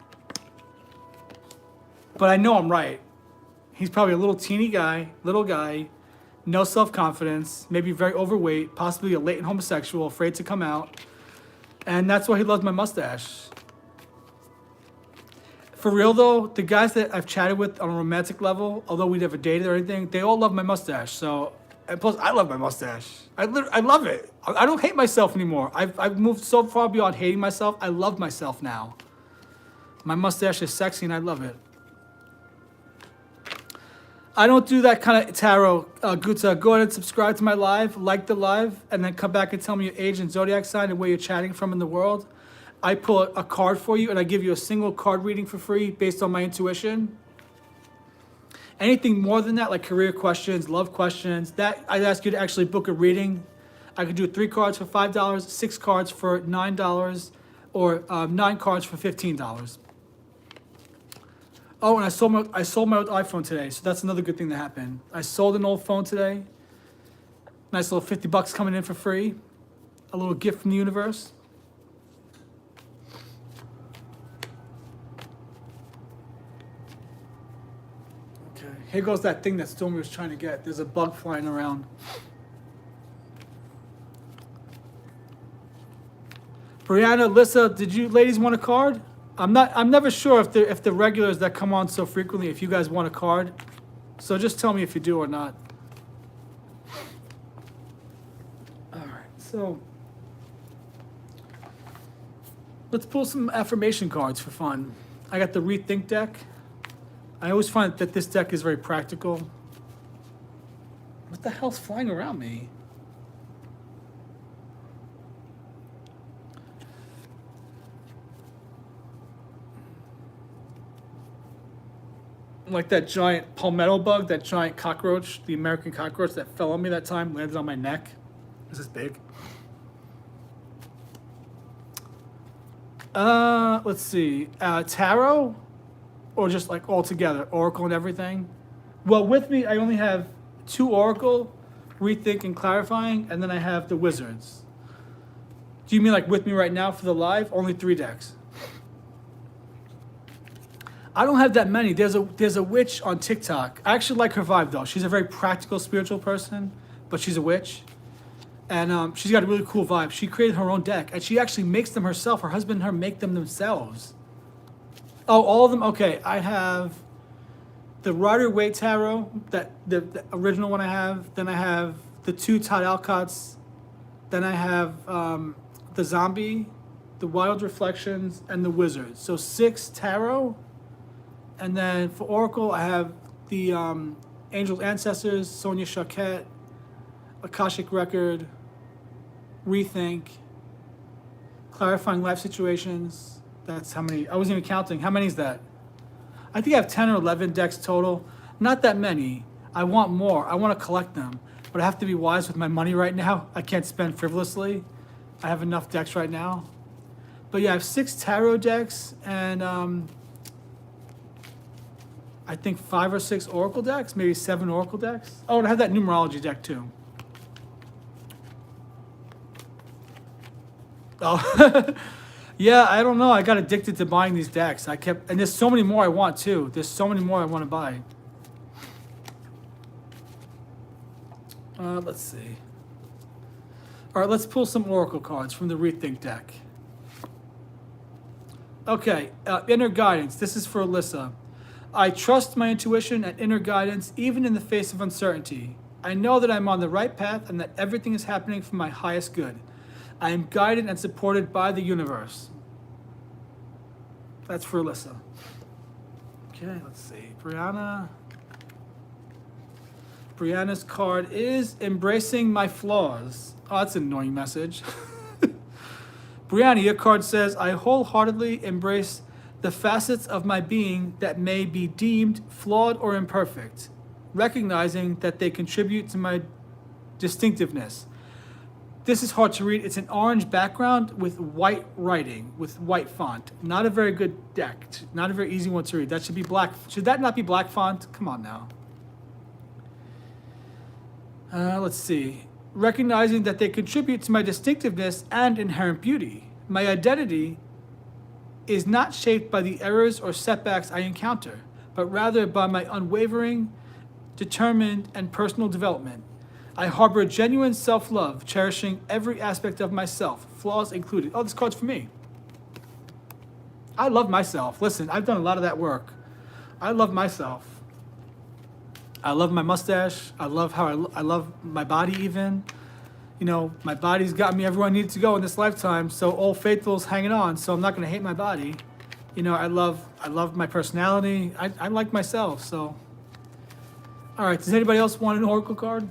But I know I'm right. He's probably a little teeny guy, little guy, no self-confidence, maybe very overweight, possibly a latent homosexual, afraid to come out. And that's why he loves my mustache. For real though, the guys that I've chatted with on a romantic level, although we never dated or anything, they all love my mustache. So, and plus I love my mustache. I love it. I don't hate myself anymore. I've moved so far beyond hating myself. I love myself now. My mustache is sexy and I love it. I don't do that kind of tarot, Guta. Go ahead and subscribe to my live, like the live, and then come back and tell me your age and zodiac sign and where you're chatting from in the world. I pull a card for you and I give you a single card reading for free based on my intuition. Anything more than that, like career questions, love questions, that I'd ask you to actually book a reading. I could do 3 cards for $5, 6 cards for $9, or 9 cards for $15. Oh, and I sold my old iPhone today, so that's another good thing that happened. I sold an old phone today. Nice little $50 coming in for free. A little gift from the universe. Okay, here goes that thing that Stormy was trying to get. There's a bug flying around. Brianna, Lissa, did you ladies want a card? I'm never sure if the regulars that come on so frequently, if you guys want a card. So just tell me if you do or not. All right, so let's pull some affirmation cards for fun. I got the Rethink deck. I always find that this deck is very practical. What the hell's flying around me? Like that giant palmetto bug, that giant cockroach, the American cockroach that fell on me that time, landed on my neck. This is big. Let's see. Tarot? Or just like all together, Oracle and everything? Well, with me, I only have 2 Oracle, Rethink and Clarifying, and then I have the Wizards. Do you mean like with me right now for the live? Only 3 decks. I don't have that many. There's a witch on TikTok. I actually like her vibe though. She's a very practical, spiritual person, but she's a witch. And she's got a really cool vibe. She created her own deck, and she actually makes them herself. Her husband and her make them themselves. Oh, all of them? Okay, I have the Rider-Waite Tarot, the original one I have. Then I have the 2 Todd Alcotts. Then I have the Zombie, the Wild Reflections, and the Wizard. So 6 Tarot. And then for Oracle, I have the Angels Ancestors, Sonia Choquette, Akashic Record, Rethink, Clarifying Life Situations. That's how many. I wasn't even counting. How many is that? I think I have 10 or 11 decks total. Not that many. I want more. I want to collect them. But I have to be wise with my money right now. I can't spend frivolously. I have enough decks right now. But yeah, I have 6 tarot decks and I think 5 or 6 Oracle decks, maybe 7 Oracle decks. Oh, and I have that numerology deck too. Oh, yeah, I don't know. I got addicted to buying these decks. And there's so many more I want too. There's so many more I want to buy. Let's see. All right, let's pull some Oracle cards from the Rethink deck. Okay, inner guidance. This is for Alyssa. I trust my intuition and inner guidance even in the face of uncertainty. I know that I'm on the right path and that everything is happening for my highest good. I am guided and supported by the universe. That's for Alyssa. Okay, let's see. Brianna's card is Embracing My Flaws. Oh, that's an annoying message. Brianna, your card says, I wholeheartedly embrace the facets of my being that may be deemed flawed or imperfect, recognizing that they contribute to my distinctiveness. This is hard to read. It's an orange background with white writing, with white font. Not a very good deck. Not a very easy one to read. That should be black. Should that not be black font? Come on now. Let's see. Recognizing that they contribute to my distinctiveness and inherent beauty. My identity is not shaped by the errors or setbacks I encounter, but rather by my unwavering, determined, and personal development. I harbor genuine self-love, cherishing every aspect of myself, flaws included. Oh, this card's for me. I love myself. Listen, I've done a lot of that work. I love myself. I love my mustache. I love how I love my body even. You know, my body's got me everywhere I need to go in this lifetime, so Old Faithful's hanging on, so I'm not going to hate my body. You know, I love my personality. I like myself, so. All right, does anybody else want an oracle card?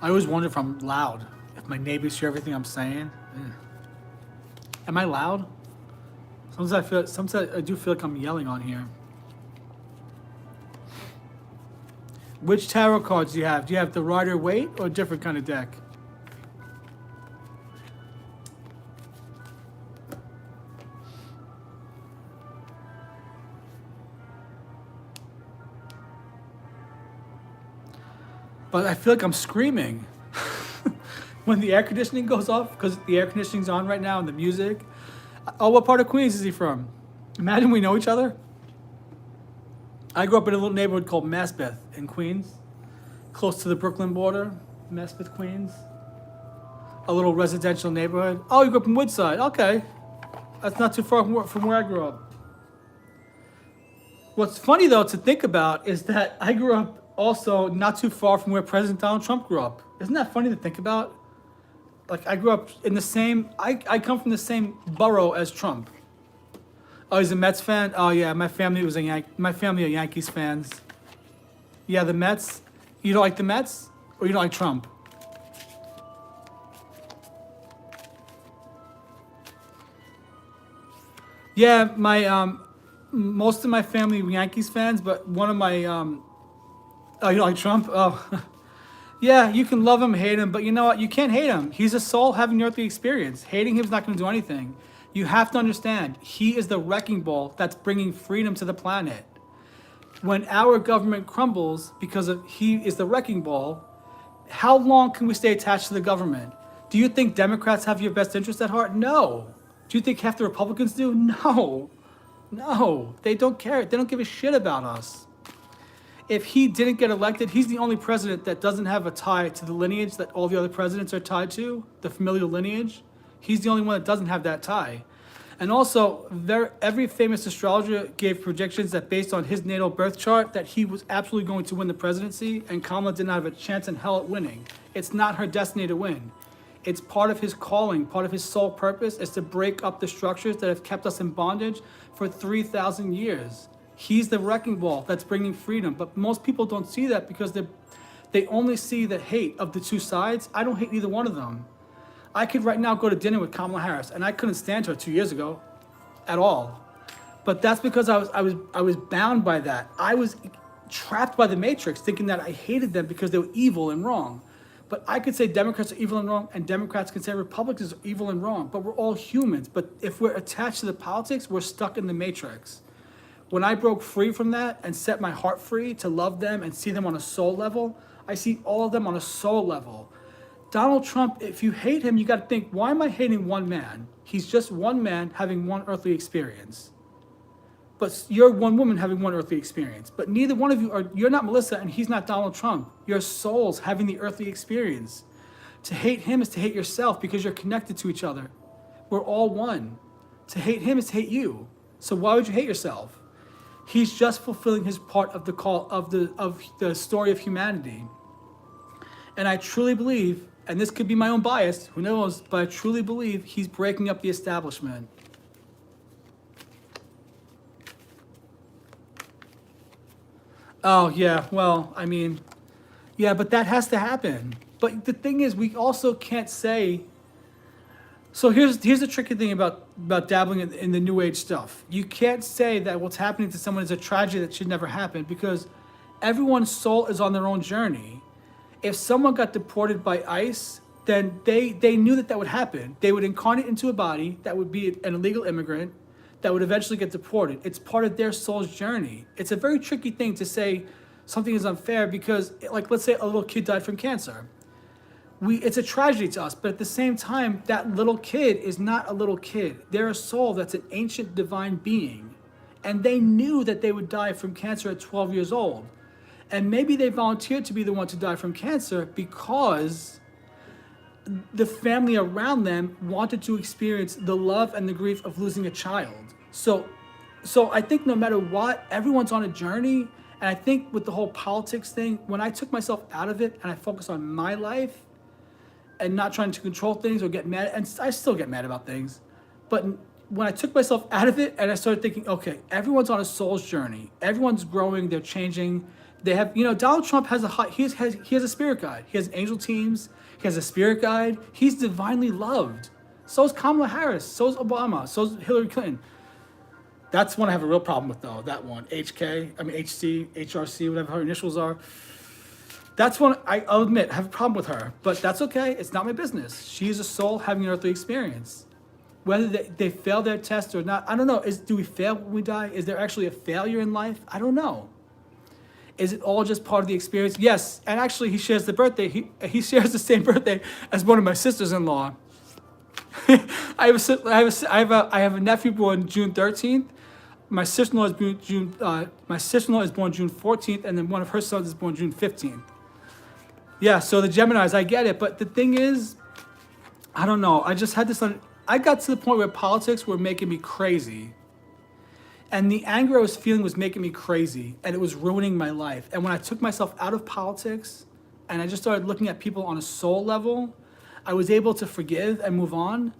I always wonder if I'm loud, if my neighbors hear everything I'm saying. Am I loud? Sometimes I do feel like I'm yelling on here. Which tarot cards do you have? Do you have the Rider-Waite or a different kind of deck? But I feel like I'm screaming when the air conditioning goes off, because the air conditioning's on right now and the music. Oh, what part of Queens is he from? Imagine we know each other. I grew up in a little neighborhood called Maspeth in Queens, close to the Brooklyn border, Maspeth, Queens. A little residential neighborhood. Oh, you grew up in Woodside. Okay. That's not too far from where I grew up. What's funny, though, to think about is that I grew up also not too far from where President Donald Trump grew up. Isn't that funny to think about? Like, I grew up in the same, I come from the same borough as Trump. Oh, he's a Mets fan? Oh, yeah, my family are Yankees fans. Yeah, the Mets. You don't like the Mets? Or you don't like Trump? Yeah, most of my family were Yankees fans, but one of my, oh, you don't like Trump? Oh. Yeah, you can love him, hate him, but you know what? You can't hate him. He's a soul having earthly experience. Hating him is not going to do anything. You have to understand, he is the wrecking ball that's bringing freedom to the planet. When our government crumbles because of he is the wrecking ball, how long can we stay attached to the government? Do you think Democrats have your best interest at heart? No. Do you think half the Republicans do? No. No. They don't care. They don't give a shit about us. If he didn't get elected, he's the only president that doesn't have a tie to the lineage that all the other presidents are tied to, the familial lineage. He's the only one that doesn't have that tie. And also, every famous astrologer gave predictions that based on his natal birth chart, that he was absolutely going to win the presidency, and Kamala did not have a chance in hell at winning. It's not her destiny to win. It's part of his calling, part of his sole purpose is to break up the structures that have kept us in bondage for 3,000 years. He's the wrecking ball that's bringing freedom. But most people don't see that because they only see the hate of the two sides. I don't hate either one of them. I could right now go to dinner with Kamala Harris, and I couldn't stand her 2 years ago at all. But that's because I was bound by that. I was trapped by the matrix, thinking that I hated them because they were evil and wrong. But I could say Democrats are evil and wrong, and Democrats can say Republicans are evil and wrong. But we're all humans. But if we're attached to the politics, we're stuck in the matrix. When I broke free from that and set my heart free to love them and see them on a soul level, I see all of them on a soul level. Donald Trump, if you hate him, you got to think, why am I hating one man? He's just one man having one earthly experience. But you're one woman having one earthly experience. But neither one of you are, you're not Melissa and he's not Donald Trump. You're souls having the earthly experience. To hate him is to hate yourself because you're connected to each other. We're all one. To hate him is to hate you. So why would you hate yourself? He's just fulfilling his part of the call of the story of humanity. And I truly believe, and this could be my own bias, who knows, but I truly believe he's breaking up the establishment. Oh, yeah, well, I mean, yeah, but that has to happen. But the thing is, we also can't say. So here's the tricky thing about dabbling in the new age stuff. You can't say that what's happening to someone is a tragedy that should never happen, because everyone's soul is on their own journey. If someone got deported by ICE, then they knew that would happen. They would incarnate into a body that would be an illegal immigrant that would eventually get deported. It's part of their soul's journey. It's a very tricky thing to say something is unfair because, like, let's say a little kid died from cancer. It's a tragedy to us, but at the same time, that little kid is not a little kid. They're a soul that's an ancient divine being. And they knew that they would die from cancer at 12 years old. And maybe they volunteered to be the one to die from cancer because the family around them wanted to experience the love and the grief of losing a child. So I think no matter what, everyone's on a journey. And I think with the whole politics thing, when I took myself out of it and I focused on my life, and not trying to control things or get mad, and I still get mad about things, but when I took myself out of it and I started thinking, okay, everyone's on a soul's journey, everyone's growing, they're changing, they have, Donald Trump has he has a spirit guide, he has angel teams, he has a spirit guide, he's divinely loved. So is Kamala Harris, so is Obama, so is Hillary Clinton. That's one I have a real problem with though, that one, HC, HRC, whatever her initials are. That's one I'll admit, I have a problem with her, but that's okay. It's not my business. She is a soul having an earthly experience. Whether they fail their test or not, I don't know. Do we fail when we die? Is there actually a failure in life? I don't know. Is it all just part of the experience? Yes, and actually he shares the birthday. He shares the same birthday as one of my sisters-in-law. I have a nephew born June 13th. My sister-in-law is born June 14th, and then one of her sons is born June 15th. Yeah, so the Geminis, I get it, but the thing is, I don't know. I just had this. I got to the point where politics were making me crazy, and the anger I was feeling was making me crazy, and it was ruining my life. And when I took myself out of politics, and I just started looking at people on a soul level, I was able to forgive and move on.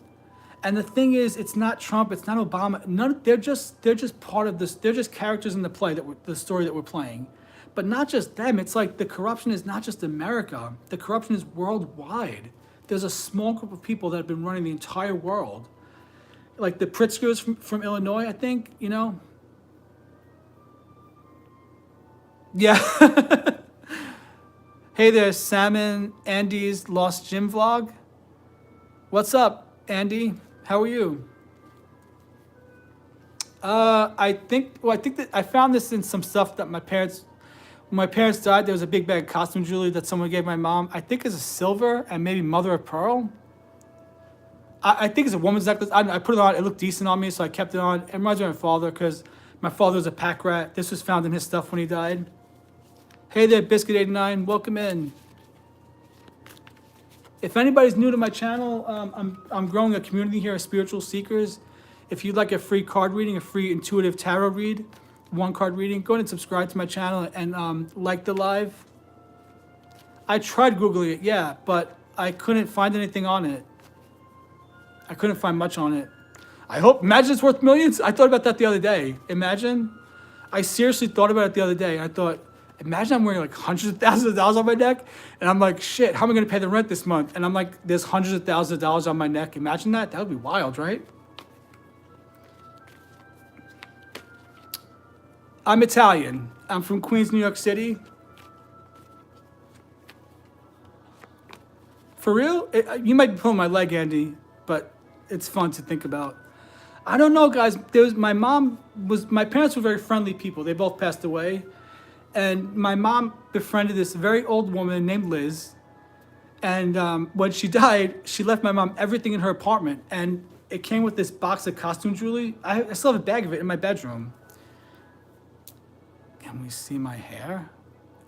And the thing is, it's not Trump, it's not Obama. They're just part of this. They're just characters in the play the story that we're playing. But not just them. It's like the corruption is not just America. The corruption is worldwide. There's a small group of people that have been running the entire world. Like the Pritzkers from Illinois, I think, Yeah. Hey there, Salmon, Andy's Lost Gym Vlog. What's up, Andy? How are you? I think that I found this in some stuff that when my parents died, there was a big bag of costume jewelry that someone gave my mom. I think it's a silver and maybe mother of pearl. I think it's a woman's necklace. I put it on. It looked decent on me, so I kept it on. It reminds me of my father because my father was a pack rat. This was found in his stuff when he died. Hey there, Biscuit89. Welcome in. If anybody's new to my channel, I'm growing a community here of spiritual seekers. If you'd like a free card reading, a free intuitive tarot read, one card reading, go ahead and subscribe to my channel and like the live. I tried Googling it, yeah, but I couldn't find anything on it. I couldn't find much on it. Imagine it's worth millions. I thought about that the other day. Imagine. I seriously thought about it the other day. I thought, imagine I'm wearing like hundreds of thousands of dollars on my neck. And I'm like, shit, how am I going to pay the rent this month? And I'm like, there's hundreds of thousands of dollars on my neck. Imagine that. That would be wild, right? I'm Italian. I'm from Queens, New York City. For real? You might be pulling my leg, Andy, but it's fun to think about. I don't know, guys. My parents were very friendly people. They both passed away. And my mom befriended this very old woman named Liz. And when she died, she left my mom everything in her apartment. And it came with this box of costume jewelry. I still have a bag of it in my bedroom. Can we see my hair?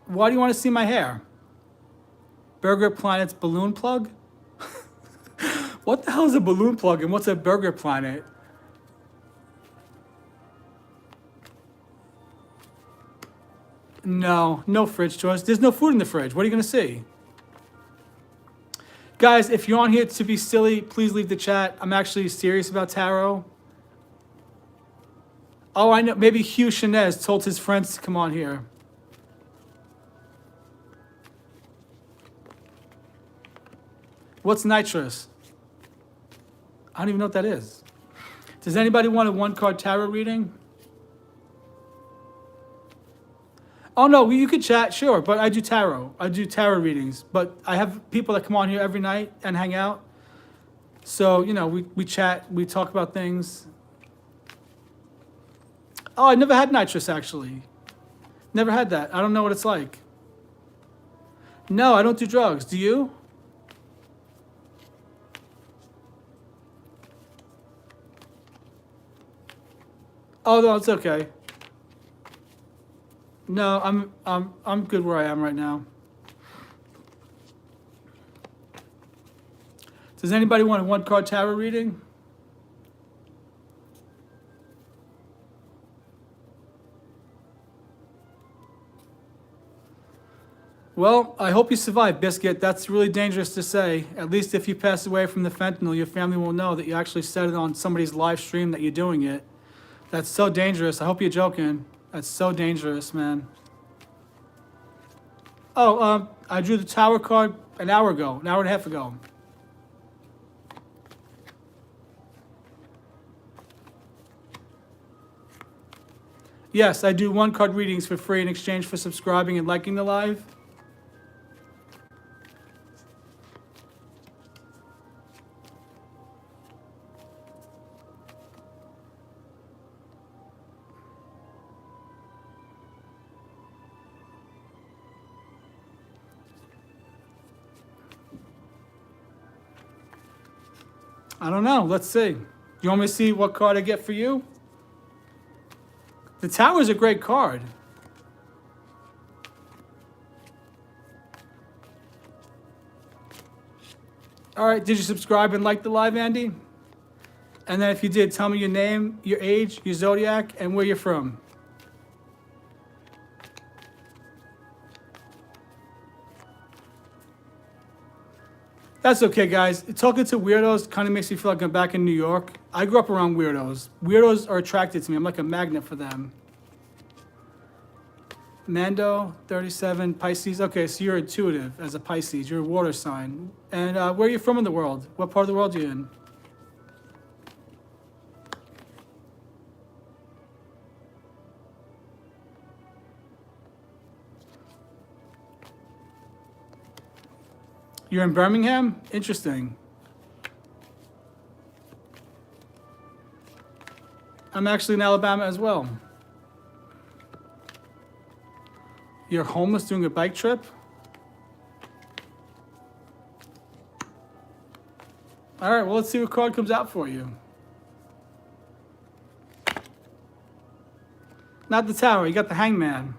Why do you want to see my hair? Burger Planet's balloon plug? What the hell is a balloon plug and what's a Burger Planet? No fridge choice. There's no food in the fridge. What are you going to see? Guys, if you're on here to be silly, please leave the chat. I'm actually serious about tarot. Oh, I know. Maybe Hugh Chanez told his friends to come on here. What's nitrous? I don't even know what that is. Does anybody want a one-card tarot reading? Oh, no, you could chat, sure, but I do tarot. I do tarot readings, but I have people that come on here every night and hang out. So, you know, we chat, we talk about things. Oh, I never had nitrous, actually. Never had that. I don't know what it's like. No, I don't do drugs. Do you? Oh, no, it's okay. No, I'm good where I am right now. Does anybody want a one-card tarot reading? Well, I hope you survive, Biscuit. That's really dangerous to say. At least if you pass away from the fentanyl, your family will know that you actually said it on somebody's live stream that you're doing it. That's so dangerous. I hope you're joking. That's so dangerous, man. Oh, I drew the Tower card an hour and a half ago. Yes, I do one-card readings for free in exchange for subscribing and liking the live. I don't know. Let's see. You want me to see what card I get for you? The Tower is a great card. All right. Did you subscribe and like the live, Andy? And then if you did, tell me your name, your age, your zodiac, and where you're from. That's okay, guys. Talking to weirdos kind of makes me feel like I'm back in New York. I grew up around weirdos. Weirdos are attracted to me. I'm like a magnet for them. Mando, 37, Pisces. Okay, so you're intuitive as a Pisces. You're a water sign. And where are you from in the world? What part of the world are you in? You're in Birmingham? Interesting. I'm actually in Alabama as well. You're homeless doing a bike trip? All right, well, let's see what card comes out for you. Not the Tower, you got the Hangman.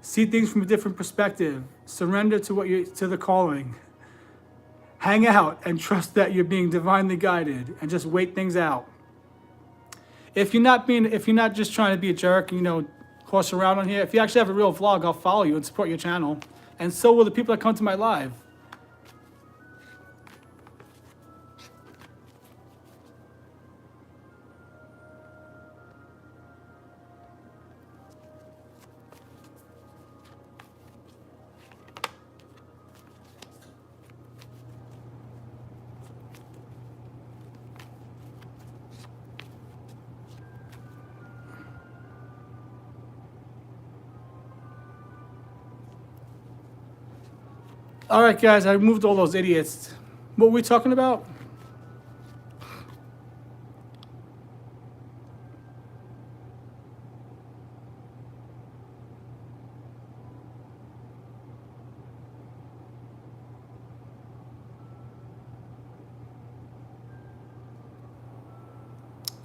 See things from a different perspective. Surrender to the calling. Hang out and trust that you're being divinely guided, and just wait things out. If you're not just trying to be a jerk, horse around on here. If you actually have a real vlog, I'll follow you and support your channel, and so will the people that come to my live. All right, guys, I removed all those idiots. What were we talking about?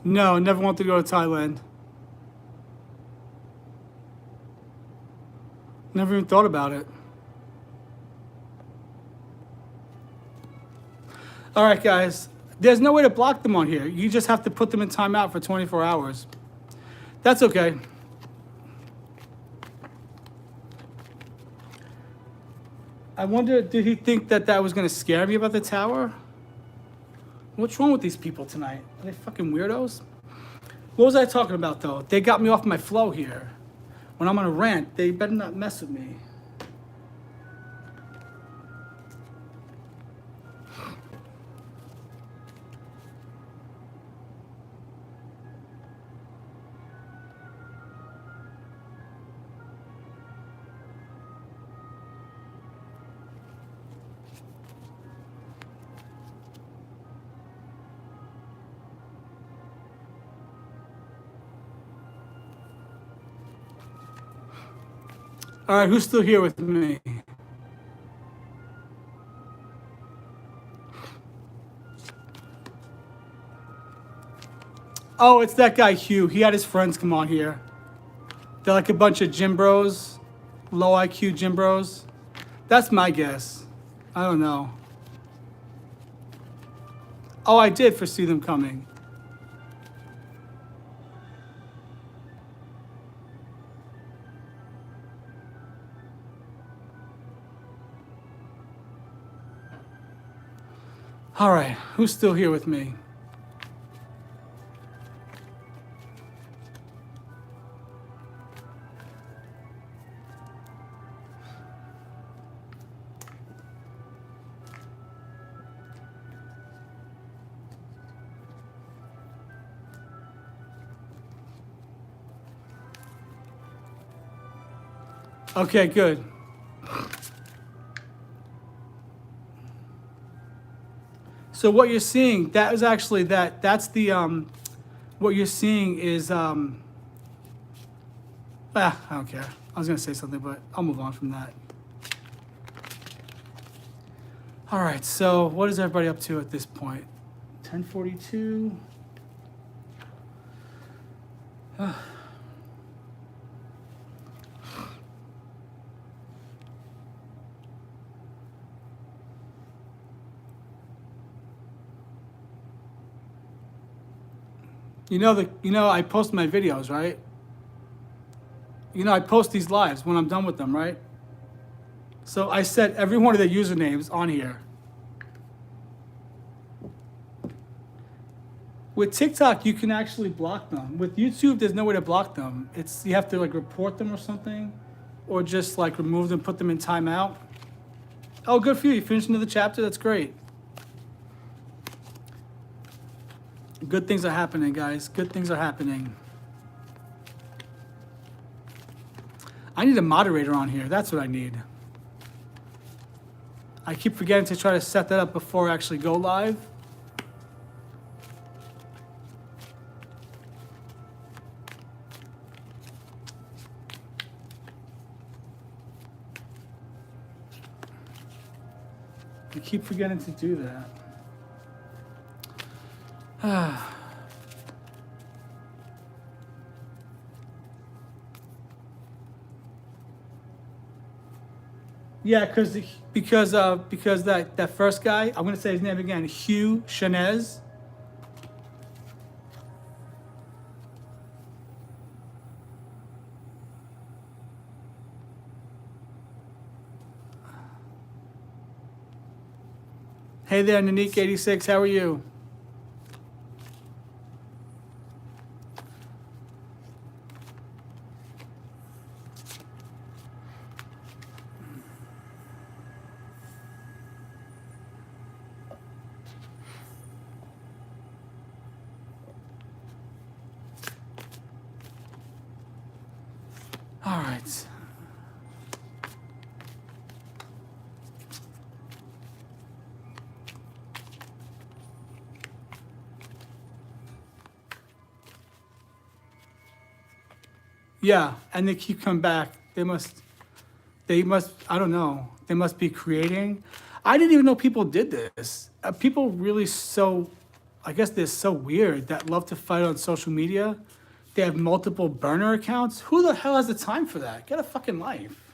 No, never want to go to Thailand. Never even thought about it. All right, guys. There's no way to block them on here. You just have to put them in timeout for 24 hours. That's okay. I wonder, did he think that that was gonna scare me about the tower? What's wrong with these people tonight? Are they fucking weirdos? What was I talking about though? They got me off my flow here. When I'm on a rant, they better not mess with me. All right, who's still here with me? Oh, it's that guy Hugh. He had his friends come on here. They're like a bunch of gym bros, low IQ gym bros. That's my guess. I don't know. Oh, I did foresee them coming. All right, who's still here with me? Okay, good. So what you're seeing, that is actually that's the what you're seeing is I don't care. I was gonna say something, but I'll move on from that. All right, so what is everybody up to at this point? 10:42. You know I post my videos, right? You know I post these lives when I'm done with them, right? So I set every one of the usernames on here. With TikTok, you can actually block them. With YouTube, there's no way to block them. You have to like report them or something, or just like remove them, put them in timeout. Oh, good for you. You finished another chapter. That's great. Good things are happening, guys. Good things are happening. I need a moderator on here. That's what I need. I keep forgetting to try to set that up before I actually go live. I keep forgetting to do that. Yeah, because that first guy, I'm gonna say his name again, Hugh Chanez. Hey there, Nanik86, how are you? All right. Yeah, and they keep coming back. They must, I don't know. They must be creating. I didn't even know people did this. People really I guess they're so weird that love to fight on social media. They have multiple burner accounts. Who the hell has the time for that? Get a fucking life.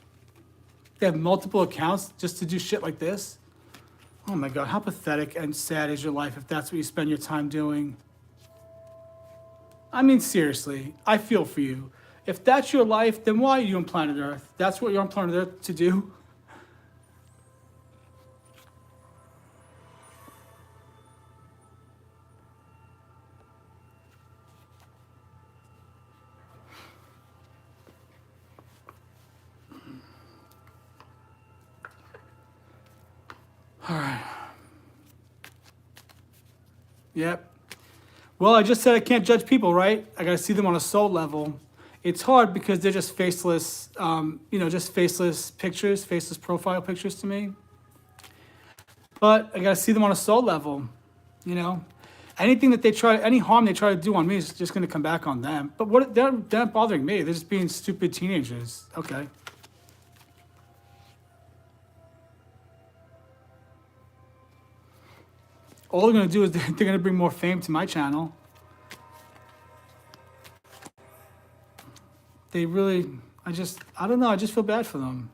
They have multiple accounts just to do shit like this. Oh my God, how pathetic and sad is your life if that's what you spend your time doing? I mean, seriously, I feel for you. If that's your life, then why are you on planet Earth? That's what you're on planet Earth to do? Yep. Well, I just said I can't judge people, right? I gotta see them on a soul level. It's hard because they're just faceless, just faceless pictures, faceless profile pictures to me. But I gotta see them on a soul level, you know. Anything that any harm they try to do on me is just gonna come back on them. But they're not bothering me. They're just being stupid teenagers. Okay. All they're gonna do is they're gonna bring more fame to my channel. They really, I don't know. I just feel bad for them.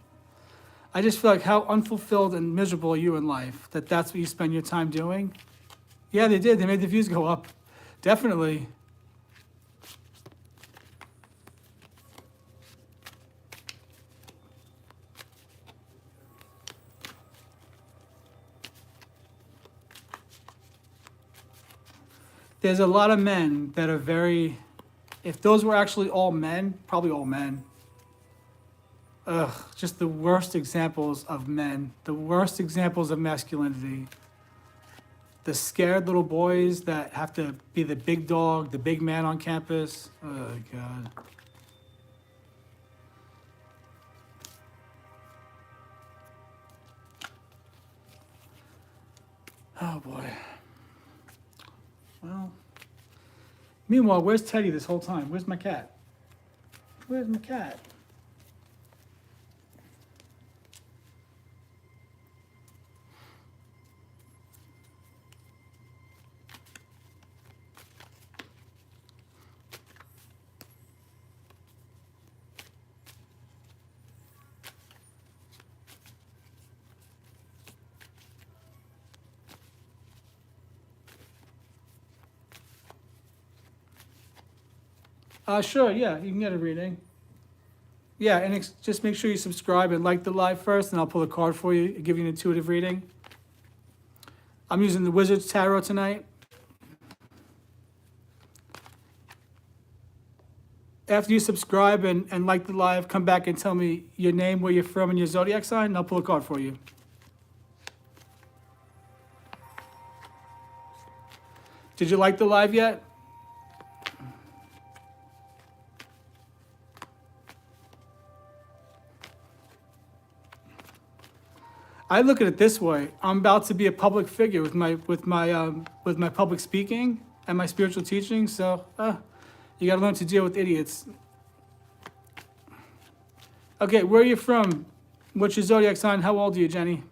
I just feel like how unfulfilled and miserable are you in life that that's what you spend your time doing. Yeah, they did. They made the views go up. Definitely. There's a lot of men that are very, if those were actually all men, probably all men. Ugh, just the worst examples of men, the worst examples of masculinity. The scared little boys that have to be the big dog, the big man on campus. Oh, God. Oh, boy. Well, meanwhile, where's Teddy this whole time? Where's my cat? Where's my cat? Sure, yeah, you can get a reading. Yeah, and just make sure you subscribe and like the live first, and I'll pull a card for you, give you an intuitive reading. I'm using the Wizard's Tarot tonight. After you subscribe and like the live, come back and tell me your name, where you're from, and your zodiac sign, and I'll pull a card for you. Did you like the live yet? I look at it this way: I'm about to be a public figure with my public speaking and my spiritual teaching. So you got to learn to deal with idiots. Okay, where are you from? What's your zodiac sign? How old are you, Jenny?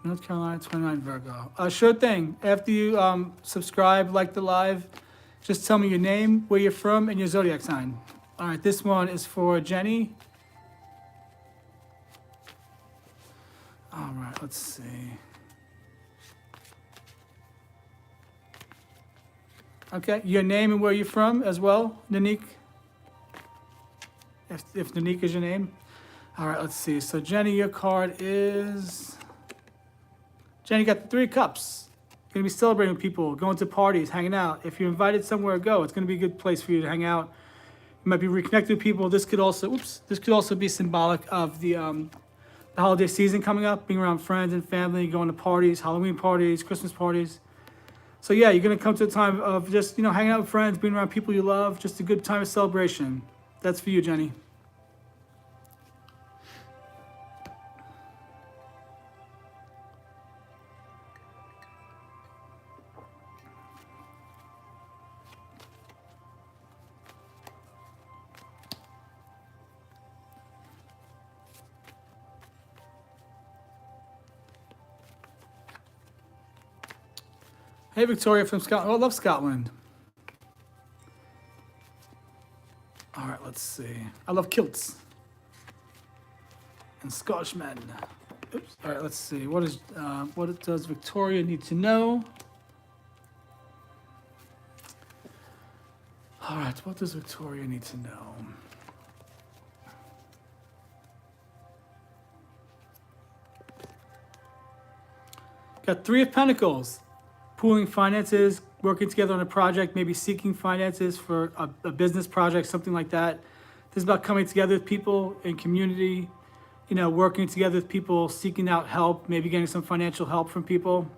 North Carolina, 29 Virgo. Sure thing. After you subscribe, like the live, just tell me your name, where you're from, and your zodiac sign. All right, this one is for Jenny. All right, let's see. Okay, your name and where you're from as well, Nanique. If Nanique is your name. All right, let's see. So Jenny, your card is... Jenny, you got the 3 cups. You're going to be celebrating with people, going to parties, hanging out. If you're invited somewhere to go, it's going to be a good place for you to hang out. You might be reconnected with people. This could also be symbolic of the holiday season coming up, being around friends and family, going to parties, Halloween parties, Christmas parties. So yeah, you're going to come to a time of just, hanging out with friends, being around people you love, just a good time of celebration. That's for you, Jenny. Hey, Victoria from Scotland. Oh, I love Scotland. All right, let's see. I love kilts and Scottish men. Oops. All right, let's see. What does Victoria need to know? All right, what does Victoria need to know? Got Three of Pentacles. Pooling finances, working together on a project, maybe seeking finances for a business project, something like that. This is about coming together with people in community, you know, working together with people, seeking out help, maybe getting some financial help from people.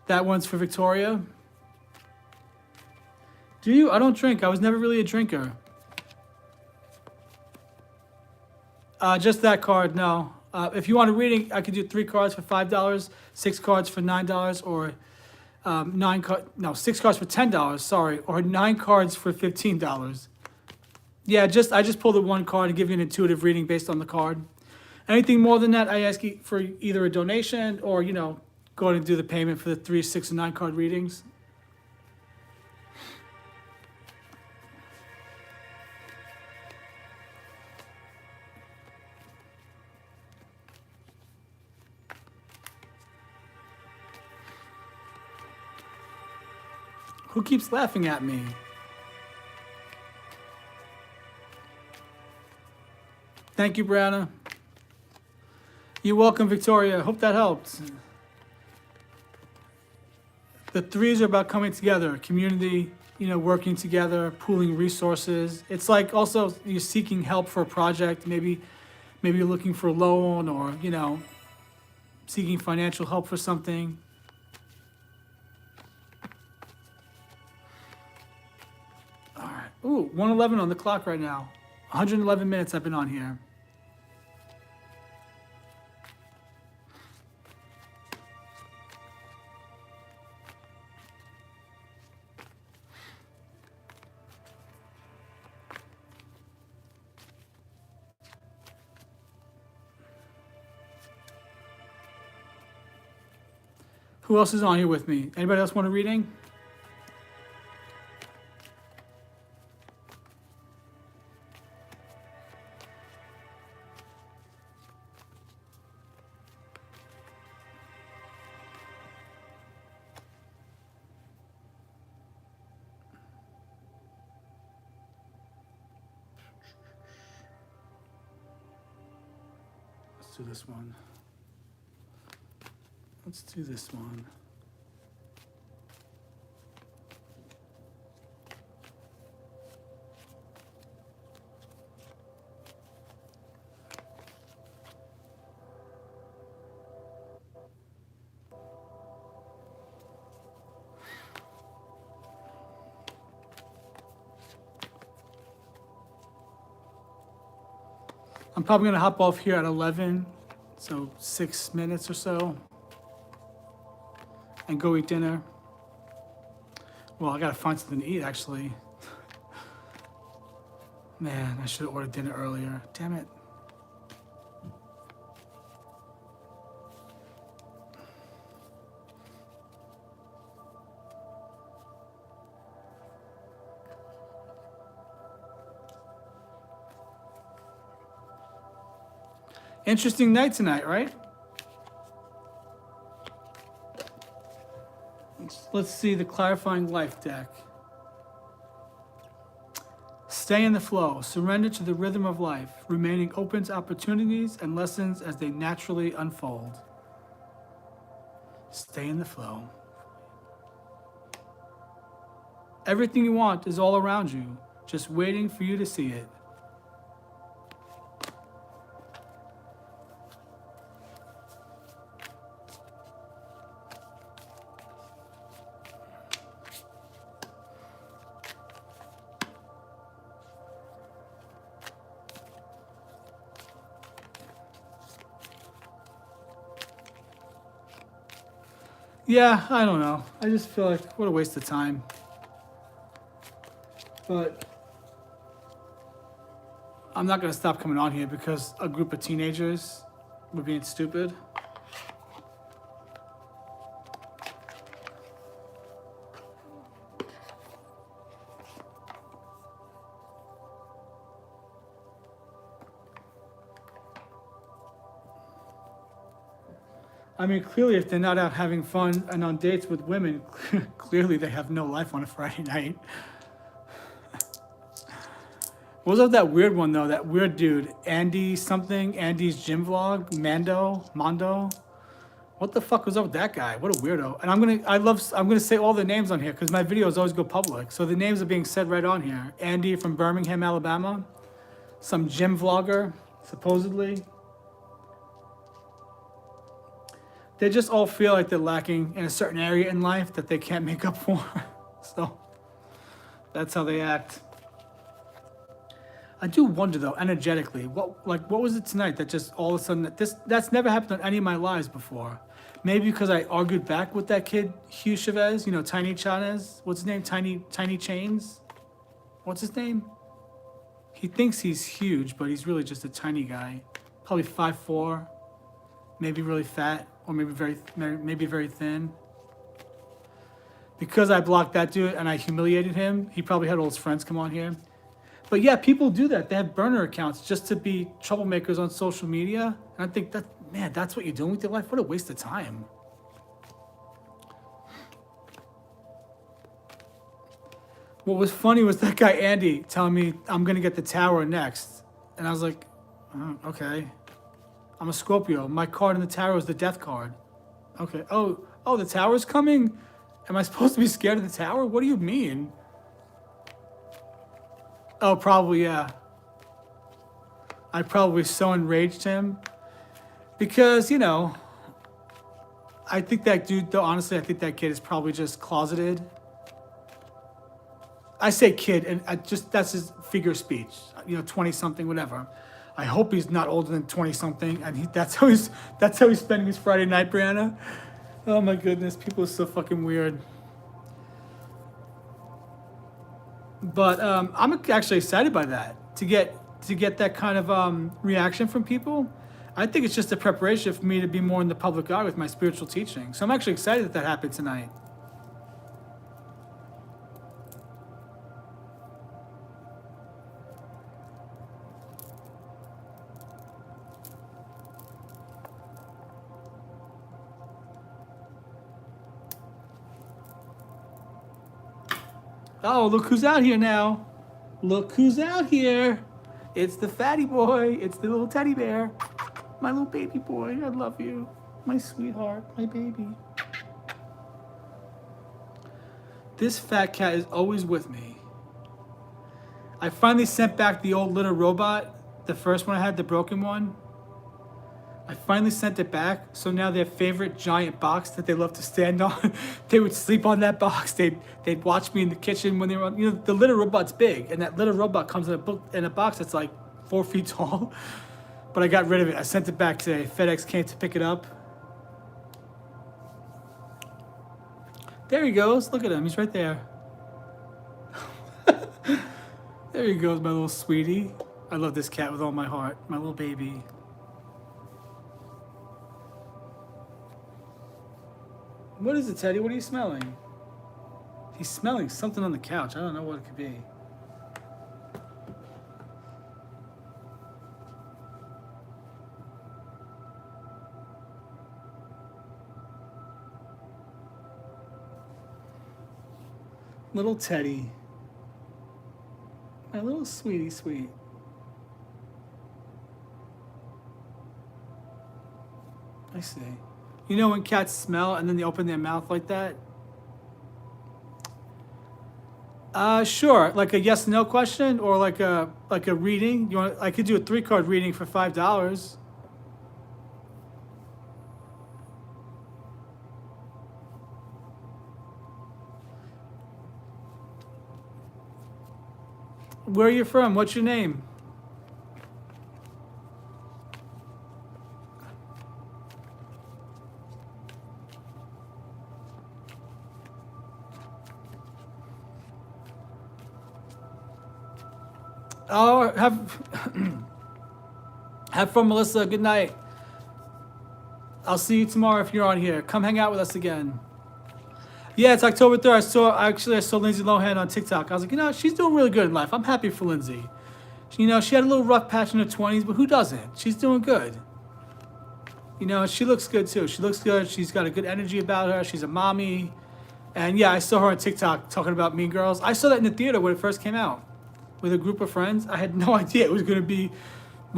That one's for Victoria. Do you? I don't drink. I was never really a drinker. Just that card, no. If you want a reading, I could do 3 cards for $5, 6 cards for $9, or 6 cards for $10, sorry, or 9 cards for $15. Yeah, I just pulled the one card and give you an intuitive reading based on the card. Anything more than that, I ask you for either a donation or, you know, go ahead and do the payment for the 3, 6, and 9 card readings. Who keeps laughing at me? Thank you, Brianna. You're welcome, Victoria. Hope that helped. The 3s are about coming together, community, you know, working together, pooling resources. It's like also you're seeking help for a project. Maybe you're looking for a loan or, you know, seeking financial help for something. All right. Ooh, 1:11 on the clock right now. 111 minutes I've been on here. Who else is on here with me? Anybody else want a reading? Let's do this one. Let's do this one. I'm probably going to hop off here at 11, so 6 minutes or so, and go eat dinner. Well, I got to find something to eat, actually. Man, I should have ordered dinner earlier. Damn it. Interesting night tonight, right? Let's see the Clarifying Life deck. Stay in the flow. Surrender to the rhythm of life, remaining open to opportunities and lessons as they naturally unfold. Stay in the flow. Everything you want is all around you, just waiting for you to see it. Yeah, I don't know. I just feel like what a waste of time. But I'm not going to stop coming on here because a group of teenagers were being stupid. I mean, clearly, if they're not out having fun and on dates with women, clearly they have no life on a Friday night. What was up that weird one though? That weird dude, Andy something, Andy's gym vlog, Mondo. What the fuck was up with that guy? What a weirdo. And I'm gonna say all the names on here because my videos always go public. So the names are being said right on here. Andy from Birmingham, Alabama. Some gym vlogger, supposedly. They just all feel like they're lacking in a certain area in life that they can't make up for. So that's how they act. I do wonder though, energetically, what was it tonight that just all of a sudden that's never happened on any of my lives before. Maybe because I argued back with that kid, Hugh Chavez, you know, Tiny Chanez. What's his name? Tiny Chains? What's his name? He thinks he's huge, but he's really just a tiny guy. Probably 5'4", maybe really fat, or maybe very thin. Because I blocked that dude and I humiliated him, he probably had all his friends come on here. But yeah, people do that. They have burner accounts just to be troublemakers on social media. And I think that's what you're doing with your life? What a waste of time. What was funny was that guy, Andy, telling me I'm going to get the tower next. And I was like, oh, okay. I'm a Scorpio. My card in the tower is the death card. Okay. Oh, the tower's coming? Am I supposed to be scared of the tower? What do you mean? Oh, probably, yeah. I probably so enraged him. Because, you know, I think that dude, though, honestly, I think that kid is probably just closeted. I say kid, and that's his figure of speech. You know, 20-something, whatever. I hope he's not older than 20-something, and that's how he's spending his Friday night, Brianna. Oh, my goodness. People are so fucking weird. But I'm actually excited by that, to get that kind of reaction from people. I think it's just a preparation for me to be more in the public eye with my spiritual teaching. So I'm actually excited that happened tonight. Oh, look who's out here now. Look who's out here. It's the fatty boy. It's the little teddy bear. My little baby boy. I love you. My sweetheart. My baby. This fat cat is always with me. I finally sent back the old little robot. The first one I had, the broken one. I finally sent it back, so now their favorite giant box that they love to stand on, they would sleep on that box. They'd watch me in the kitchen when they were on, you know, the little robot's big, and that little robot comes in a box that's like 4 feet tall. But I got rid of it. I sent it back today. FedEx came to pick it up. There he goes. Look at him. He's right there. There he goes, my little sweetie. I love this cat with all my heart. My little baby. What is it, Teddy? What are you smelling? He's smelling something on the couch. I don't know what it could be. Little Teddy. My little sweetie sweet. I see. You know when cats smell and then they open their mouth like that? Sure. Like a yes no question or like a reading. I could do a 3-card reading for $5. Where are you from? What's your name? Oh, have fun, Melissa. Good night. I'll see you tomorrow if you're on here. Come hang out with us again. Yeah, it's October 3rd. I saw Lindsay Lohan on TikTok. I was like, you know, she's doing really good in life. I'm happy for Lindsay. You know, she had a little rough patch in her 20s, but who doesn't? She's doing good. You know, she looks good too. She looks good. She's got a good energy about her. She's a mommy. And yeah, I saw her on TikTok talking about Mean Girls. I saw that in the theater when it first came out with a group of friends. I had no idea it was going to be,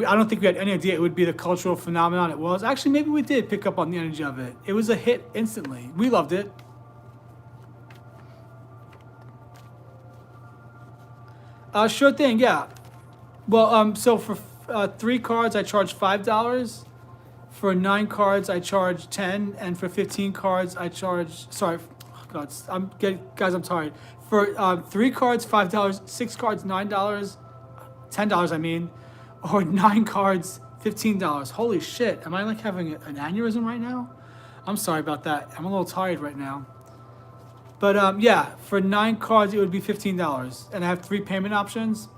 I don't think we had any idea it would be the cultural phenomenon it was. Actually, maybe we did pick up on the energy of it. It was a hit instantly. We loved it. Sure thing, yeah. Well, so for 3 cards, I charge $5. For 9 cards, I charge 10, and for 15 cards, I charge. Sorry, oh God, guys, I'm tired. For 3 cards, $5. 6 cards, $9. $10, I mean, or 9 cards, $15. Holy shit! Am I like having an aneurysm right now? I'm sorry about that. I'm a little tired right now. But yeah, for 9 cards, it would be $15, and I have 3 payment options: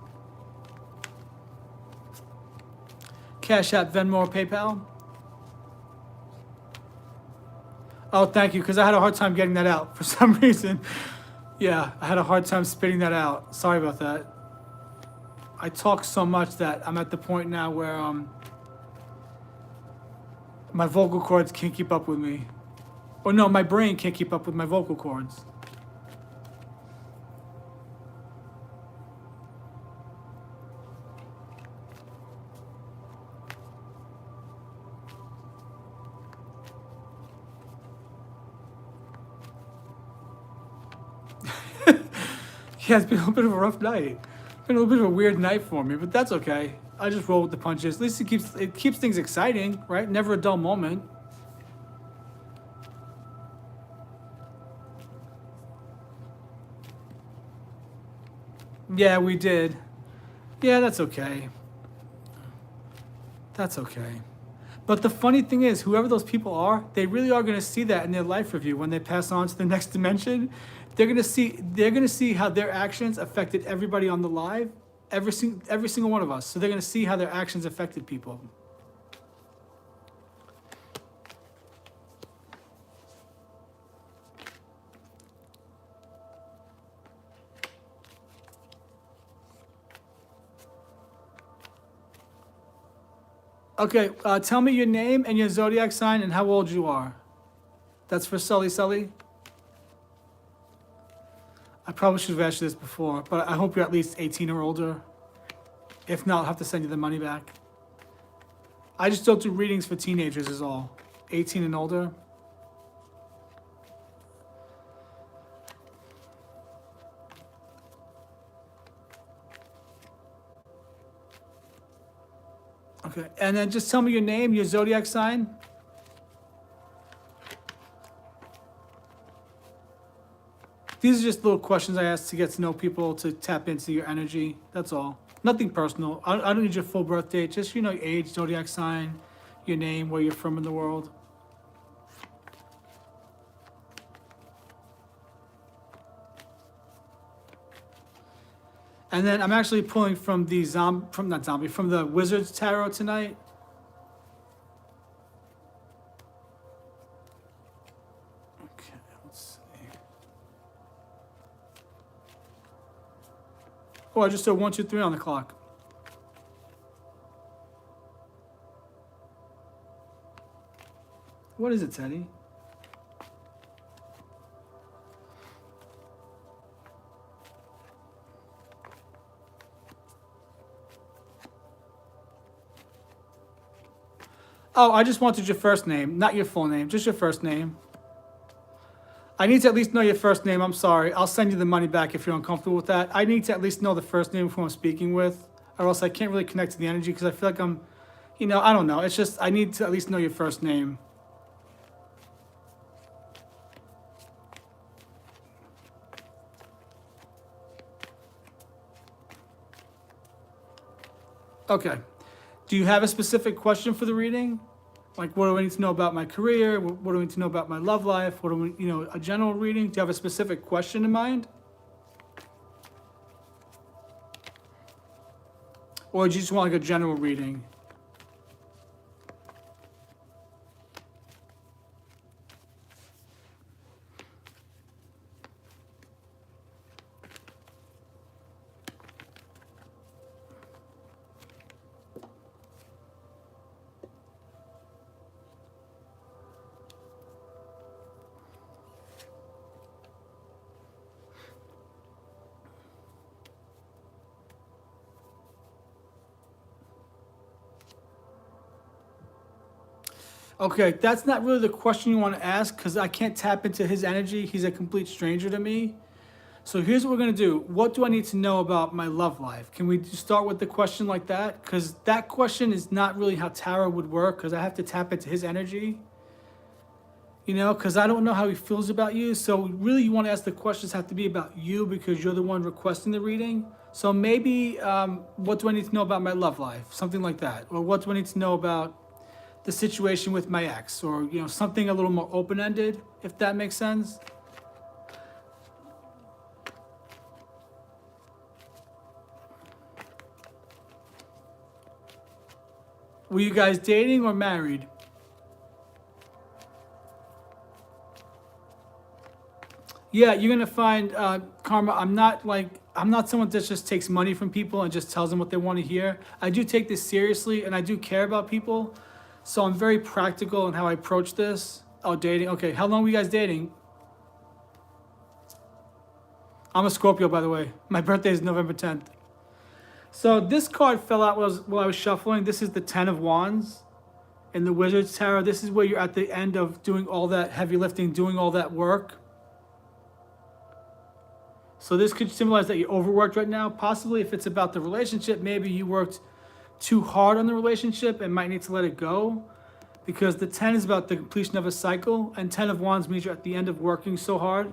Cash App, Venmo, or PayPal. Oh, thank you, because I had a hard time getting that out for some reason. Yeah, I had a hard time spitting that out. Sorry about that. I talk so much that I'm at the point now where my vocal cords can't keep up with me. Or no, my brain can't keep up with my vocal cords. Yeah, it's been a little bit of a rough night. It's been a little bit of a weird night for me, but that's okay. I just roll with the punches. At least it keeps things exciting, right? Never a dull moment. Yeah, we did. Yeah, that's okay. That's okay. But the funny thing is, whoever those people are, they really are going to see that in their life review when they pass on to the next dimension. They're going to see how their actions affected everybody on the live, every single one of us. So they're going to see how their actions affected people. Okay, tell me your name and your zodiac sign and how old you are. That's for Sully Sully. I probably should have asked you this before, but I hope you're at least 18 or older. If not, I'll have to send you the money back. I just don't do readings for teenagers is all. 18 and older. Okay, and then just tell me your name, your zodiac sign. These are just little questions I ask to get to know people, to tap into your energy. That's all. Nothing personal. I don't need your full birth date. Just, your age, zodiac sign, your name, where you're from in the world. And then I'm actually pulling from the from the Wizard's Tarot tonight. Okay, let's see. Oh, I just saw 1, 2, 3 on the clock. What is it, Teddy? Oh, I just wanted your first name, not your full name, just your first name. I need to at least know your first name. I'm sorry. I'll send you the money back if you're uncomfortable with that. I need to at least know the first name of who I'm speaking with, or else I can't really connect to the energy because I feel like I'm, I don't know. It's just I need to at least know your first name. Okay. Do you have a specific question for the reading? Like, what do I need to know about my career? What do I need to know about my love life? What do we, a general reading? Do you have a specific question in mind? Or do you just want like a general reading? Okay, that's not really the question you want to ask because I can't tap into his energy. He's a complete stranger to me. So here's what we're gonna do. What do I need to know about my love life? Can we just start with the question like that? Because that question is not really how tarot would work because I have to tap into his energy. Because I don't know how he feels about you. So really you want to ask the questions have to be about you because you're the one requesting the reading. So maybe what do I need to know about my love life? Something like that. Or what do I need to know about the situation with my ex? Or something a little more open-ended, if that makes sense. Were you guys dating or married? Yeah, you're gonna find karma. I'm not someone that just takes money from people and just tells them what they want to hear. I do take this seriously and I do care about people. So I'm very practical in how I approach this. Oh, dating. Okay, how long were you guys dating? I'm a Scorpio, by the way. My birthday is November 10th. So this card fell out while I was shuffling. This is the Ten of Wands in the Wizard's Tarot. This is where you're at the end of doing all that heavy lifting, doing all that work. So this could symbolize that you're overworked right now. Possibly if it's about the relationship, maybe you worked too hard on the relationship and might need to let it go. Because the 10 is about the completion of a cycle, and 10 of Wands means you're at the end of working so hard.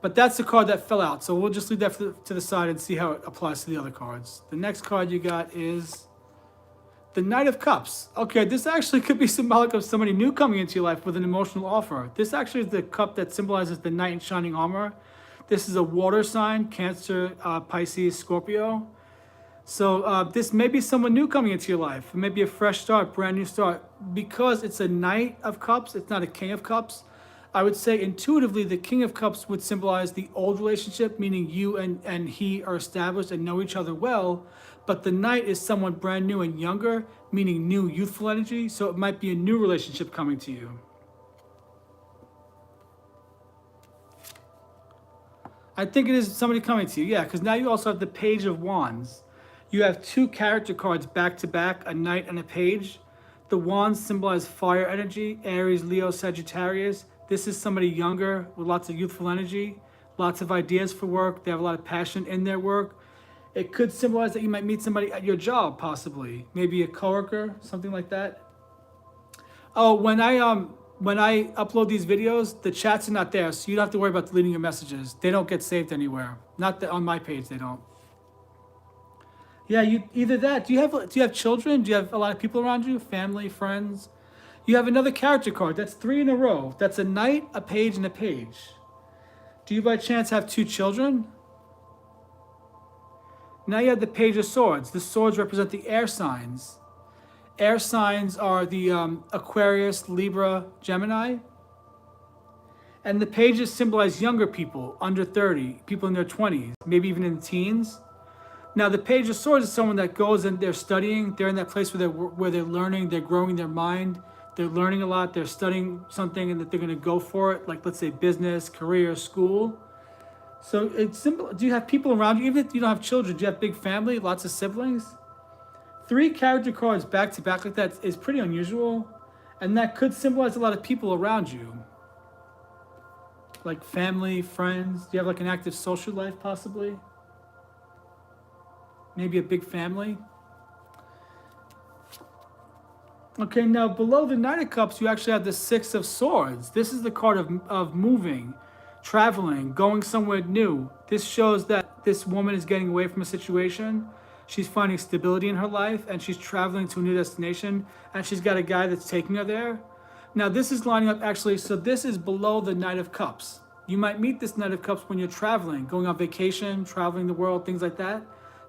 But that's the card that fell out. So we'll just leave that to the side and see how it applies to the other cards. The next card you got is the Knight of Cups. Okay, this actually could be symbolic of somebody new coming into your life with an emotional offer. This actually is the cup that symbolizes the knight in shining armor. This is a water sign, Cancer, Pisces, Scorpio. So this may be someone new coming into your life. It may be a fresh start, brand new start. Because it's a Knight of Cups, it's not a King of Cups. I would say intuitively the King of Cups would symbolize the old relationship, meaning you and he are established and know each other well. But the Knight is someone brand new and younger, meaning new youthful energy. So it might be a new relationship coming to you. I think it is somebody coming to you, yeah, because now you also have the Page of Wands. You have two character cards back to back, a Knight and a Page. The Wands symbolize fire energy, Aries, Leo, Sagittarius. This is somebody younger with lots of youthful energy, lots of ideas for work. They have a lot of passion in their work. It could symbolize that you might meet somebody at your job, possibly. Maybe a coworker, something like that. Oh, when I upload these videos, the chats are not there, so you don't have to worry about deleting your messages. They don't get saved anywhere. Not that on my page, they don't. Yeah, either that. Do you have children? Do you have a lot of people around you? Family, friends? You have another character card. That's 3 in a row. That's a Knight, a Page, and a Page. Do you by chance have 2 children? Now you have the Page of Swords. The swords represent the air signs. Air signs are the Aquarius, Libra, Gemini. And the pages symbolize younger people, under 30, people in their 20s, maybe even in the teens. Now the Page of Swords is someone that goes and they're studying. They're in that place where they're learning, they're growing their mind. They're learning a lot, they're studying something and that they're gonna go for it, like let's say business, career, school. So it's simple. Do you have people around you? Even if you don't have children, do you have big family, lots of siblings? 3 character cards back to back like that is pretty unusual. And that could symbolize a lot of people around you. Like family, friends. Do you have like an active social life possibly? Maybe a big family. Okay, now below the Knight of Cups, you actually have the 6 of Swords. This is the card of moving, traveling, going somewhere new. This shows that this woman is getting away from a situation. She's finding stability in her life and she's traveling to a new destination and she's got a guy that's taking her there. Now this is lining up actually, so this is below the Knight of Cups. You might meet this Knight of Cups when you're traveling, going on vacation, traveling the world, things like that.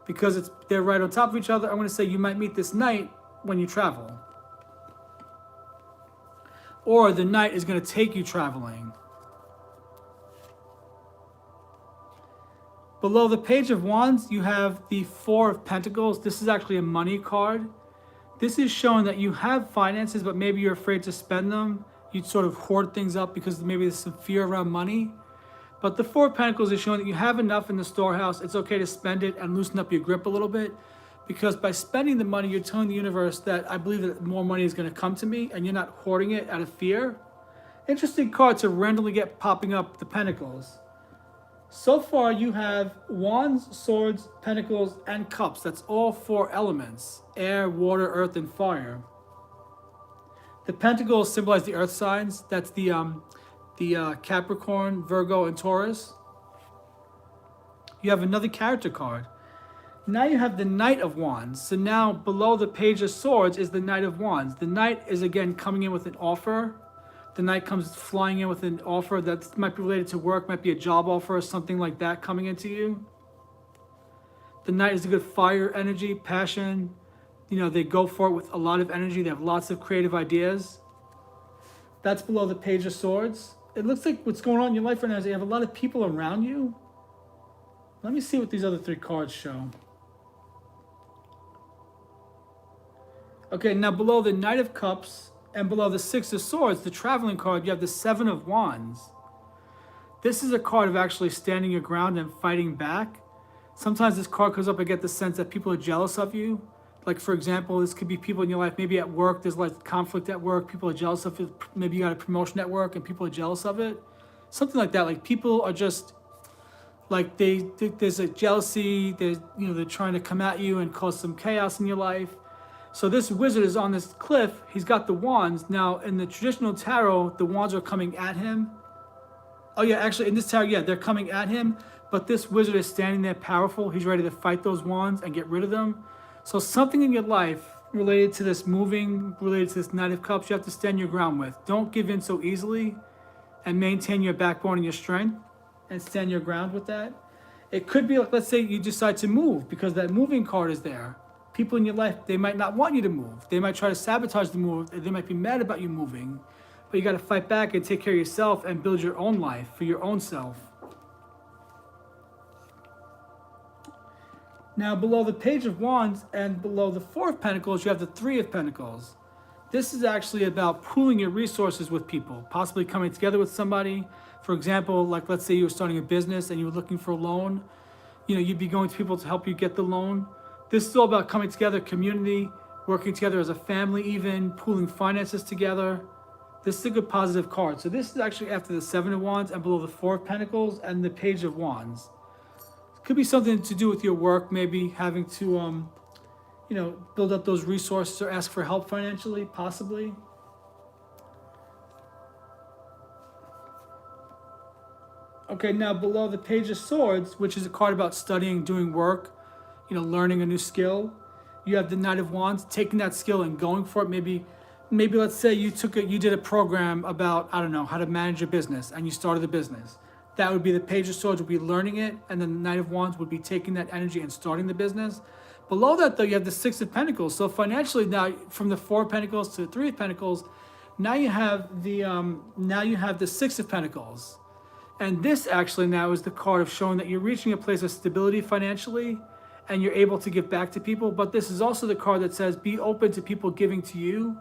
Because they're right on top of each other, I'm gonna say you might meet this Knight when you travel. Or the Knight is gonna take you traveling. Below the Page of Wands, you have the 4 of Pentacles. This is actually a money card. This is showing that you have finances, but maybe you're afraid to spend them. You sort of hoard things up because maybe there's some fear around money. But the 4 of Pentacles is showing that you have enough in the storehouse. It's okay to spend it and loosen up your grip a little bit Because by spending the money, you're telling the universe that I believe that more money is going to come to me, and you're not hoarding it out of fear. Interesting card to randomly get popping up, the Pentacles. So far, you have Wands, Swords, Pentacles, and Cups. That's all 4 elements: air, water, earth, and fire. The Pentacles symbolize the earth signs. That's the Capricorn, Virgo, and Taurus. You have another character card. Now you have the Knight of Wands. So now below the Page of Swords is the Knight of Wands. The Knight is again coming in with an offer. The Knight comes flying in with an offer that might be related to work, might be a job offer or something like that coming into you. The Knight is a good fire energy, passion. You know, they go for it with a lot of energy. They have lots of creative ideas. That's below the Page of Swords. It looks like what's going on in your life right now is you have a lot of people around you. Let me see what these other 3 cards show. Okay, now below the Knight of Cups and below the 6 of Swords, the traveling card, you have the 7 of Wands. This is a card of actually standing your ground and fighting back. Sometimes this card comes up, I get the sense that people are jealous of you. Like, for example, this could be people in your life, maybe at work, there's like conflict at work, people are jealous of it. Maybe you got a promotion at work and people are jealous of it. Something like that, like people are just, like there's a jealousy, they're trying to come at you and cause some chaos in your life. So this wizard is on this cliff. He's got the wands. Now, in the traditional tarot, the wands are coming at him. Oh, yeah, actually, in this tarot, yeah, they're coming at him. But this wizard is standing there powerful. He's ready to fight those wands and get rid of them. So something in your life related to this moving, related to this Knight of Cups, you have to stand your ground with. Don't give in so easily and maintain your backbone and your strength and stand your ground with that. It could be like, let's say you decide to move because that moving card is there. People in your life, they might not want you to move. They might try to sabotage the move. They might be mad about you moving. But you got to fight back and take care of yourself and build your own life for your own self. Now, below the Page of Wands and below the 4 of Pentacles, you have the 3 of Pentacles. This is actually about pooling your resources with people, possibly coming together with somebody. For example, like let's say you were starting a business and you were looking for a loan. You know, you'd be going to people to help you get the loan. This is all about coming together, community, working together as a family even, pooling finances together. This is a good positive card. So this is actually after the 7 of Wands and below the 4 of Pentacles and the Page of Wands. It could be something to do with your work, maybe having to, build up those resources or ask for help financially, possibly. Okay, now below the Page of Swords, which is a card about studying, doing work, learning a new skill. You have the Knight of Wands, taking that skill and going for it. Maybe let's say you did a program about, I don't know, how to manage a business and you started a business. That would be the Page of Swords would be learning it, and then the Knight of Wands would be taking that energy and starting the business. Below that though, you have the 6 of Pentacles. So financially now, from the 4 of Pentacles to the 3 of Pentacles, now you have the 6 of Pentacles. And this actually now is the card of showing that you're reaching a place of stability financially and you're able to give back to people. But this is also the card that says be open to people giving to you,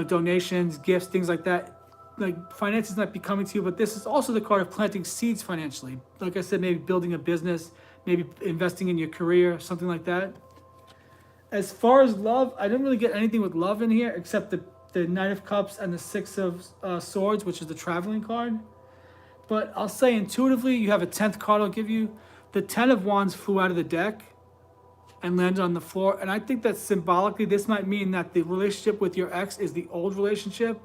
donations, gifts, things like that. Like finances might be coming to you, but this is also the card of planting seeds financially. Like I said, maybe building a business, maybe investing in your career, something like that. As far as love, I didn't really get anything with love in here except the Knight of Cups and the 6 of Swords, which is the traveling card. But I'll say intuitively, you have a 10th card I'll give you. The 10 of Wands flew out of the deck and landed on the floor. And I think that symbolically, this might mean that the relationship with your ex is the old relationship.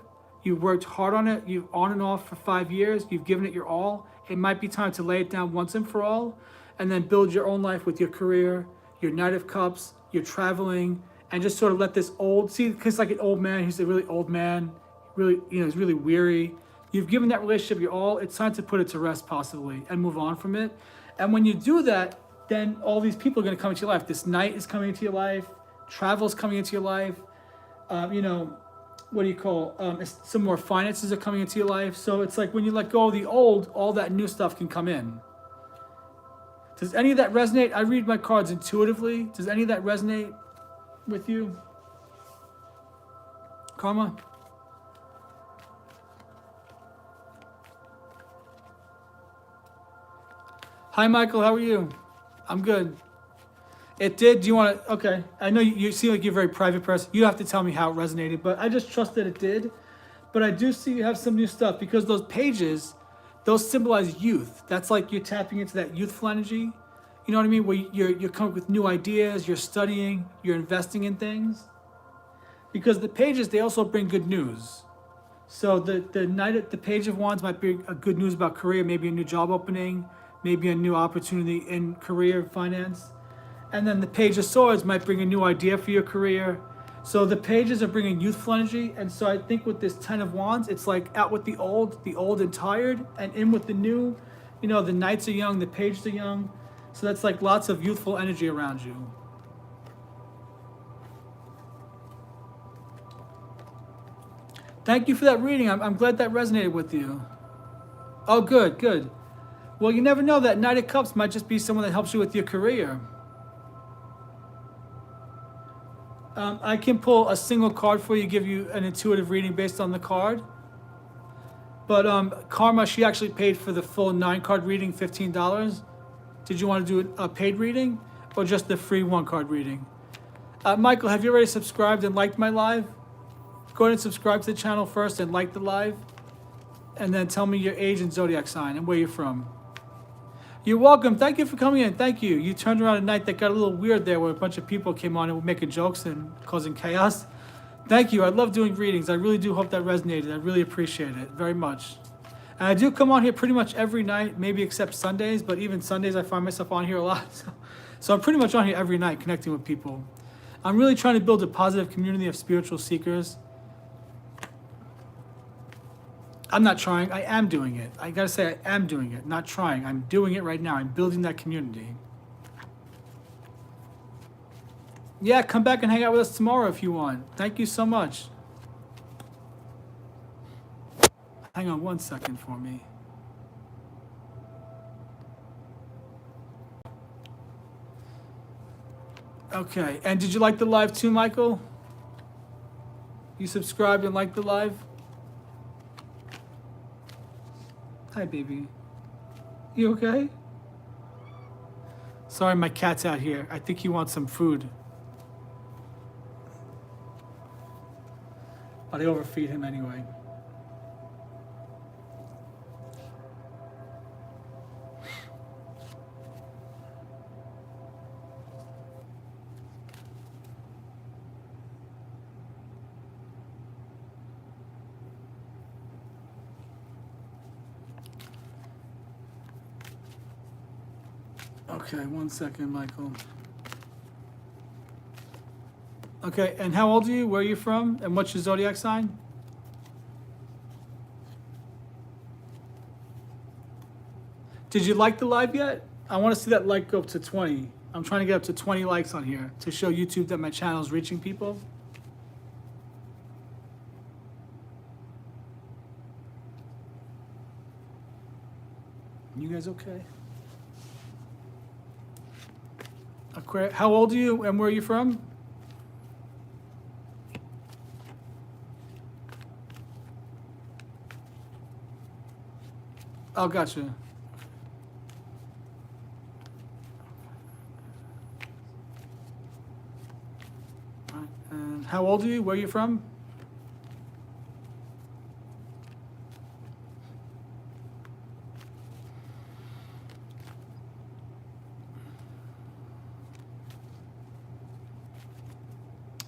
You worked hard on it. You've on and off for 5 years. You've given it your all. It might be time to lay it down once and for all and then build your own life with your career, your Knight of Cups, your traveling, and just sort of let this because like an old man, he's a really old man, really, he's really weary. You've given that relationship your all. It's time to put it to rest possibly and move on from it. And when you do that, then all these people are going to come into your life. This Knight is coming into your life. Travel is coming into your life. Some more finances are coming into your life. So it's like when you let go of the old, all that new stuff can come in. Does any of that resonate? I read my cards intuitively. Does any of that resonate with you? Karma? Hi, Michael. How are you? I'm good. It did. Do you want to? Okay. I know you seem like you're a very private person. You don't have to tell me how it resonated, but I just trust that it did. But I do see you have some new stuff because those pages, those symbolize youth. That's like you're tapping into that youthful energy. You know what I mean? Where you're coming up with new ideas, you're studying, you're investing in things. Because the pages, they also bring good news. So the knight at the page of wands might be a good news about career, maybe a new job opening, maybe a new opportunity in career finance. And then the page of swords might bring a new idea for your career. So the pages are bringing youthful energy. And so I think with this 10 of wands, it's like out with the old and tired, and in with the new. You know, the knights are young, the pages are young. So that's like lots of youthful energy around you. Thank you for that reading. I'm glad that resonated with you. Oh, good, good. Well, you never know. That Knight of Cups might just be someone that helps you with your career. I can pull a single card for you, give you an intuitive reading based on the card. But Karma, she actually paid for the full 9-card reading, $15. Did you want to do a paid reading or just the free 1-card reading? Michael, have you already subscribed and liked my live? Go ahead and subscribe to the channel first and like the live. And then tell me your age and zodiac sign and where you're from. You're welcome. Thank you for coming in. Thank you. You turned around a night that got a little weird there where a bunch of people came on and were making jokes and causing chaos. Thank you. I love doing readings. I really do hope that resonated. I really appreciate it very much. And I do come on here pretty much every night, maybe except Sundays, but even Sundays I find myself on here a lot. So I'm pretty much on here every night connecting with people. I'm really trying to build a positive community of spiritual seekers. I'm not trying, I am doing it. I gotta say, I am doing it, not trying. I'm doing it right now. I'm building that community. Yeah, come back and hang out with us tomorrow if you want. Thank you so much. Hang on 1 second for me. Okay, and did you like the live too, Michael? You subscribed and liked the live? Hi, baby. You okay? Sorry, my cat's out here. I think he wants some food. But I overfeed him anyway. Okay, 1 second, Michael. Okay, and how old are you? Where are you from? And what's your zodiac sign? Did you like the live yet? I want to see that like go up to 20. I'm trying to get up to 20 likes on here to show YouTube that my channel is reaching people. You guys okay? How old are you and where are you from? Oh, gotcha. And how old are you? Where are you from?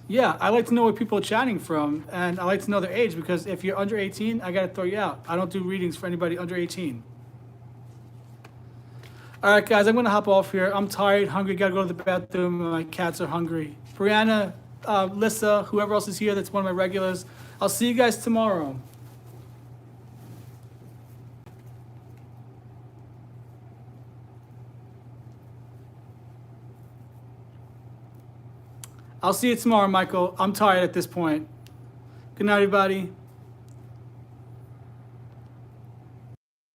Yeah, I like to know where people are chatting from, and I like to know their age, because if you're under 18, I gotta throw you out. I don't do readings for anybody under 18. All right, guys, I'm gonna hop off here. I'm tired, hungry, gotta go to the bathroom. My cats are hungry. Brianna, Lissa, whoever else is here that's one of my regulars. I'll see you guys tomorrow. I'll see you tomorrow, Michael. I'm tired at this point. Good night, everybody.